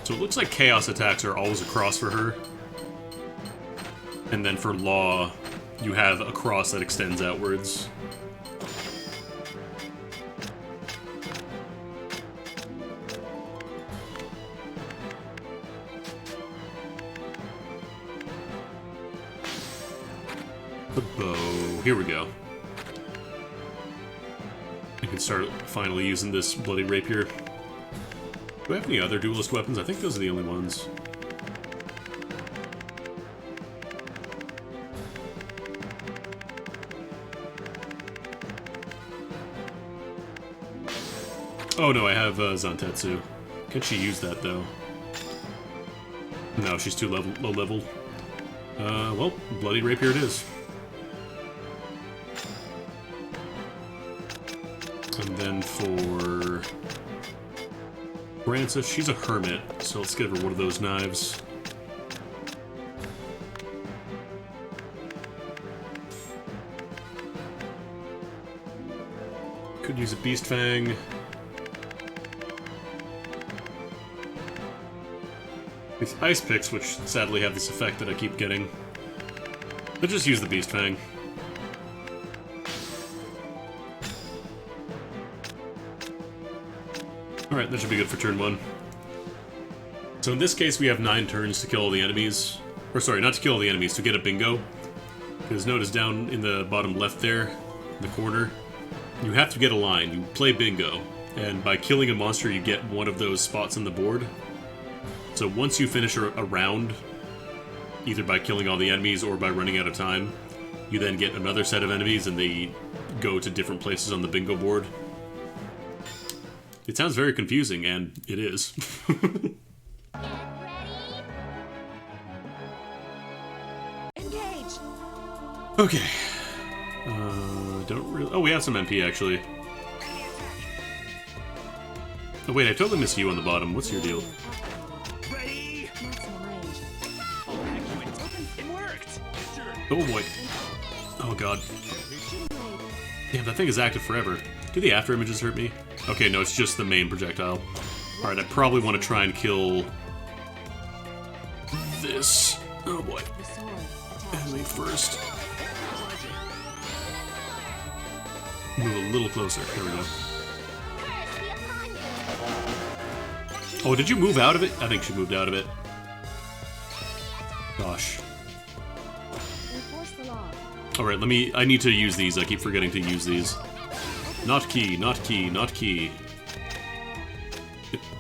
So it looks like chaos attacks are always a cross for her. And then for Law, you have a cross that extends outwards. The bow. Here we go. I can start finally using this bloody rapier. Do I have any other duelist weapons? I think those are the only ones. Oh no, I have Zantetsu. Can she use that though? No, she's too low level. Well, bloody rapier it is. And then for Francis, she's a hermit, so let's give her one of those knives. Could use a Beast Fang. These ice picks, which sadly have this effect that I keep getting. Let's just use the Beast Fang. Alright, that should be good for turn 1. So in this case, we have 9 turns to kill all the enemies. Or sorry, not to kill all the enemies, to get a bingo. Because notice down in the bottom left there, in the corner, you have to get a line. You play bingo. And by killing a monster, you get one of those spots on the board. So once you finish a round, either by killing all the enemies or by running out of time, you then get another set of enemies and they go to different places on the bingo board. It sounds very confusing, and it is. Engage. Okay. Don't really... Oh, we have some MP, actually. Oh, wait, I totally missed you on the bottom. What's your deal? Ready? Maximum range. I'll hack you in. It worked. Sure. Oh, boy. Oh, God. Blade. Damn, that thing is active forever. Do the after images hurt me? Okay, no, it's just the main projectile. Alright, I probably want to try and kill this. Oh boy. The sword attached. Enemy first. Move a little closer. There we go. Oh, did you move out of it? I think she moved out of it. Gosh. Enforce the law. Alright, I need to use these. I keep forgetting to use these. Not key, not key, not key.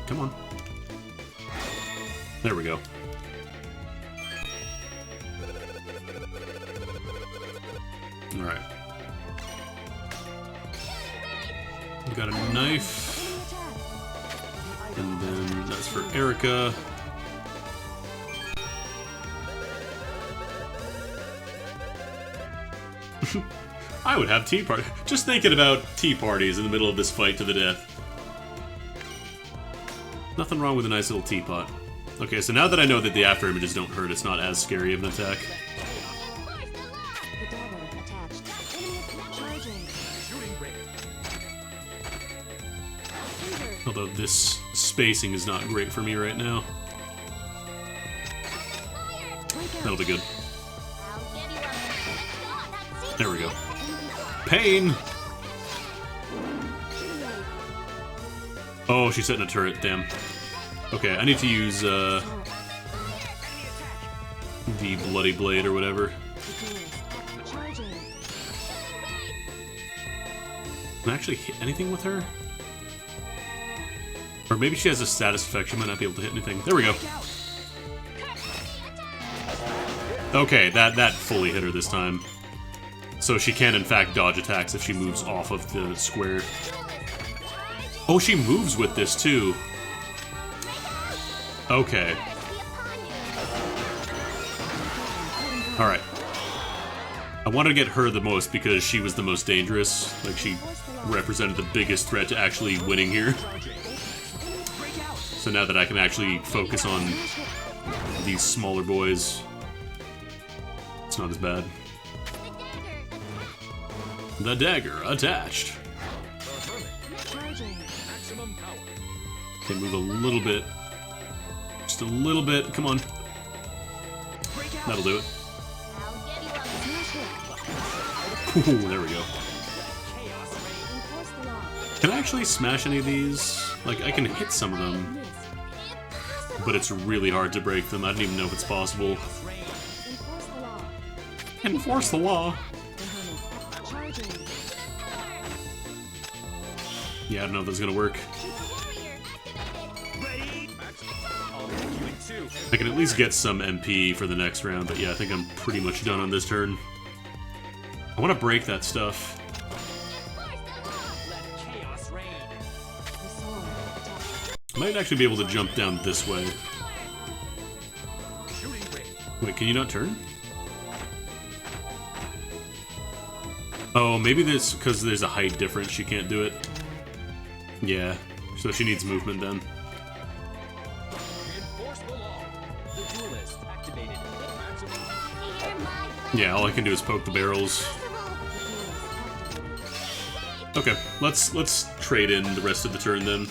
Come on. There we go. Alright. We got a knife. And then that's for Erica. I would have tea party. Just thinking about tea parties in the middle of this fight to the death. Nothing wrong with a nice little teapot. Okay, so now that I know that the after images don't hurt, it's not as scary of an attack. The dagger attached. Enemy charging. Shooting range. Although this spacing is not great for me right now. That'll be good. There we go. Pain! Oh, she's setting a turret, damn. Okay, I need to use, the Bloody Blade or whatever. Charging. Can I actually hit anything with her? Or maybe she has a status effect, she might not be able to hit anything. There we go. Okay, that fully hit her this time. So she can in fact dodge attacks if she moves off of the square. Oh, she moves with this too. Okay. Alright. I wanted to get her the most because she was the most dangerous. Like, she represented the biggest threat to actually winning here. So now that I can actually focus on these smaller boys, it's not as bad. The dagger attached. Charging. Maximum power. Okay, move a little bit. Just a little bit. Come on. That'll do it. Ooh, there we go. Enforce the law. Can I actually smash any of these? Like, I can hit some of them, Miss. but it's really hard to break them. I don't even know if it's possible. Enforce the law. Enforce the law. The hermit. Charging. Yeah, I don't know if that's gonna work. Ready? I'll hit you in two. I can at least get some MP for the next round, but yeah, I think I'm pretty much done on this turn. I want to break that stuff. Let chaos reign. The sword attached. I might actually be able to jump down this way. Shooting range. Wait, can you not turn? Oh, maybe this because there's a height difference, she can't do it. Yeah, so she needs movement then. Enforce the law. The duelist activated. Maximum. Yeah, all I can do is poke the barrels. Okay, let's trade in the rest of the turn then.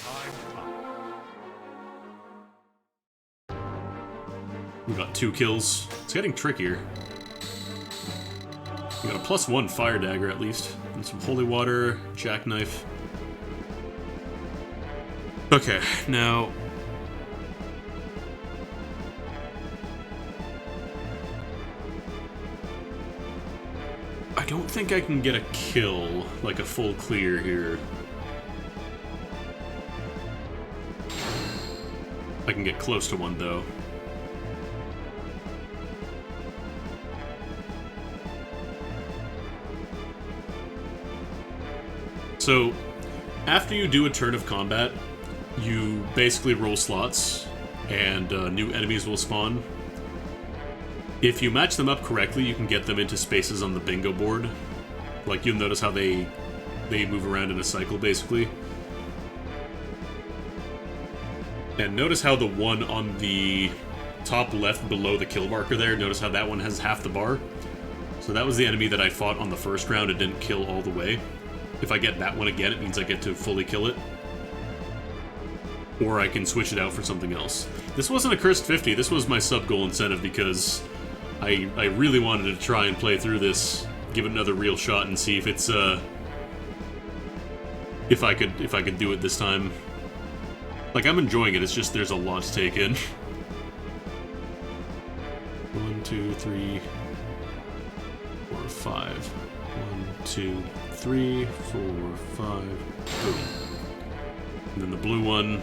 We got 2 kills. It's getting trickier. We got a +1 fire dagger at least, and some holy water, jackknife. Okay, now I don't think I can get a kill, like a full clear here. I can get close to one though. So, after you do a turn of combat, you basically roll slots, and new enemies will spawn. If you match them up correctly, you can get them into spaces on the bingo board. Like, you'll notice how they move around in a cycle, basically. And notice how the one on the top left below the kill marker there, notice how that one has half the bar? So that was the enemy that I fought on the first round and didn't kill all the way. If I get that one again, it means I get to fully kill it. or I can switch it out for something else. This wasn't a cursed 50, this was my sub-goal incentive because I really wanted to try and play through this, give it another real shot and see if it's, if I could do it this time. Like, I'm enjoying it, it's just there's a lot to take in. 1, 2, 3, 4, 5. 1, 2, 3, 4, 5. Boom. And then the blue one.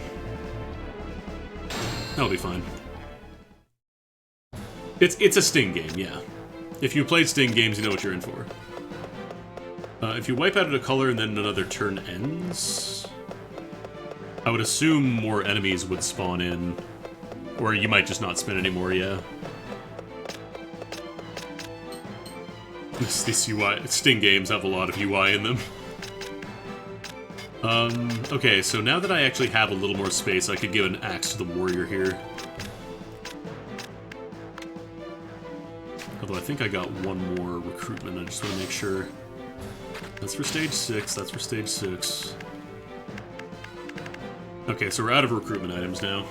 That'll be fine. It's a Sting game, yeah. If you played Sting games, you know what you're in for. If you wipe out a color and then another turn ends, I would assume more enemies would spawn in. Or you might just not spin anymore, yeah. This UI, Sting games have a lot of UI in them. Okay, so now that I actually have a little more space, I could give an axe to the warrior here. Although I think I got one more recruitment, I just want to make sure. That's for stage 6, that's for stage 6. Okay, so we're out of recruitment items now.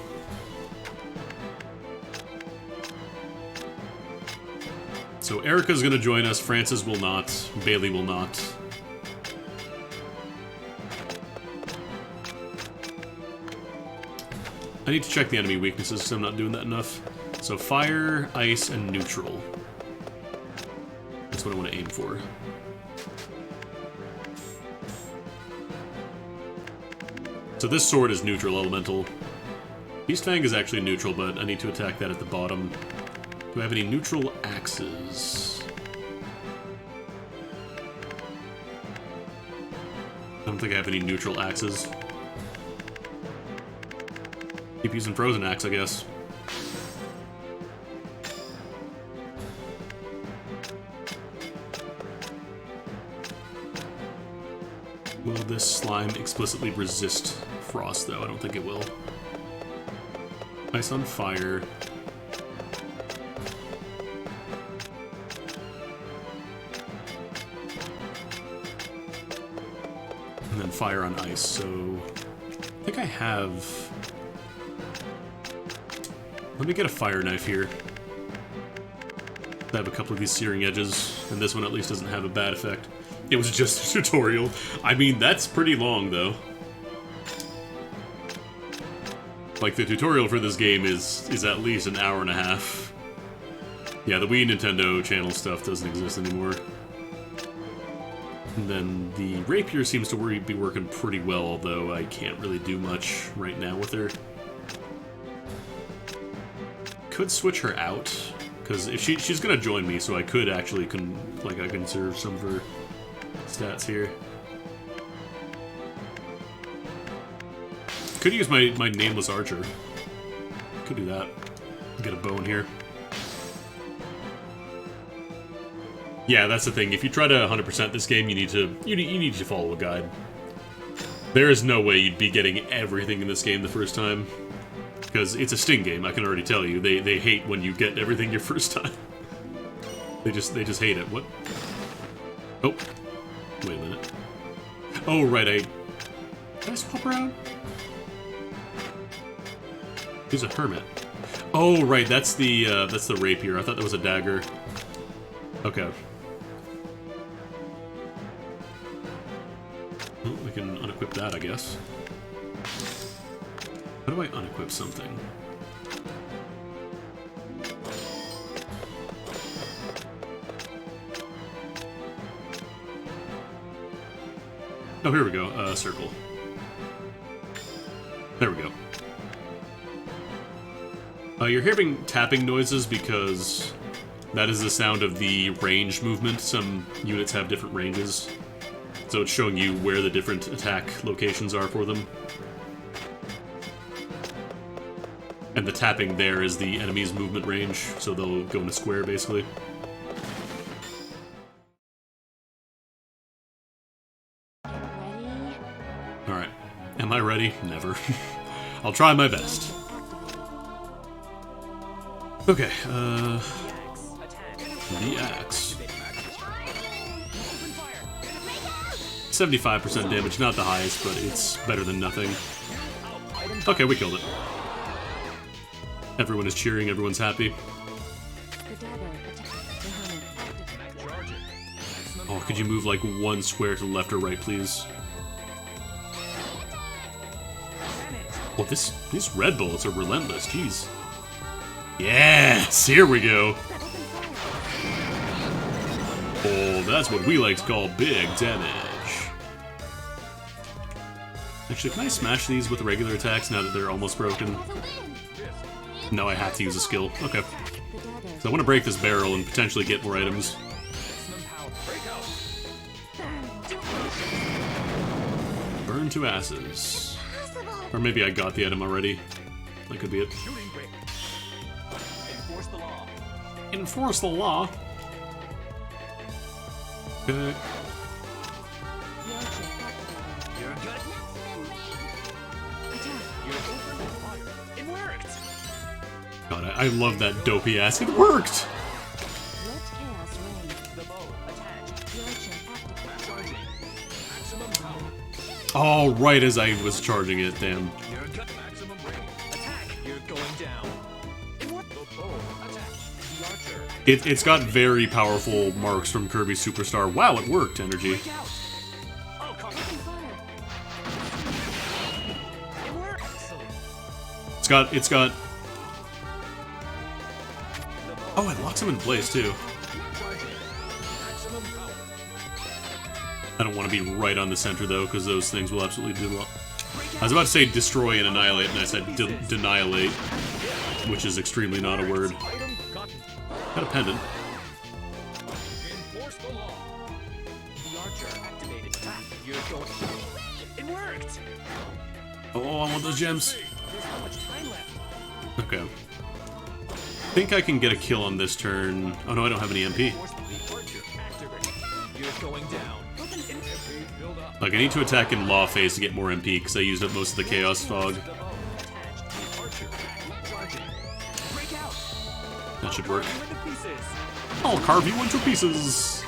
So Erica's gonna join us, Francis will not, Bailey will not. I need to check the enemy weaknesses because I'm not doing that enough. So fire, ice, and neutral. That's what I want to aim for. So this sword is neutral elemental. Beast Fang is actually neutral, but I need to attack that at the bottom. Do I have any neutral axes? I don't think I have any neutral axes. Keep using Frozen Axe, I guess. Will this slime explicitly resist frost, though? I don't think it will. Ice on fire. And then fire on ice, so... I think I have... Let me get a fire knife here. I have a couple of these searing edges, and this one at least doesn't have a bad effect. It was just a tutorial. I mean, that's pretty long, though. Like, the tutorial for this game is at least an hour and a half. Yeah, the Wii Nintendo channel stuff doesn't exist anymore. And then the rapier seems to be working pretty well, although I can't really do much right now with her. Could switch her out, because if she's gonna join me, so I could actually I conserve some of her stats here. Could use my nameless archer. Could do that. Get a bow in here. Yeah, that's the thing. If you try to 100% this game, you need to follow a guide. There is no way you'd be getting everything in this game the first time. Because it's a Sting game, I can already tell you. They hate when you get everything your first time. They just hate it. What? Oh. Wait a minute. Oh, right, did I swap around? He's a hermit. Oh, right, that's the rapier. I thought that was a dagger. Okay. Well, we can unequip that, I guess. How do I unequip something? Oh, here we go. Circle. There we go. You're hearing tapping noises because that is the sound of the range movement. Some units have different ranges, so it's showing you where the different attack locations are for them. And the tapping there is the enemy's movement range, so they'll go in a square, basically. Ready? Alright. Am I ready? Never. I'll try my best. Okay, the axe. 75% damage, not the highest, but it's better than nothing. Okay, we killed it. Everyone is cheering, everyone's happy. The dagger attack. The helmet activated. Charge it. Maximum Oh, could you move like one square to the left or right, please? Well, these red bullets are relentless, jeez. Yes, here we go. Oh, that's what we like to call big damage. Actually, can I smash these with regular attacks now that they're almost broken? No, I have to use a skill. Okay. The dagger. So I want to break this barrel and potentially get more items. maximum power. Break out. Burn to asses. Or maybe I got the item already. That could be it. Shooting break. Enforce the law. Enforce the law. Okay. The archer activated. You're good. Attack. You're open fire. It worked. God, I love that dopey ass. It worked! Let chaos reign. The bow attached. The archer activated. Charging. Maximum power. Oh, right as I was charging it, damn. You're good. Maximum range. Attack. You're going down. It worked. The bow attached. The archer. It's got very powerful marks from Kirby Superstar. Wow, it worked, Energy. Break out. Oh, come Open fire. on. It worked. Excellent. It's got... Oh, it locks him in place, too. Charging. Maximum power. I don't want to be right on the center, though, because those things will absolutely do a lot. I was about to say destroy and annihilate, and I said denihilate, which is extremely not a word. Item gotten. Got a pendant. Enforce the law. The archer activated. Attack. You're going. It worked. Oh, I want those gems. There's not much time left. Okay. I think I can get a kill on this turn. Oh no, I don't have any MP. Force the archer activate. You're going down. Open in MP. Build up. Like, I need to attack in Law phase to get more MP, because I used up most of the Chaos Fog. The bow attached. The archer charging. Break out. That should work. Into pieces. I'll carve you into pieces!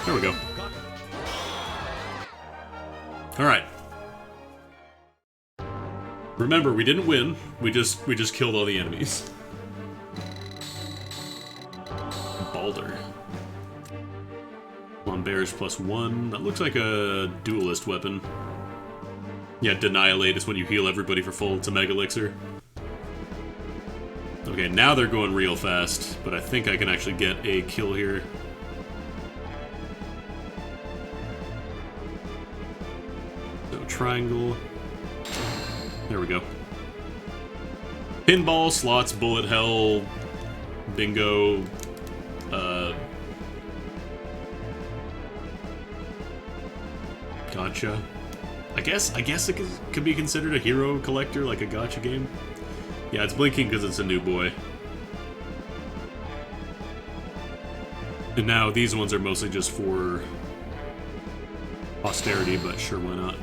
There we go. Alright. Remember, we didn't win. We just killed all the enemies. Balder. On bears +1. That looks like a duelist weapon. Yeah, Denihilate is when you heal everybody for full. It's a Mega Elixir. Okay, now they're going real fast, but I think I can actually get a kill here. So, triangle. There we go. Pinball, slots, bullet hell, bingo, gotcha. I guess it could be considered a hero collector, like a gotcha game. Yeah, it's blinking because it's a new boy. And now these ones are mostly just for posterity, but sure, why not?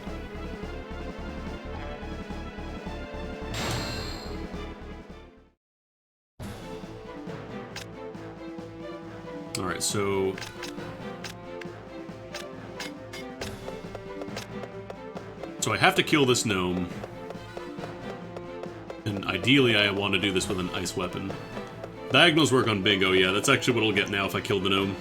Alright, so... So I have to kill this gnome. And ideally I want to do this with an ice weapon. Diagonals work on bingo, yeah, that's actually what I'll get now if I kill the gnome.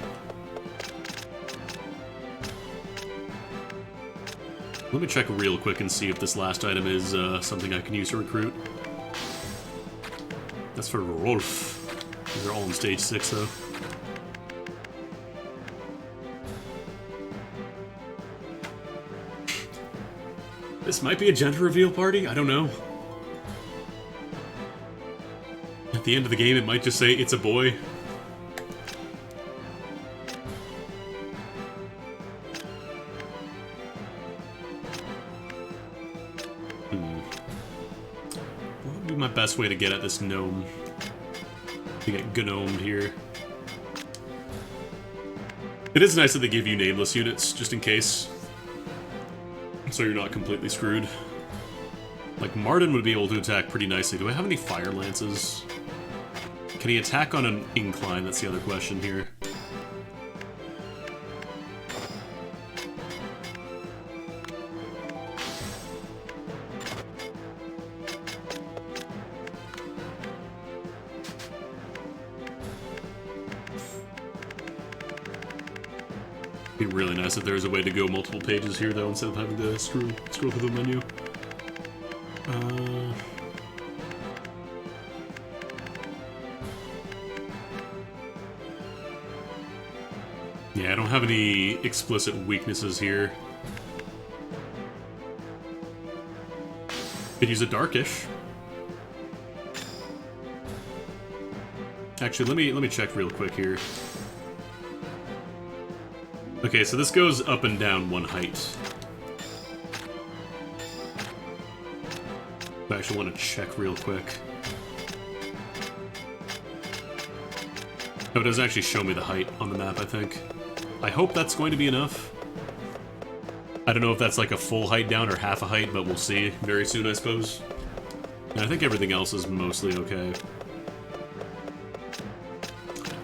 Let me check real quick and see if this last item is something I can use to recruit. That's for Rolf. These are all in stage 6 though. This might be a gender reveal party, I don't know. At the end of the game, it might just say, it's a boy. What would be my best way to get at this gnome? To get gnomed here. It is nice that they give you nameless units, just in case. So you're not completely screwed. Like, Martin would be able to attack pretty nicely. Do I have any fire lances? Can he attack on an incline? That's the other question here. It'd be really nice if there was a way to go multiple pages here, though, instead of having to scroll through the menu. Yeah, I don't have any explicit weaknesses here. Could use a Darkish. Actually, let me check real quick here. Okay, so this goes up and down 1 height. I actually want to check real quick. No, it doesn't actually show me the height on the map, I think. I hope that's going to be enough. I don't know if that's like a full height down or half a height, but we'll see very soon, I suppose. And I think everything else is mostly okay.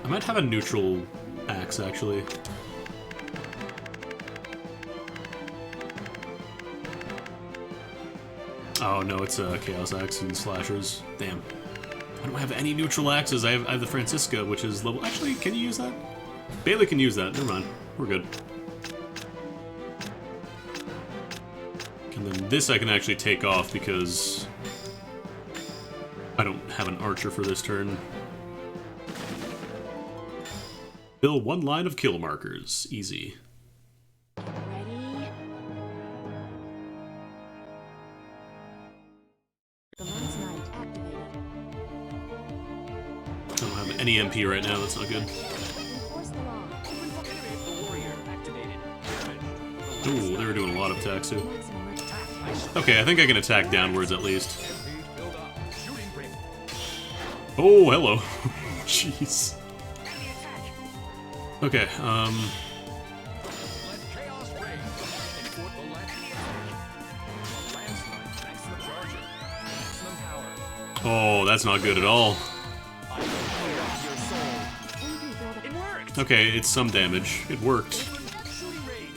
I might have a neutral axe, actually. Oh no, it's a Chaos Axe and Slashers. Damn. I don't have any neutral axes. I have the Francisca, which is level... Actually, can you use that? Bailey can use that. Never mind. We're good. And then this I can actually take off because I don't have an archer for this turn. Fill 1 line of kill markers. Easy. Ready? The Lance Knight activated. I don't have any MP right now. That's not good. Enforce the law. The warrior activated. Ooh, they were doing a lot of attacks too. Maximum attack. Okay, I think I can attack downwards at least. Build up. Shooting ring. Oh, hello. Jeez. Okay, Let chaos reign. Enforce the lance knight. Maximum charger. Maximum power. oh, that's not good at all. I will corrupt your soul. MP buildup. It worked. Okay, it's some damage. It worked. Shooting rain.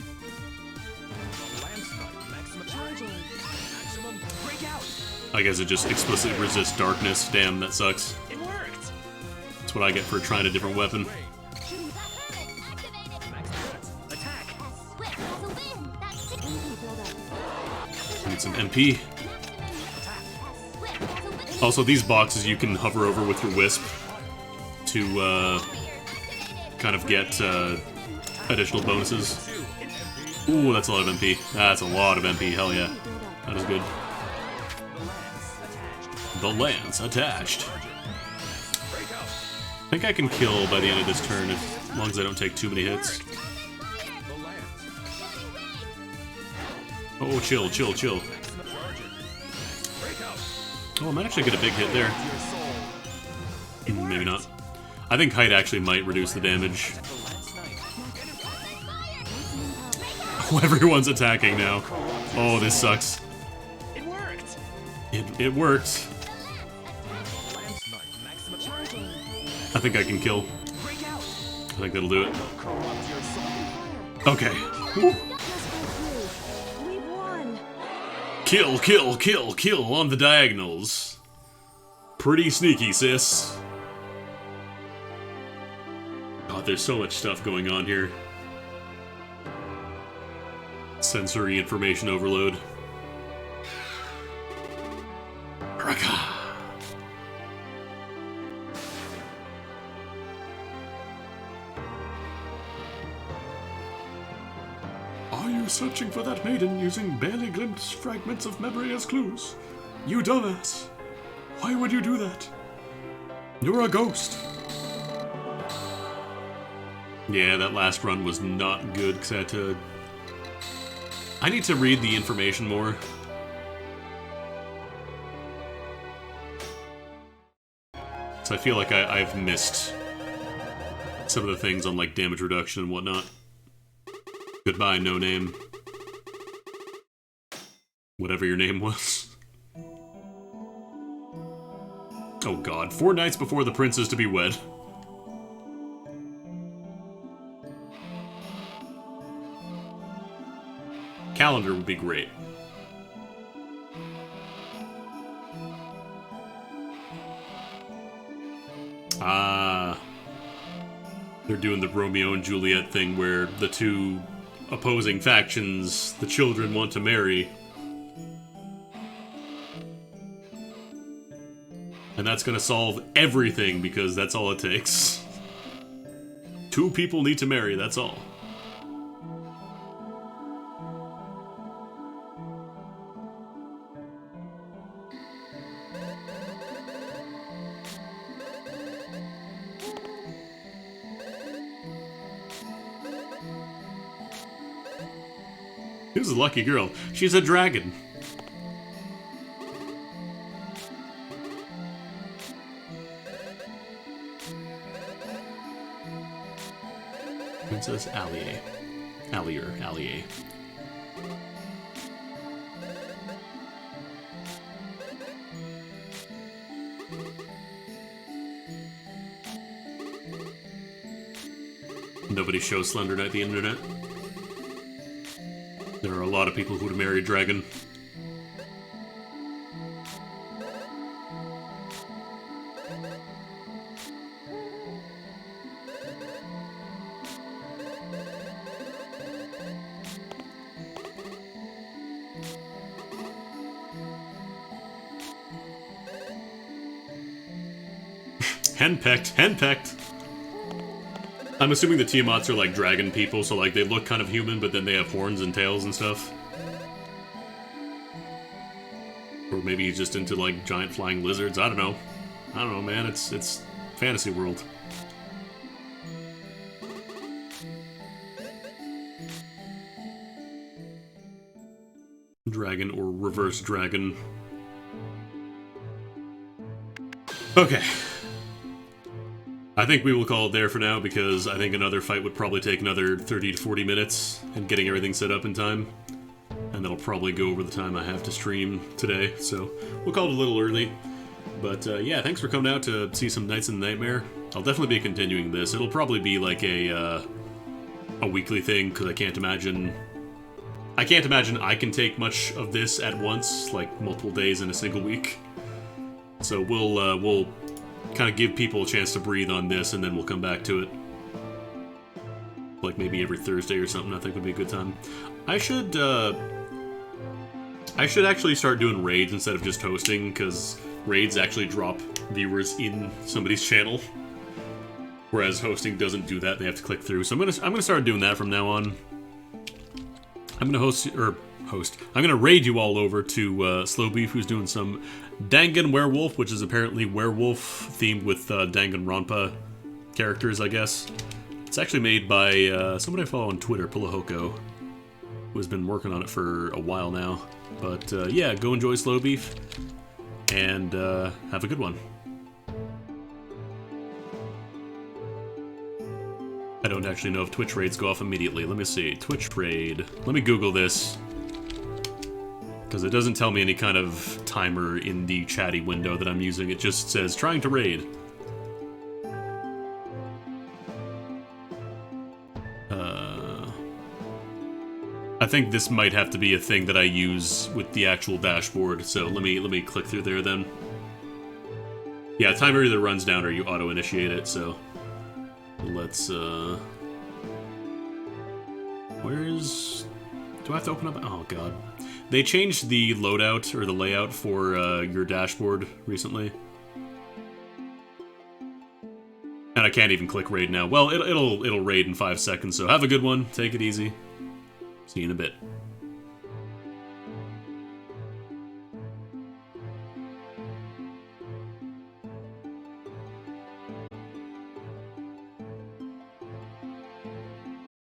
Lance knight. Maximum Charging. maximum breakout. I guess it just explicitly resists darkness. Damn, that sucks. It worked. That's what I get for trying a different weapon. Attack. MP buildup. I need some MP. Also, these boxes you can hover over with your Wisp to kind of get additional bonuses. Ooh, that's a lot of MP. That's a lot of MP. Hell yeah. That is good. The lance attached. I think I can kill by the end of this turn as long as I don't take too many hits. Oh, chill, chill, chill. Oh, I might actually get a big hit there. Maybe not. I think height actually might reduce the damage. Oh, everyone's attacking now. Oh, this sucks. It worked. It worked. Lance knight. Maximum Charging. I think I can kill. breakout. I think that'll do it. Corrupt your soul. Okay. Whew. We've won. Kill, kill, kill, kill on the diagonals. Pretty sneaky, sis. God, there's so much stuff going on here. Sensory information overload. Raka. Are you searching for that maiden using barely glimpsed fragments of memory as clues? You dumbass. Why would you do that? You're a ghost. Yeah, that last run was not good because I had to... I need to read the information more. So I feel like I've missed some of the things on like damage reduction and whatnot. Goodbye, no name. Whatever your name was. Oh god, 4 nights before the prince is to be wed. Calendar would be great. They're doing the Romeo and Juliet thing where the two opposing factions, the children want to marry. And that's gonna solve everything because that's all it takes. Two people need to marry, that's all. Who's a lucky girl? She's a dragon. Princess Allier. Allier. Nobody shows Slender Knight the internet. There are a lot of people who would marry a dragon. Henpecked. I'm assuming the Tiamats are like dragon people, so like they look kind of human, but then they have horns and tails and stuff. Or maybe he's just into like giant flying lizards. I don't know, man. It's fantasy world. Dragon or reverse dragon. Okay. I think we will call it there for now because I think another fight would probably take another 30 to 40 minutes and getting everything set up in time. And that'll probably go over the time I have to stream today, so we'll call it a little early. But yeah, thanks for coming out to see some Nights in the Nightmare. I'll definitely be continuing this. It'll probably be like a weekly thing because I can't imagine I can take much of this at once, like multiple days in a single week. So we'll kind of give people a chance to breathe on this, and then we'll come back to it. Like maybe every Thursday or something, I think would be a good time. I should actually start doing raids instead of just hosting, because raids actually drop viewers in somebody's channel, whereas hosting doesn't do that. They have to click through. So I'm gonna start doing that from now on. I'm gonna I'm gonna raid you all over to Slow Beef, who's doing some Danganwerolf, which is apparently werewolf themed with Danganronpa characters, I guess. It's actually made by somebody I follow on Twitter, Pulahoko, who has been working on it for a while now. But yeah, go enjoy Slow Beef, and have a good one. I don't actually know if Twitch raids go off immediately. Let me see. Twitch raid. Let me Google this, because it doesn't tell me any kind of timer in the chatty window that I'm using. It just says, trying to raid. I think this might have to be a thing that I use with the actual dashboard, so let me click through there then. Yeah, timer either runs down or you auto-initiate it, so let's, where's... Do I have to open up? Oh, God. They changed the loadout, or the layout for your dashboard recently. And I can't even click raid now. Well, it'll raid in 5 seconds, so have a good one. Take it easy. See you in a bit.